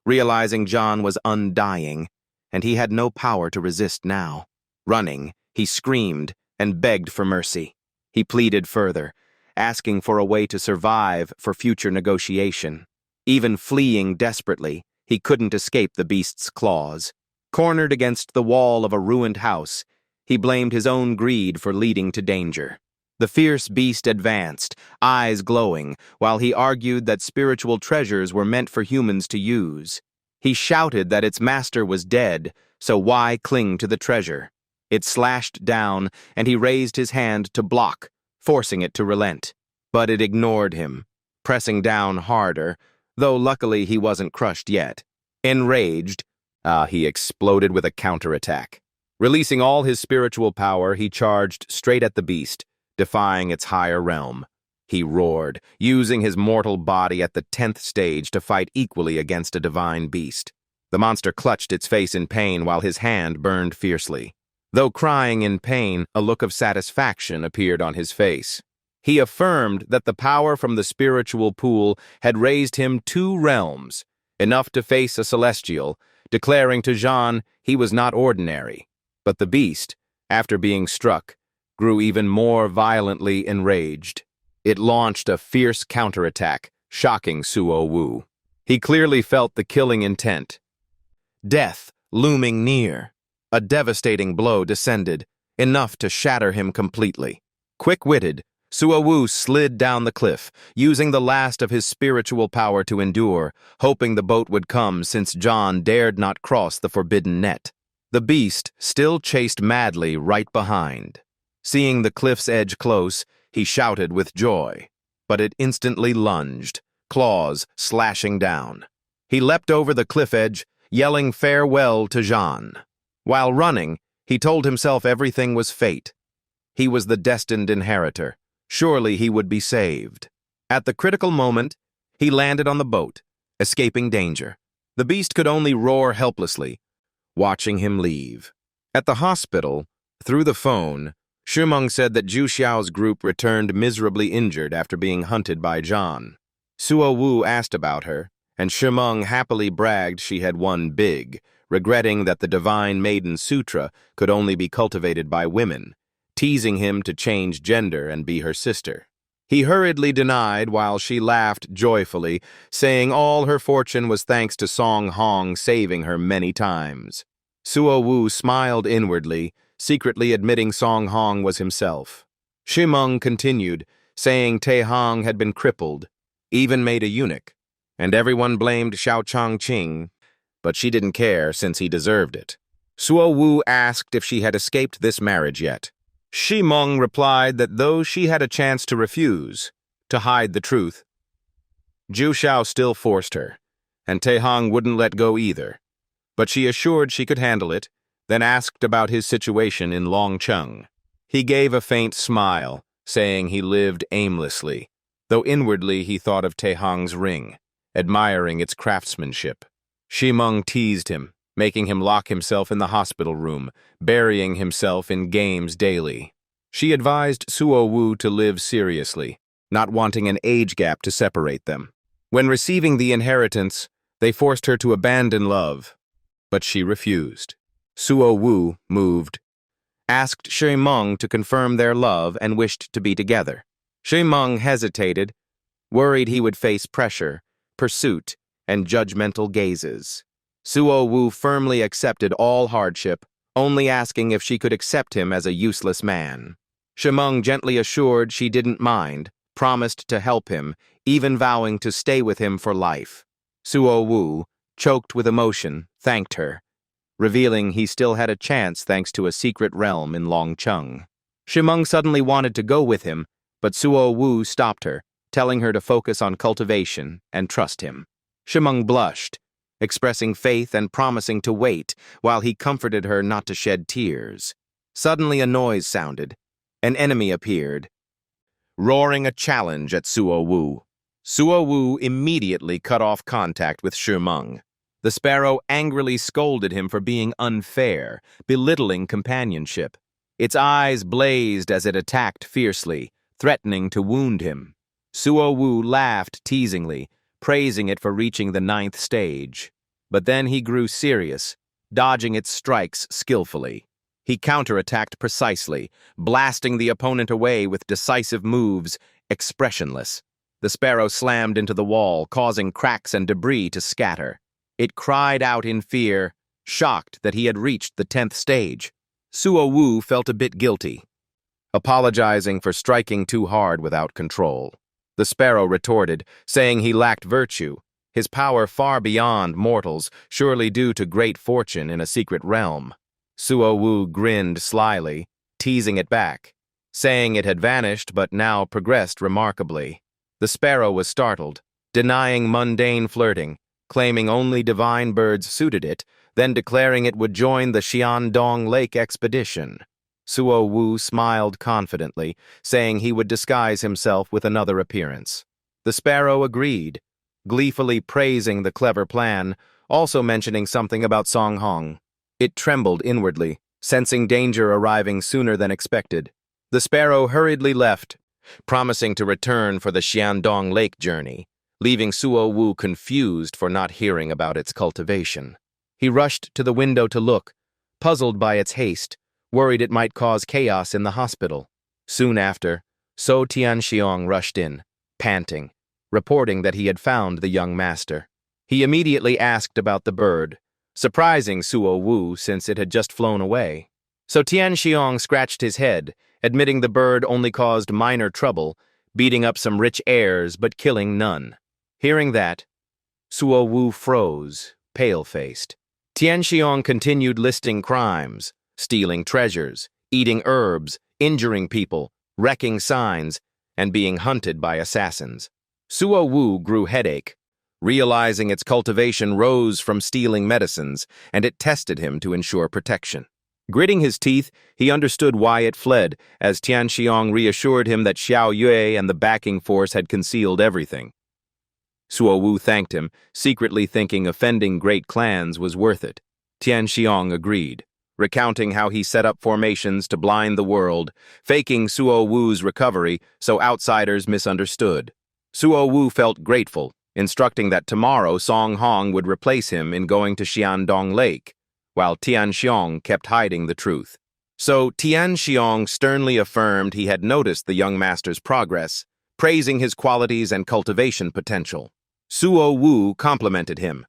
[SPEAKER 1] realizing John was undying, and he had no power to resist now. Running, he screamed and begged for mercy. He pleaded further, asking for a way to survive for future negotiation. Even fleeing desperately, he couldn't escape the beast's claws. Cornered against the wall of a ruined house, he blamed his own greed for leading to danger. The fierce beast advanced, eyes glowing, while he argued that spiritual treasures were meant for humans to use. He shouted that its master was dead, so why cling to the treasure? It slashed down, and he raised his hand to block, forcing it to relent. But it ignored him, pressing down harder, though luckily he wasn't crushed yet. Enraged, he exploded with a counterattack. Releasing all his spiritual power, he charged straight at the beast, defying its higher realm. He roared, using his mortal body at the 10th stage to fight equally against a divine beast. The monster clutched its face in pain while his hand burned fiercely. Though crying in pain, a look of satisfaction appeared on his face. He affirmed that the power from the spiritual pool had raised him 2 realms, enough to face a celestial, declaring to Jean he was not ordinary. But the beast, after being struck, grew even more violently enraged. It launched a fierce counterattack, shocking Suo Wu. He clearly felt the killing intent. Death looming near. A devastating blow descended, enough to shatter him completely. Quick-witted, Suo Wu slid down the cliff, using the last of his spiritual power to endure, hoping the boat would come since John dared not cross the forbidden net. The beast still chased madly right behind. Seeing the cliff's edge close, he shouted with joy, but it instantly lunged, claws slashing down. He leapt over the cliff edge, yelling farewell to Jean. While running, he told himself everything was fate. He was the destined inheritor. Surely he would be saved. At the critical moment, he landed on the boat, escaping danger. The beast could only roar helplessly, watching him leave. At the hospital, through the phone, Ximang said that Zhu Xiao's group returned miserably injured after being hunted by John. Suo Wu asked about her, and Ximang happily bragged she had won big, regretting that the divine maiden sutra could only be cultivated by women. teasing him to change gender and be her sister. He hurriedly denied while she laughed joyfully, saying all her fortune was thanks to Song Hong saving her many times. Suo Wu smiled inwardly, secretly admitting Song Hong was himself. Ximang continued, saying Tian Hung had been crippled, even made a eunuch, and everyone blamed Xiao Changqing, but she didn't care since he deserved it. Suo Wu asked if she had escaped this marriage yet. Ximang replied that though she had a chance to refuse, to hide the truth, Xiao still forced her, and Tian Hung wouldn't let go either. But she assured she could handle it, then asked about his situation in Longcheng. He gave a faint smile, saying he lived aimlessly, though inwardly he thought of Tian Hung's ring, admiring its craftsmanship. Ximang teased him, making him lock himself in the hospital room, burying himself in games daily. She advised Suo Wu to live seriously, not wanting an age gap to separate them. When receiving the inheritance, they forced her to abandon love, but she refused. Suo Wu, moved, asked Ximang to confirm their love and wished to be together. Ximang hesitated, worried he would face pressure, pursuit, and judgmental gazes. Suo Wu firmly accepted all hardship, only asking if she could accept him as a useless man. Ximang gently assured she didn't mind, promised to help him, even vowing to stay with him for life. Suo Wu, choked with emotion, thanked her, revealing he still had a chance thanks to a secret realm in Longcheng. Ximang suddenly wanted to go with him, but Suo Wu stopped her, telling her to focus on cultivation and trust him. Ximang blushed, expressing faith and promising to wait while he comforted her not to shed tears. Suddenly a noise sounded. An enemy appeared, roaring a challenge at Suo Wu. Suo Wu immediately cut off contact with Ximang. The sparrow angrily scolded him for being unfair, belittling companionship. Its eyes blazed as it attacked fiercely, threatening to wound him. Suo Wu laughed teasingly, praising it for reaching the 9th stage. But then he grew serious, dodging its strikes skillfully. He counterattacked precisely, blasting the opponent away with decisive moves, expressionless. The sparrow slammed into the wall, causing cracks and debris to scatter. It cried out in fear, shocked that he had reached the 10th stage. Suo Wu felt a bit guilty, apologizing for striking too hard without control. The sparrow retorted, saying he lacked virtue, his power far beyond mortals, surely due to great fortune in a secret realm. Suo Wu grinned slyly, teasing it back, saying it had vanished but now progressed remarkably. The sparrow was startled, denying mundane flirting, claiming only divine birds suited it, then declaring it would join the Xiandong Lake expedition. Suo Wu smiled confidently, saying he would disguise himself with another appearance. The sparrow agreed, gleefully praising the clever plan, also mentioning something about Song Hong. It trembled inwardly, sensing danger arriving sooner than expected. The sparrow hurriedly left, promising to return for the Xiandong Lake journey, leaving Suo Wu confused for not hearing about its cultivation. He rushed to the window to look, puzzled by its haste, worried it might cause chaos in the hospital. Soon after, So Tianxiong rushed in, panting, reporting that he had found the young master. He immediately asked about the bird, surprising Suo Wu since it had just flown away. So Tianxiong scratched his head, admitting the bird only caused minor trouble, beating up some rich heirs but killing none. Hearing that, Suo Wu froze, pale-faced. Tianxiong continued listing crimes, stealing treasures, eating herbs, injuring people, wrecking signs, and being hunted by assassins. Suo Wu grew headache, realizing its cultivation rose from stealing medicines, and it tested him to ensure protection. Gritting his teeth, he understood why it fled, as Tianxiong reassured him that Xiao Yue and the backing force had concealed everything. Suo Wu thanked him, secretly thinking offending great clans was worth it. Tianxiong agreed, recounting how he set up formations to blind the world, faking Suo Wu's recovery so outsiders misunderstood. Suo Wu felt grateful, instructing that tomorrow Song Hong would replace him in going to Xiandong Lake, while Tianxiong kept hiding the truth. So Tian Hung sternly affirmed he had noticed the young master's progress, praising his qualities and cultivation potential. Suo Wu complimented him,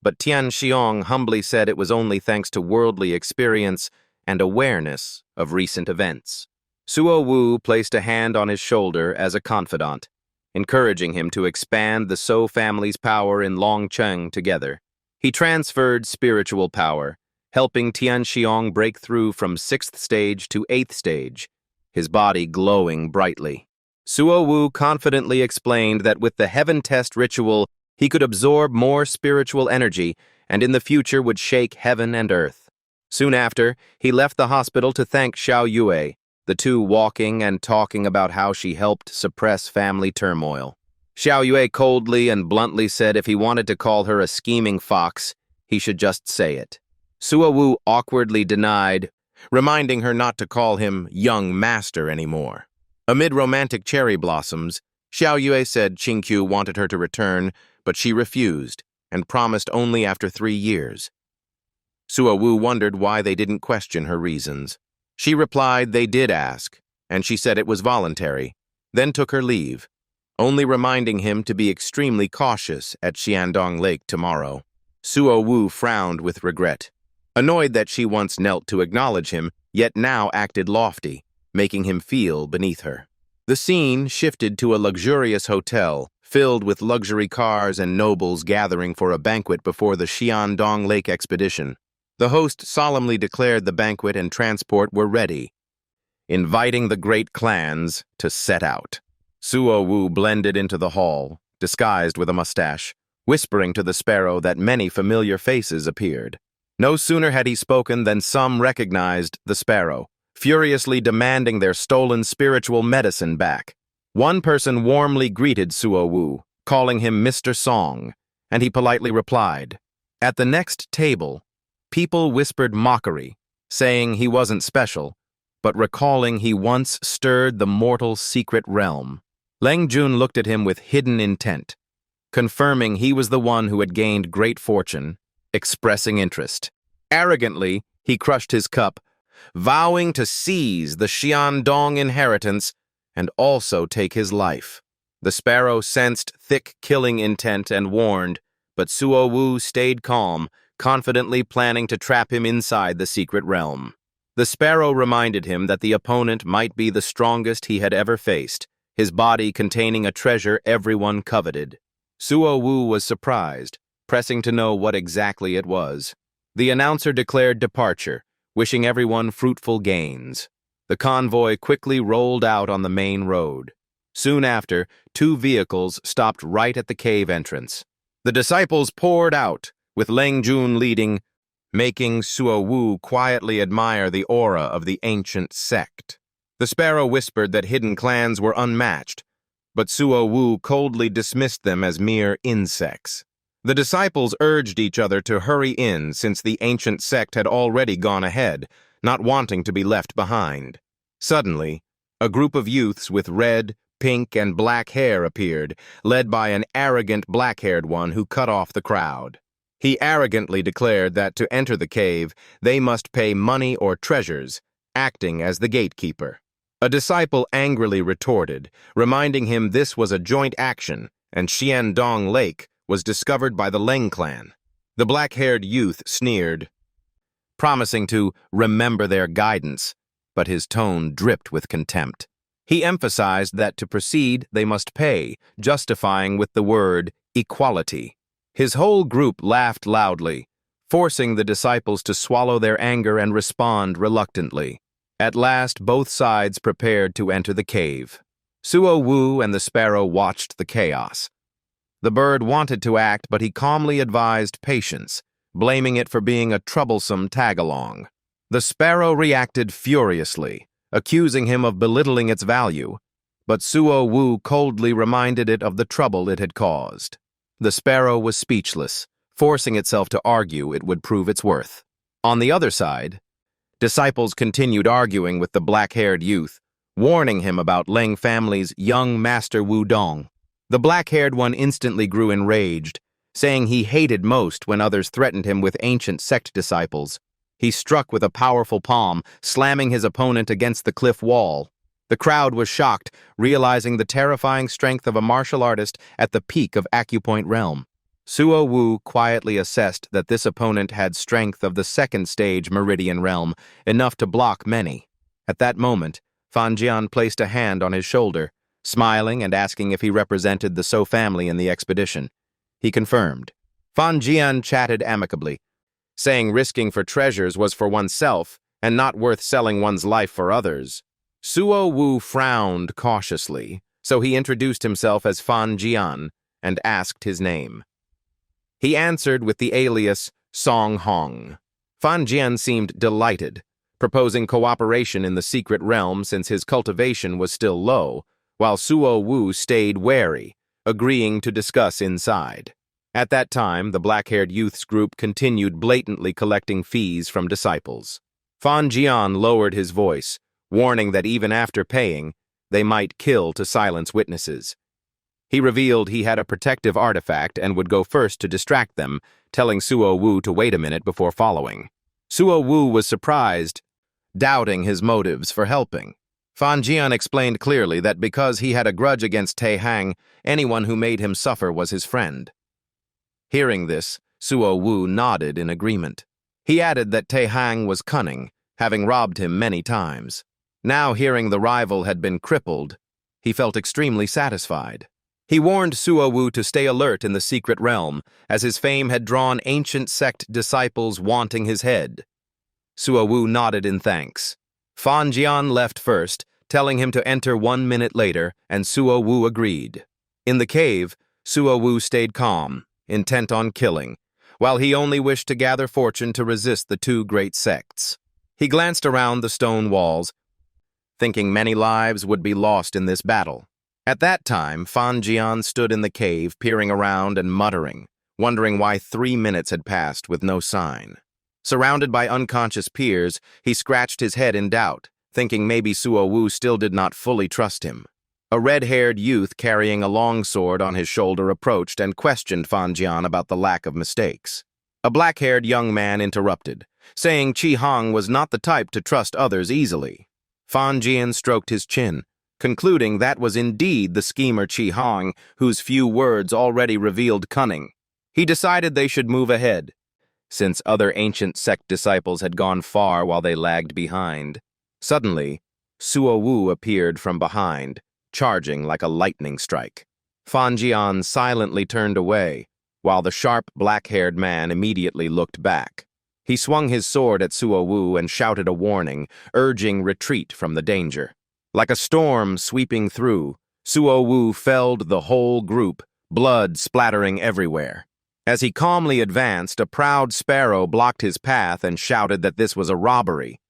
[SPEAKER 1] but Tian Hung humbly said it was only thanks to worldly experience and awareness of recent events. Suo Wu placed a hand on his shoulder as a confidant, encouraging him to expand the Suo family's power in Long Cheng together. He transferred spiritual power, helping Tian Hung break through from 6th stage to 8th stage, his body glowing brightly. Suo Wu confidently explained that with the heaven test ritual, he could absorb more spiritual energy and in the future would shake heaven and earth. Soon after, he left the hospital to thank Xiao, the two walking and talking about how she helped suppress family turmoil. Xiao coldly and bluntly said if he wanted to call her a scheming fox, he should just say it. Suo Wu awkwardly denied, reminding her not to call him young master anymore. Amid romantic cherry blossoms, Xiao said Qingqiu wanted her to return, but she refused and promised only after 3 years. Suo Wu wondered why they didn't question her reasons. She replied they did ask, and she said it was voluntary, then took her leave, only reminding him to be extremely cautious at Xiandong Lake tomorrow. Suo Wu frowned with regret, annoyed that she once knelt to acknowledge him, yet now acted lofty, making him feel beneath her. The scene shifted to a luxurious hotel, filled with luxury cars and nobles gathering for a banquet before the Xiandong Lake expedition. The host solemnly declared the banquet and transport were ready, inviting the great clans to set out. Suo Wu blended into the hall, disguised with a mustache, whispering to the sparrow that many familiar faces appeared. No sooner had he spoken than some recognized the sparrow, furiously demanding their stolen spiritual medicine back. One person warmly greeted Suo Wu, calling him Mr. Song, and he politely replied. At the next table, people whispered mockery, saying he wasn't special, but recalling he once stirred the mortal secret realm. Leng Jun looked at him with hidden intent, confirming he was the one who had gained great fortune, expressing interest. Arrogantly, he crushed his cup, vowing to seize the Xiandong inheritance and also take his life. The sparrow sensed thick killing intent and warned, but Suo Wu stayed calm, confidently planning to trap him inside the secret realm. The sparrow reminded him that the opponent might be the strongest he had ever faced, his body containing a treasure everyone coveted. Suo Wu was surprised, pressing to know what exactly it was. The announcer declared departure, wishing everyone fruitful gains. The convoy quickly rolled out on the main road. Soon after, 2 vehicles stopped right at the cave entrance. The disciples poured out, with Leng Jun leading, making Suo Wu quietly admire the aura of the ancient sect. The sparrow whispered that hidden clans were unmatched, but Suo Wu coldly dismissed them as mere insects. The disciples urged each other to hurry in since the ancient sect had already gone ahead, not wanting to be left behind. Suddenly, a group of youths with red, pink, and black hair appeared, led by an arrogant black-haired one who cut off the crowd. He arrogantly declared that to enter the cave, they must pay money or treasures, acting as the gatekeeper. A disciple angrily retorted, reminding him this was a joint action, and Xiandong Lake was discovered by the Leng clan. The black-haired youth sneered, promising to remember their guidance, but his tone dripped with contempt. He emphasized that to proceed they must pay, justifying with the word equality. His whole group laughed loudly, forcing the disciples to swallow their anger and respond reluctantly. At last, both sides prepared to enter the cave. Suo Wu and the sparrow watched the chaos. The bird wanted to act, but he calmly advised patience, blaming it for being a troublesome tag-along. The sparrow reacted furiously, accusing him of belittling its value, but Suo Wu coldly reminded it of the trouble it had caused. The sparrow was speechless, forcing itself to argue it would prove its worth. On the other side, disciples continued arguing with the black-haired youth, warning him about Leng family's young master Wudong. The black-haired one instantly grew enraged, saying he hated most when others threatened him with ancient sect disciples. He struck with a powerful palm, slamming his opponent against the cliff wall. The crowd was shocked, realizing the terrifying strength of a martial artist at the peak of acupoint realm. Suo Wu quietly assessed that this opponent had strength of the second stage Meridian realm, enough to block many. At that moment, Fan Jian placed a hand on his shoulder, smiling and asking if he represented the Suo family in the expedition. He confirmed. Fan Jian chatted amicably, saying risking for treasures was for oneself and not worth selling one's life for others. Suo Wu frowned cautiously, so he introduced himself as Fan Jian and asked his name. He answered with the alias Song Hong. Fan Jian seemed delighted, proposing cooperation in the secret realm since his cultivation was still low, while Suo Wu stayed wary, agreeing to discuss inside. At that time, the black-haired youth's group continued blatantly collecting fees from disciples. Fan Jian lowered his voice, warning that even after paying, they might kill to silence witnesses. He revealed he had a protective artifact and would go first to distract them, telling Suo Wu to wait a minute before following. Suo Wu was surprised, doubting his motives for helping. Fan Jian explained clearly that because he had a grudge against Tian Hung, anyone who made him suffer was his friend. Hearing this, Suo Wu nodded in agreement. He added that Tian Hung was cunning, having robbed him many times. Now hearing the rival had been crippled, he felt extremely satisfied. He warned Suo Wu to stay alert in the secret realm, as his fame had drawn ancient sect disciples wanting his head. Suo Wu nodded in thanks. Fan Jian left first, telling him to enter 1 minute later, and Suo Wu agreed. In the cave, Suo Wu stayed calm, intent on killing, while he only wished to gather fortune to resist the two great sects. He glanced around the stone walls, thinking many lives would be lost in this battle. At that time, Fan Jian stood in the cave, peering around and muttering, wondering why 3 minutes had passed with no sign. Surrounded by unconscious peers, he scratched his head in doubt, thinking maybe Suo Wu still did not fully trust him. A red-haired youth carrying a long sword on his shoulder approached and questioned Fan Jian about the lack of mistakes. A black-haired young man interrupted, saying Tian Hung was not the type to trust others easily. Fan Jian stroked his chin, concluding that was indeed the schemer Tian Hung, whose few words already revealed cunning. He decided they should move ahead, since other ancient sect disciples had gone far while they lagged behind. Suddenly, Suo Wu appeared from behind, charging like a lightning strike. Fan Jian silently turned away, while the sharp, black-haired man immediately looked back. He swung his sword at Suo Wu and shouted a warning, urging retreat from the danger. Like a storm sweeping through, Suo Wu felled the whole group, blood splattering everywhere. As he calmly advanced, a proud sparrow blocked his path and shouted that this was a robbery.